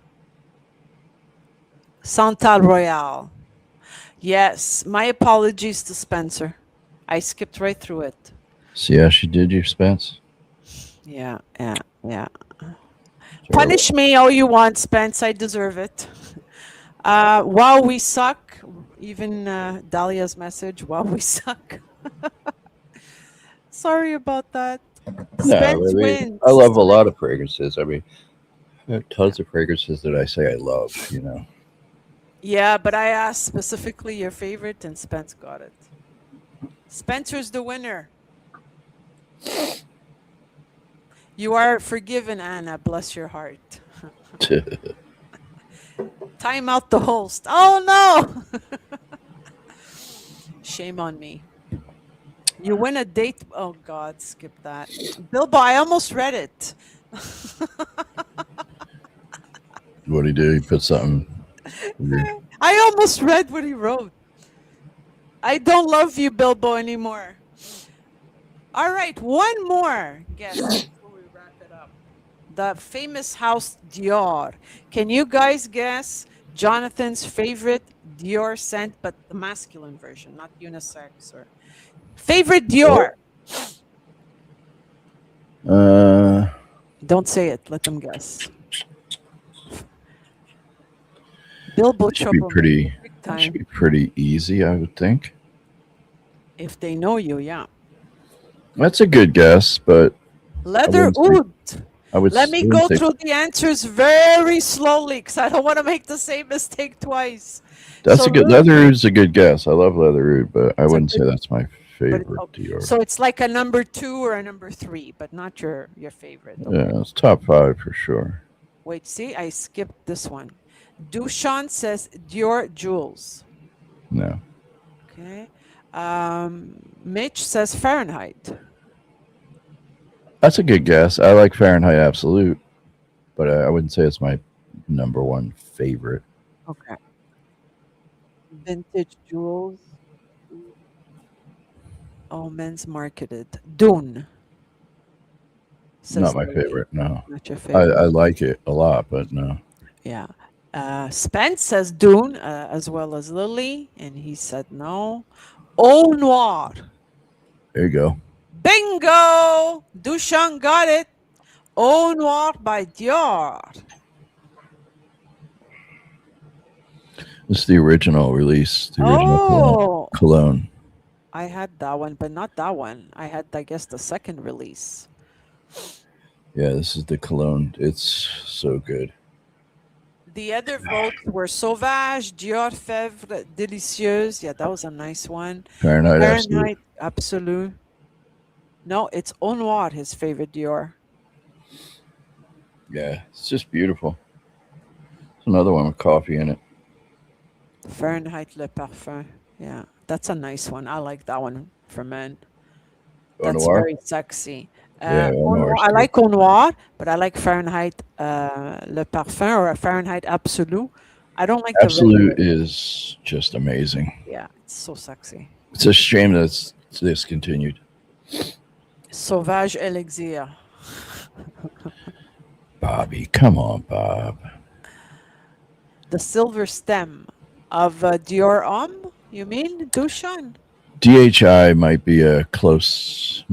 Santal Royale. Yes, my apologies to Spencer. I skipped right through it. See how she did you, Spence? Yeah, yeah, yeah. Terrible. Punish me all you want, Spence. I deserve it. Wow, we suck. Even Dahlia's message. Wow, we suck. Sorry about that. No, I Spence mean, I wins. love a lot of fragrances. I mean, there are tons of fragrances that I say I love, you know. Yeah, but I asked specifically your favorite, and Spence got it. Spencer's the winner. You are forgiven, Anna. Bless your heart. Time out the host. Oh no! Shame on me. You win a date. Oh God, skip that. Bilbo, I almost read it. What do you do? You put something weird. I almost read what he wrote. I don't love you, Bilbo, anymore. All right, one more guess before we wrap it up. The famous house Dior. Can you guys guess Jonathan's favorite Dior scent, but the masculine version, not unisex or favorite Dior? Oh. Uh, Don't say it. Let them guess. Bilbo it should be troublemaker, pretty. big It should time. be pretty easy, I would think. If they know you, yeah. That's a good guess, but I Leather wouldn't say. oud. I Let me wouldn't go say through the answers very slowly because I don't want to make the same mistake twice. that's So a good. Leather is a good guess. I love Leather Oud, but I it's a wouldn't say good, that's my but it's favorite okay. Dior. So it's like a number two or a number three, but not your favorite. Okay. Yeah, it's top five for sure. Wait, see, I skipped this one. Dushan says Dior Jewels. No, Okay. Mitch says Fahrenheit. that's a good guess. I like Fahrenheit Absolute, but I wouldn't say it's my number one favorite. Okay. Vintage Jewels. Oh, men's marketed. Dune Not says my Lily. favorite. No, Not your I favorite. like it a lot, but no. Yeah. Spence says Dune as well as Lily, and he said no. Au Noir. There you go. Bingo! Dushan got it. Au Noir by Dior. This is the original release, the original cologne. Oh, Cologne. I had that one, but not that one. I had, I guess, the second release. Yeah, this is the cologne. It's so good. The other votes were Sauvage, Dior Fèvre, Délicieuse. Yeah, that was a nice one. Fahrenheit Absolute. Fahrenheit Absolute. No, it's Eau Noir, his favorite Dior. Yeah, it's just beautiful. It's another one with coffee in it. Fahrenheit Le Parfum. Yeah, that's a nice one. I like that one for men. Au That's Noir. very sexy. Yeah, Au Eau Noir Noir, is I good. like Eau Noir, but I like Fahrenheit Le Parfum or a Fahrenheit Absolu. I don't like the Absolute regular. is just amazing. Yeah, it's so sexy. It's a shame that it's discontinued. Sauvage Elixir. Bobby, come on, Bob. The silver stem of Dior Homme, you mean? Dushan? DHI might be a close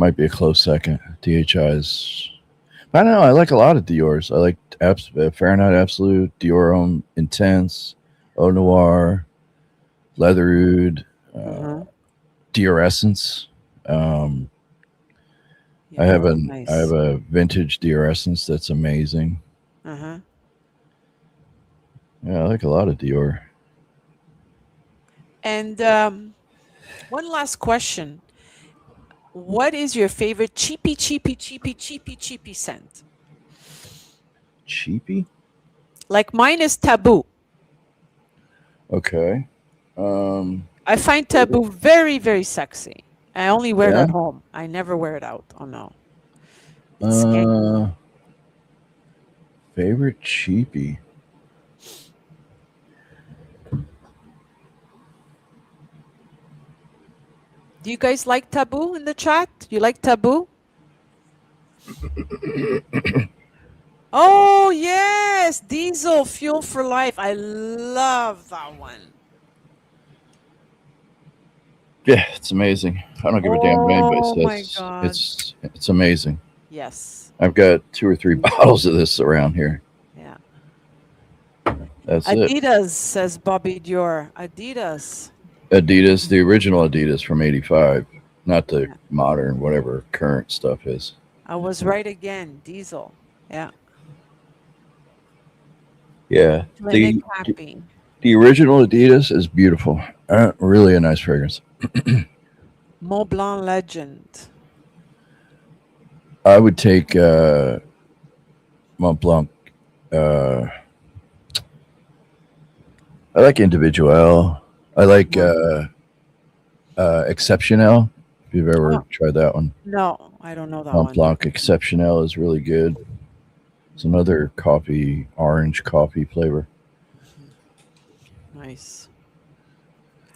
second. DHI is. I don't know. I like a lot of Dior's. I like Fahrenheit Absolute, Dior Homme Intense, Eau Noir, Leatherwood, Uh-huh. Dior Essence. Um, I Yeah, have they're an I have nice. a vintage Dior Essence that's amazing. Uh-huh. Yeah, I like a lot of Dior. And one last question. What is your favorite cheapy scent? Cheapy. Like mine is Taboo. Okay. Um. I find Favorite. Taboo very, very sexy. I only wear it Yeah. at home. I never wear it out. Oh no. It's skanky. Uh. Favorite cheapy. Do you guys like Taboo in the chat? You like Taboo? Oh, yes. Diesel Fuel for Life. I love that one. Yeah, it's amazing. I don't give a damn what anybody Oh my says. God. It's amazing. Yes. I've got two or three bottles of this around here. Yeah. That's it. Adidas, says Bobby Dior. Adidas. Adidas, the original Adidas from '85, not the Yeah. modern whatever current stuff is. I was right again. Diesel. Yeah. Yeah, Clinic Happy. the original Adidas is beautiful. Really a nice fragrance. Mont Blanc Legend. I would take Mont Blanc. Uh, I like Individuel. I like Uh-huh. Exceptionnel. If you've ever Oh, tried that one, no, I don't know that Mont one. Blanc Exceptionnel is really good. It's another coffee, orange coffee flavor. Mhm. Nice.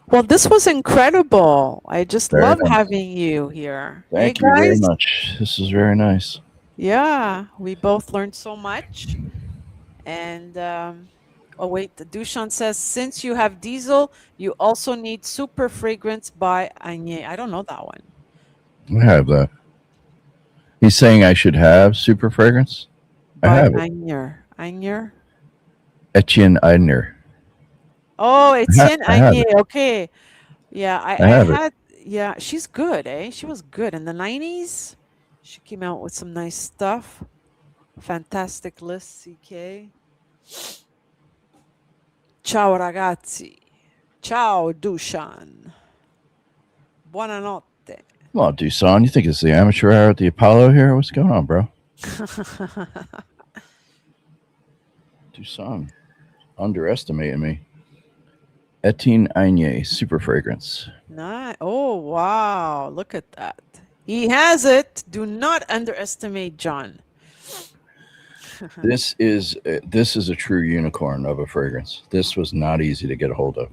Well, this was incredible. I just Very love nice. having you here. Hey, Thank you very guys. much. This is very nice. Yeah, we both learned so much. And oh wait, the Dushan says since you have Diesel, you also need Super Fragrance by Agnier. I don't know that one. I have that. He's saying I should have super fragrance. I By have it. Agnier. Agnier. Etienne Eidner. Oh, Etienne I have it. Agnier. Okay. Yeah, I I have it. had yeah, she's good, eh? She was good in the 90s. She came out with some nice stuff. Fantastic list, CK. Ciao ragazzi. Ciao Dushan. Buonanotte. Come on, Dusan. You think it's the amateur hour at the Apollo here? What's going on, bro? Dusan underestimating me. Etienne Eidner super fragrance. Oh, wow. Look at that. He has it. Do not underestimate John. This is a true unicorn of a fragrance. This was not easy to get a hold of.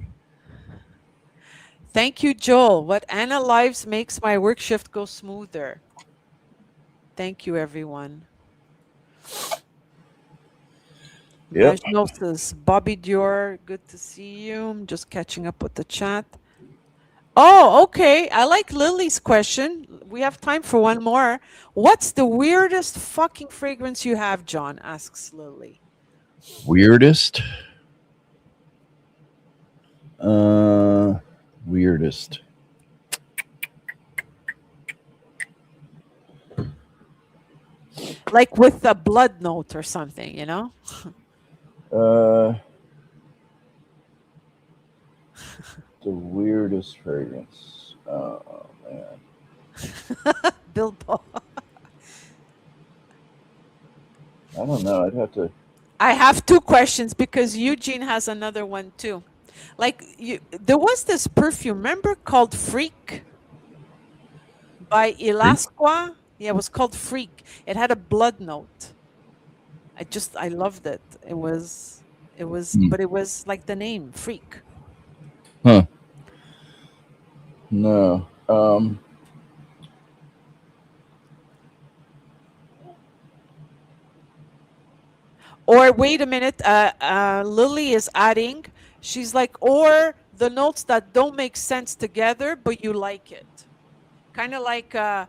Thank you, Joel. What Anna lives makes my work shift go smoother. Thank you, everyone. Yep. Majnosis, Bobby Dior, good to see you. I'm just catching up with the chat. Oh, okay. I like Lily's question. We have time for one more. What's the weirdest fucking fragrance you have, John? Asks Lily. Weirdest. Weirdest. Like with a blood note or something, you know? Uh, the weirdest fragrance. Oh man. Bilbo. I don't know. I'd have to. I have two questions because Eugene has another one too. Like there was this perfume, remember, called Freak by Freak? Ilasqua? Yeah, it was called Freak. It had a blood note. I loved it. Hmm. But it was like the name, Freak. Huh. No. Or wait a minute, Lily is adding, she's like, or the notes that don't make sense together, but you like it. Kind of like a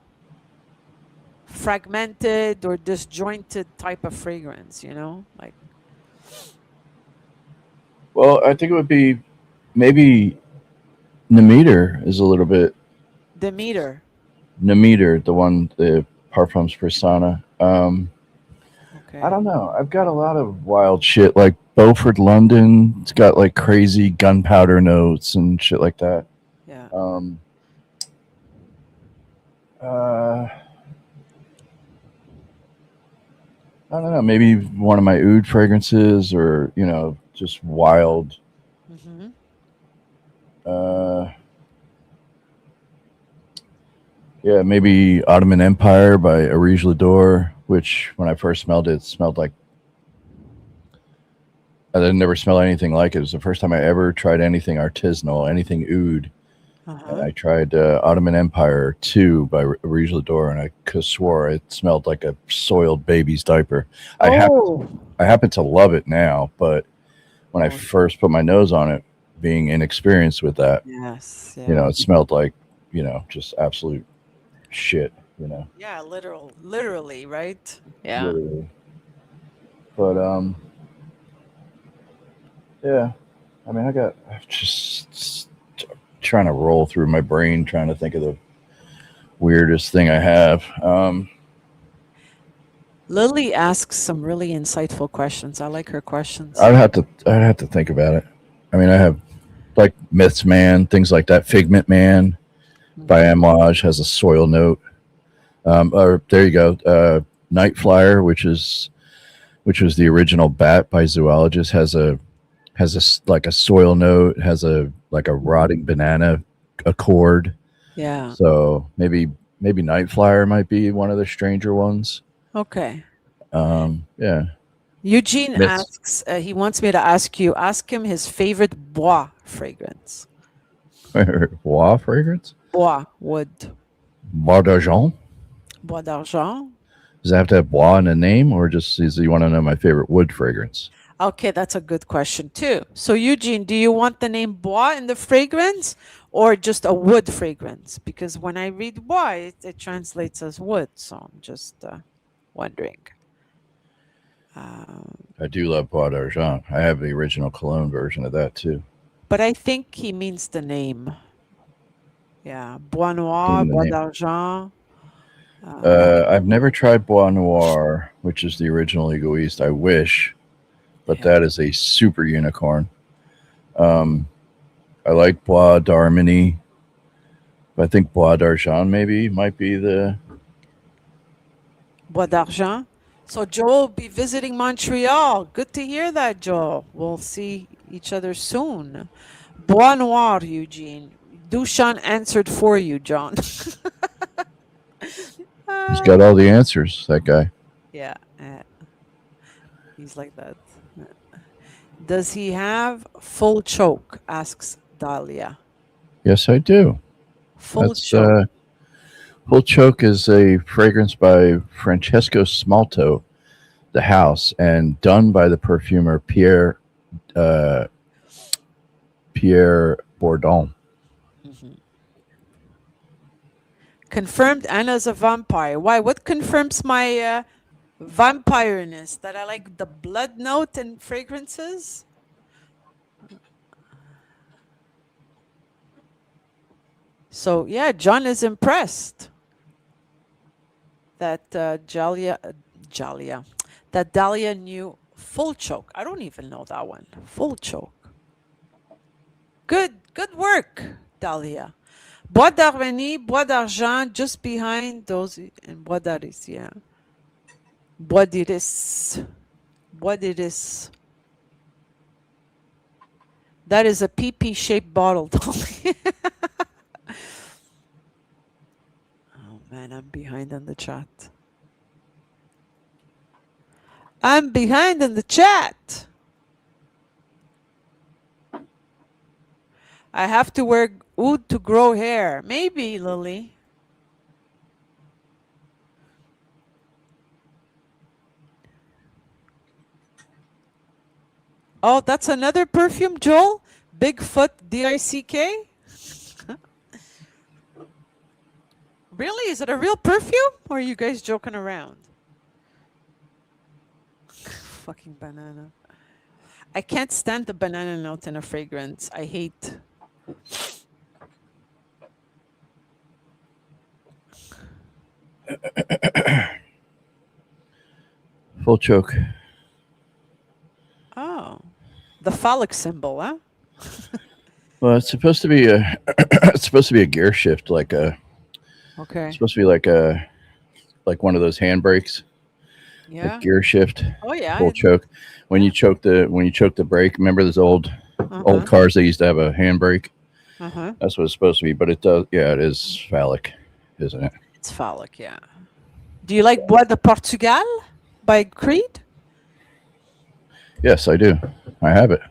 fragmented or disjointed type of fragrance, like Well, I think it would be maybe Nemeter is a little bit Demeter. Nemeter, the one the Parfums Persona. I Okay. don't know. I've got a lot of wild shit like Beaufort London. It's got like crazy gunpowder notes and shit like that. Yeah. Um, uh, I don't know. Maybe one of my oud fragrances, or just wild. Hmm. Uh, yeah, maybe Ottoman Empire by Arige Lador, which when I first smelled it, it smelled like I didn't never smell anything like it. It was the first time I ever tried anything artisanal, anything oud. And Uh-huh. I tried Ottoman Empire 2 by Arige Lador, and I could swore it smelled like a soiled baby's diaper. I happen Oh. I happen to love it now, but when I Oh, first put my nose on it, being inexperienced with that, yes. Yeah. it smelled like just absolute shit. Yeah, literally, right? Yeah. Literally. But yeah. I mean, I'm just trying to roll through my brain, trying to think of the weirdest thing I have. Lily asks some really insightful questions. I like her questions. I'd have to think about it. I mean, I have like Myths Man, things like that. Figment Man by Hmm. Amouage has a soil note. Or there you go. Night Flyer, which was the original bat by Zoologist, like a soil note, has a like a rotting banana accord. Yeah. So maybe Night Flyer might be one of the stranger ones. Okay. Yeah, Eugene Myths. asks, he wants me to ask him his favorite bois fragrance. Bois fragrance. Bois, wood. Bois d'argent. Bois d'argent. Does it have to have bois in the name, or just is you want to know my favorite wood fragrance? Okay, that's a good question too. So, Eugene, do you want the name bois in the fragrance or just a wood fragrance? Because when I read bois, it translates as wood. So I'm just wondering. Um, I do love Bois d'argent. I have the original cologne version of that too. but I think he means the name. Yeah, bois noir, Even the bois name. d'argent. I've never tried Bois Noir, which is the original Egoist. I wish, but Yeah. that is a super unicorn. Um, I like Bois d'Harmonie. I think Bois d'Argent maybe might be the. Bois d'Argent. So Joel will be visiting Montreal. Good to hear that, Joel. We'll see each other soon. Bois Noir, Eugene. Dushan answered for you, John. He's Ah, got all the answers. That guy. yeah, he's like that. Does he have full choke? Asks Dahlia. Yes, I do. Full That's choke. Full Choke is a fragrance by Francesco Smalto, the house, and done by the perfumer uh, Pierre Bourdon. Mhm. Confirmed Anna's a vampire. Why? What confirms my vampireness? That I like the blood note and fragrances? So, yeah, John is impressed that Jalia, that Dahlia knew full choke. I don't even know that one. Full choke. Good work, Dahlia. Bois d'Armenie, Bois d'Argent, just behind those, and Bois d'Aris, yeah. Bois d'Iris. Bois d'Iris. That is a PP shaped bottle. Oh man, I'm behind on the chat. I'm behind in the chat. I have to wear oud to grow hair. Maybe, Lily. Oh, that's another perfume, Joel? Bigfoot DICK? Really? Is it a real perfume? Or are you guys joking around? Fucking banana. I can't stand the banana note in a fragrance. I hate. Full choke. Oh. The phallic symbol, huh? Well, it's supposed to be a it's supposed to be a gear shift, like a it's Okay. supposed to be like one of those handbrakes, like Yeah. gear shift, Oh yeah. full choke. Yeah. When you choke the brake, remember those old Uh-huh. cars, they used to have a handbrake. Uh-huh. That's what it's supposed to be, but it does. Yeah, it is phallic, isn't it? It's phallic, yeah. Do you like Bois de Portugal by Creed? Yes, I do. I have it.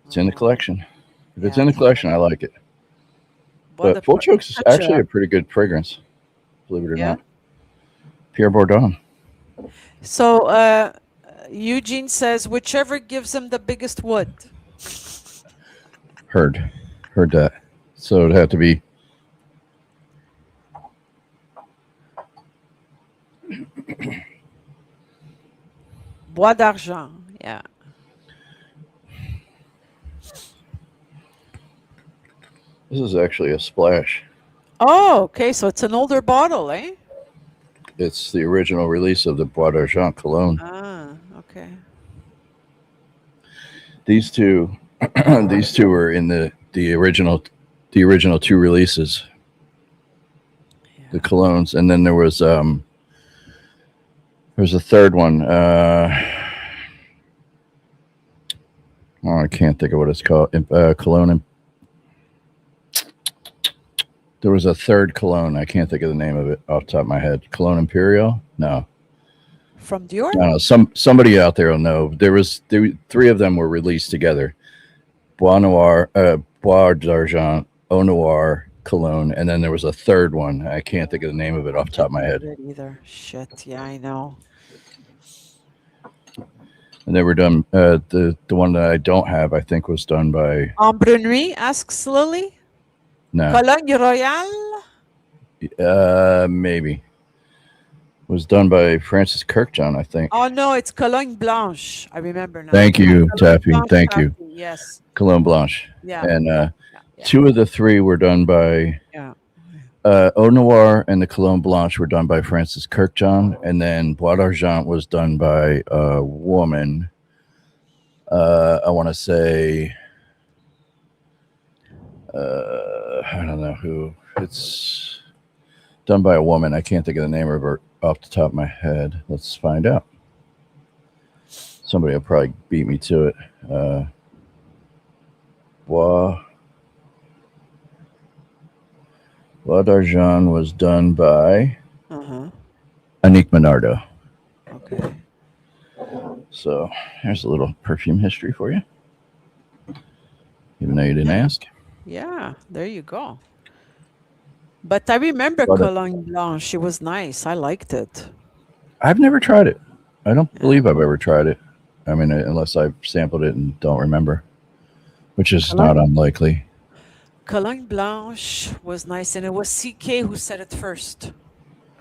It's in the Oh, collection. If it's yeah. in the collection, I like it. Bois de But full choke's is Such actually a a pretty good fragrance, believe it or yeah. not. Pierre Bourdon. So Eugene says whichever gives him the biggest wood. Heard that. So it'd have to be. Bois d'argent. Yeah. This is actually a splash. Oh, okay. So it's an older bottle, eh? It's the original release of the Bois d'Argent cologne. Ah, okay. These two, these two were in the original two releases, the Yeah. colognes, and then there was a third one. Oh, I can't think of what it's called. Cologne. There was a third cologne. I can't think of the name of it off the top of my head. Cologne Imperial? No. From Dior? I don't know. Somebody out there will know. Three of them were released together. Bois Noir, Bois d'Argent, Eau Noir, Cologne, and then there was a third one. I can't think of the name of it off the top of my head. Either. Shit. Yeah, I know. And they were done. The one that I don't have, I think, was done by Ambre Nuit asks Lily. no, Cologne Royale. maybe was done by Francis Kirkjohn, I think. Oh no, it's Cologne Blanche. I remember now. Thank you, Cologne Taffy. Blanche Thank you, Taffy, yes. Cologne Blanche. Yeah. And Yeah. two of the three were done by Yeah. Eau Noir, and the Cologne Blanche were done by Francis Kirkjohn, and then Bois d'Argent was done by a woman. I want to say, I don't know who. It's done by a woman. I can't think of the name of her off the top of my head. Let's find out. Somebody will probably beat me to it. Bois d'Argent was done by Uh-huh. Annick Minardo. Okay. So here's a little perfume history for you, even though you didn't ask. Yeah, there you go. But I remember But, Cologne Blanche. It was nice. I liked it. I've never tried it. I don't Yeah. believe I've ever tried it. I mean, unless I've sampled it and don't remember, which is not unlikely. Cologne Blanche was nice, and it was CK who said it first.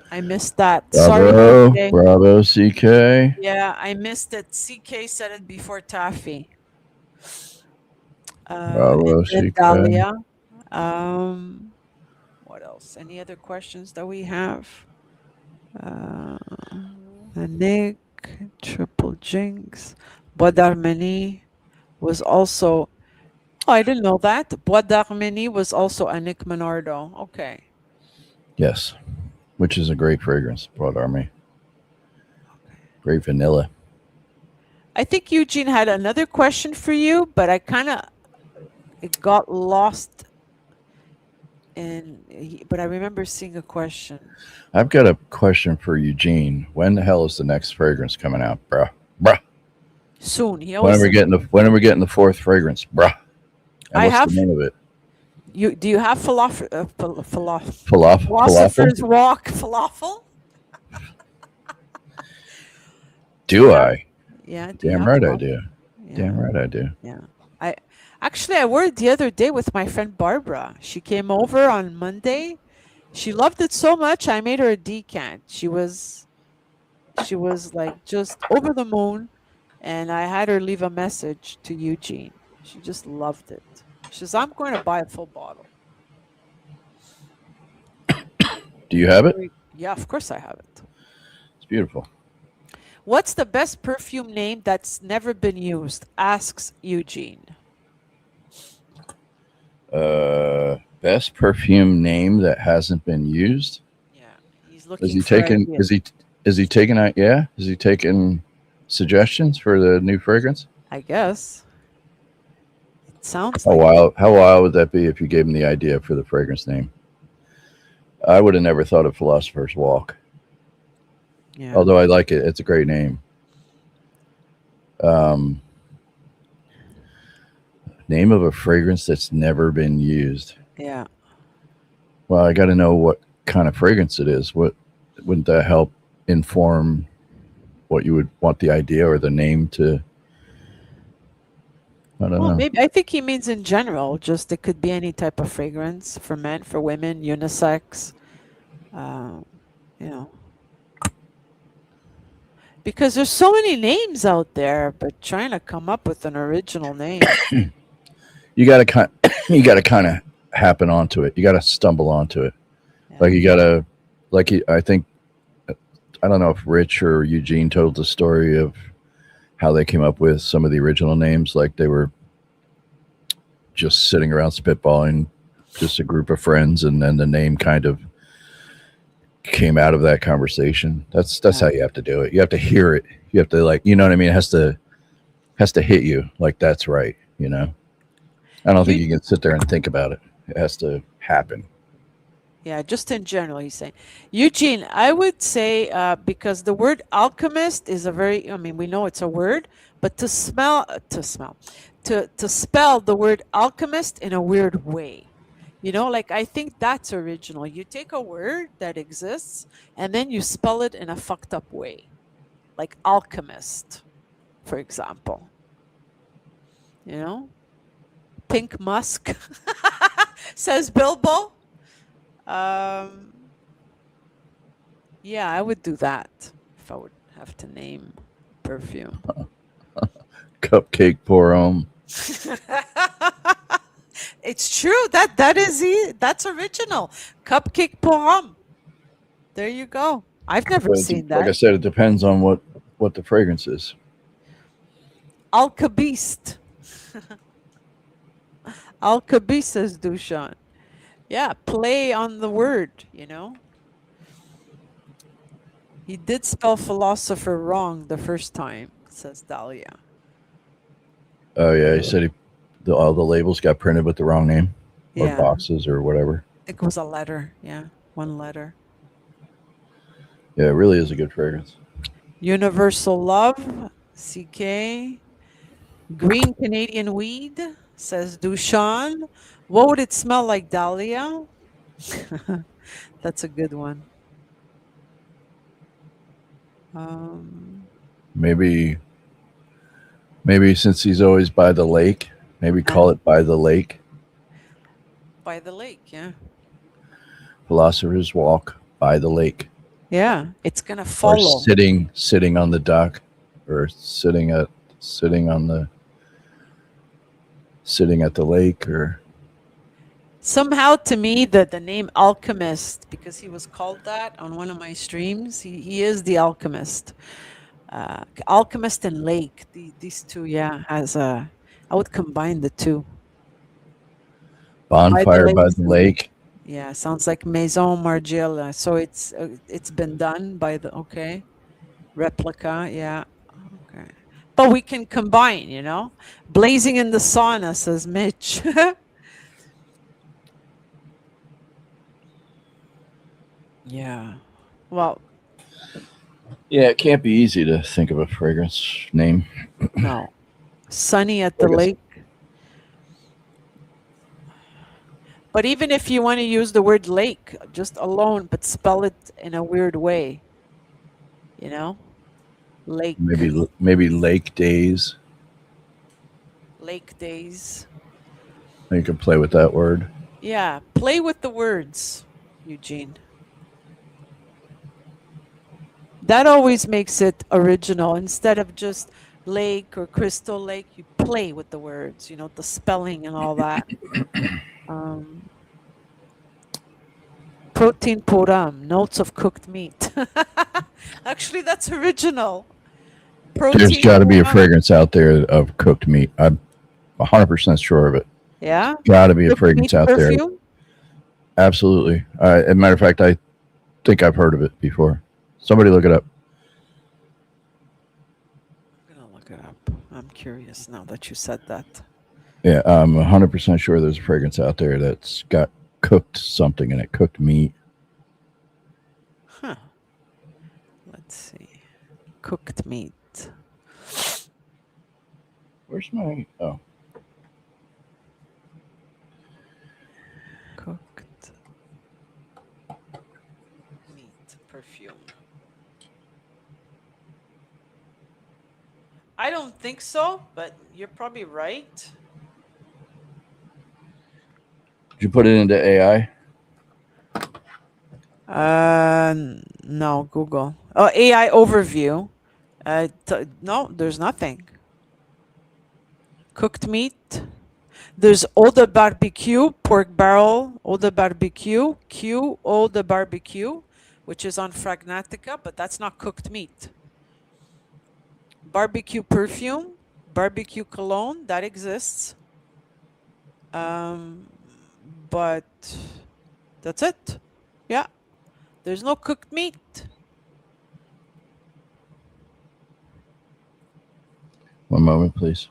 I missed that. Sorry, Bravo, CK. bravo, CK. Yeah, I missed it. CK said it before Taffy. Bravo, And then CK. Dahlia. What else? Any other questions that we have? Nick, Triple Jinx, Bois d'Armenie was also. Oh, I didn't know that. Bois d'Armenie was also Annick Menardo. Okay. Yes, which is a great fragrance. Broad Army, great vanilla. I think Eugene had another question for you, but I kind of it got lost but I remember seeing a question. I've got a question for Eugene. When the hell is the next fragrance coming out, bruh? Bruh. Soon. He When always are we says getting the fourth fragrance, bruh? And I what's the have name of it? you do you have Falafel? philosopher's walk falafel? Do you Do have I? yeah, do you Damn have right I falafel? do. Yeah. Damn right I do. Yeah. I actually I wore it the other day with my friend Barbara. She came over on Monday. She loved it so much I made her a decant. She was like just over the moon and I had her leave a message to Eugene. She just loved it. She says, I'm going to buy a full bottle. Do you have it? Yeah, of course I have it. It's beautiful. What's the best perfume name that's never been used? Asks Eugene. Best perfume name that hasn't been used. Yeah, he's Is looking he for taking? ideas. Is he taking out? Yeah. Is he taking suggestions for the new fragrance? I guess. It sounds How like it. wild? How wild would that be if you gave him the idea for the fragrance name? I would have never thought of Philosopher's Walk. Yeah. Although I like it, it's a great name. Um, Name of a fragrance that's never been used. Yeah. Well, I got to know what kind of fragrance it is. What wouldn't that help inform what you would want the idea or the name to? I don't Well, know. maybe I think he means in general, just it could be any type of fragrance for men, for women, unisex. Um, you know, because there's so many names out there, but trying to come up with an original name. You got to kind. You got to kind of happen onto it. You got to stumble onto it. Yeah. Like you got to, I think I don't know if Rich or Eugene told the story of how they came up with some of the original names. Like they were just sitting around spitballing, just a group of friends, and then the name kind of came out of that conversation. That's Yeah. how you have to do it. You have to hear it. You have to you know what I mean. It has to hit you like that's right. You know. I don't think You, you can sit there and think about it. It has to happen. yeah, just in general, he's saying. Eugene, I would say because the word alchemist is a very, I mean, we know it's a word, but to spell the word alchemist in a weird way. Like I think that's original. You take a word that exists and then you spell it in a fucked up way, like alchemist, for example. You know, pink musk, says Bilbo. Um, yeah, I would do that if I would have to name perfume. Cupcake pour on. It's true that's original. Cupcake poem. There you go. I've never But seen like I that. said, it depends on what the fragrance is. Alkabist. Alkabist says Dushan. Yeah, play on the word. He did spell philosopher wrong the first time, says Dahlia. Oh yeah, he said all the labels got printed with the wrong name or Yeah, boxes or whatever. it was a letter. Yeah, one letter. Yeah, it really is a good fragrance. Universal Love, CK. Green Canadian Weed, says Dushan. What would it smell like, Dahlia? That's a good one. Um, Maybe since he's always by the lake, maybe uh, call it by the lake. by the lake, yeah. Philosopher's Walk by the lake, Yeah, it's gonna or follow. sitting on the dock, or sitting on the sitting at the lake, or Somehow, to me, the name alchemist, because he was called that on one of my streams, he is the alchemist. Alchemist and lake, these two, yeah, I would combine the two. By the Bonfire by the lazy. lake. Yeah, sounds like Maison Margiela. So it's been done by the okay replica. Yeah, okay. But we can combine, blazing in the sauna, says Mitch. Yeah. Well, Yeah, it can't be easy to think of a fragrance name. no. Sunny at the I guess lake. But even if you want to use the word lake just alone, but spell it in a weird way, you know? Lake, maybe lake days. lake days. You can play with that word. Yeah, play with the words, Eugene. That always makes it original. Instead of just lake or crystal lake, you play with the words, the spelling and all that. Um, protein puram, notes of cooked meat. Actually, that's original. There's Protein got to be a puram. fragrance out there of cooked meat. I'm 100% sure of it. Yeah. Got to be a Cooked meat fragrance out there. perfume. Absolutely. As a matter of fact, I think I've heard of it before. Somebody look it up. I'm gonna look it up. I'm curious now that you said that. Yeah, I'm 100% sure there's a fragrance out there that's got cooked something in it, cooked meat. Huh. Let's see. Cooked meat. Where's my? Oh, Cooked meat perfume. I don't think so, but you're probably right. did you put it into AI? No, Google. Oh, AI overview. No, there's nothing. Cooked meat. There's eau de barbecue, pork barrel, eau de barbecue, Q, eau de barbecue, which is on Fragnatica, but that's not cooked meat. Barbecue perfume, barbecue cologne, that exists. Um, but that's it. Yeah, there's no cooked meat. One moment, please.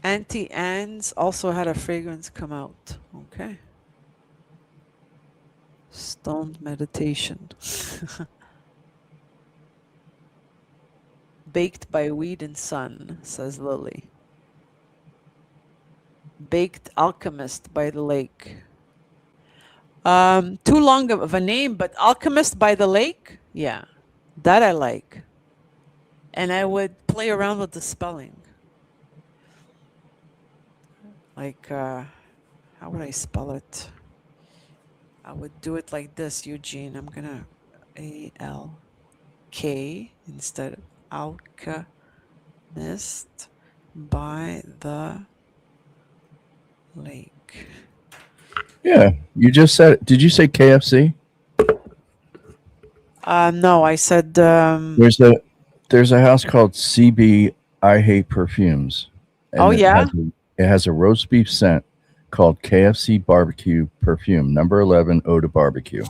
Auntie Anne's also had a fragrance come out. Okay. Stoned meditation. Baked by weed and sun, says Lily. Baked alchemist by the lake. Too long of a name, but alchemist by the lake? Yeah. That I like. And I would play around with the spelling. Like how would I spell it? I would do it like this, Eugene. I'm gonna ALK instead of alchemist by the lake. Yeah, you just said it. Did you say KFC? No, I said There's a house called CB I Hate Perfumes, oh and yeah. it has a roast beef scent called KFC Barbecue Perfume Number 11 Eau de Barbecue.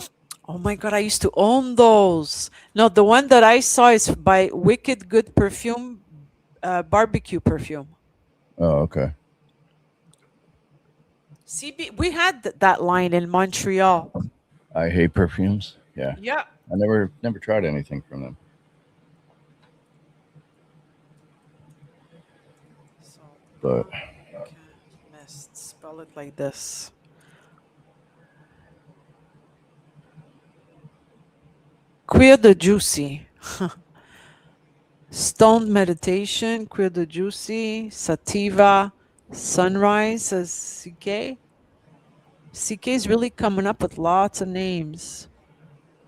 Oh my God, I used to own those. No, the one that I saw is by Wicked Good Perfume, barbecue perfume. Oh, okay. CB, we had that line in Montreal. I hate perfumes. Yeah, Yeah. I never tried anything from them. So But alchemist, spell it like this. Queer the juicy. Stoned meditation, queer the juicy, sativa, sunrise, says CK. CK is really coming up with lots of names.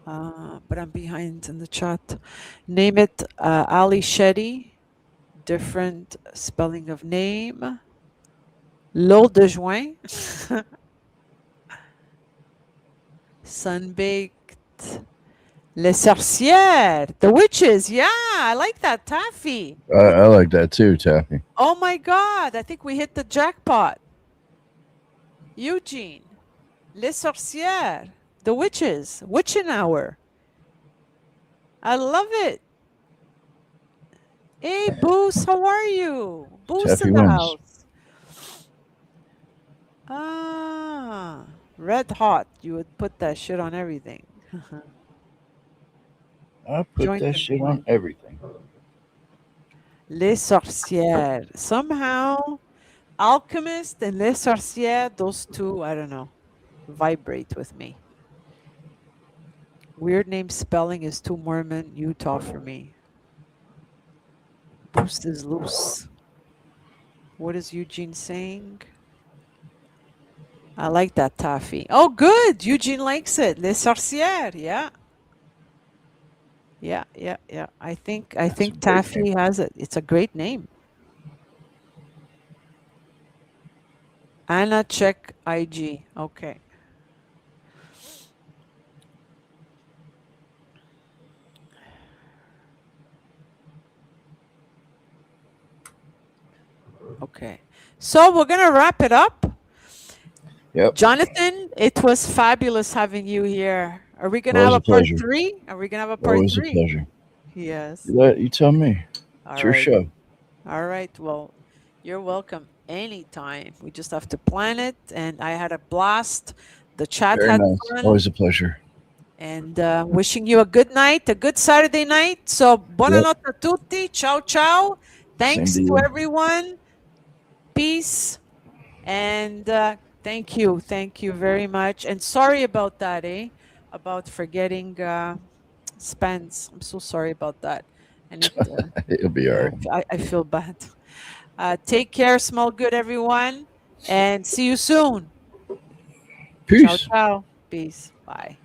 But I'm behind in the chat. Name it Ali Shetty. Different spelling of name. L'eau de juin. Sunbaked. Les sorcières, the witches. Yeah, I like that, Taffy. I like that too, Taffy. Oh my God, I think we hit the jackpot. Eugene, les sorcières, the witches, witching hour. I love it. Hey, Boost, how are you? Boost Taffy in the wins. house. Ah, red hot. You would put that shit on everything. I put Joint that and shit on point. everything. Les sorcières. Somehow, alchemist and les sorcières, those two, I don't know, vibrate with me. Weird name spelling is too Mormon, Utah for me. Boost is loose. What is Eugene saying? I like that taffy. Oh, good. Eugene likes it. Les sorcières. Yeah. Yeah, yeah, yeah. I It's a think great name. Taffy has it. It's a great name. Anna check IG. Okay. Okay. So we're gonna wrap it up. Yep. Jonathan, it was fabulous having you here. Are we gonna have Always a a part pleasure. three? Are we gonna have a part Always a three? pleasure. Yes. You tell me. It's All your right. show. All right. Well, you're welcome anytime. We just have to plan it. And I had a blast. The chat Very had nice. fun. Always a pleasure. And wishing you a good night, a good Saturday night. So, Yep. buonanotte a tutti. Ciao, ciao. Same Thanks to to you. everyone. Peace. And thank you. Thank you very much. And sorry about that, eh? About forgetting Spence. I'm so sorry about that. I need to, It'll be all yeah, right. I feel bad. Take care. Smell good, everyone. And see you soon. Ciao, Peace. ciao. Peace. Bye.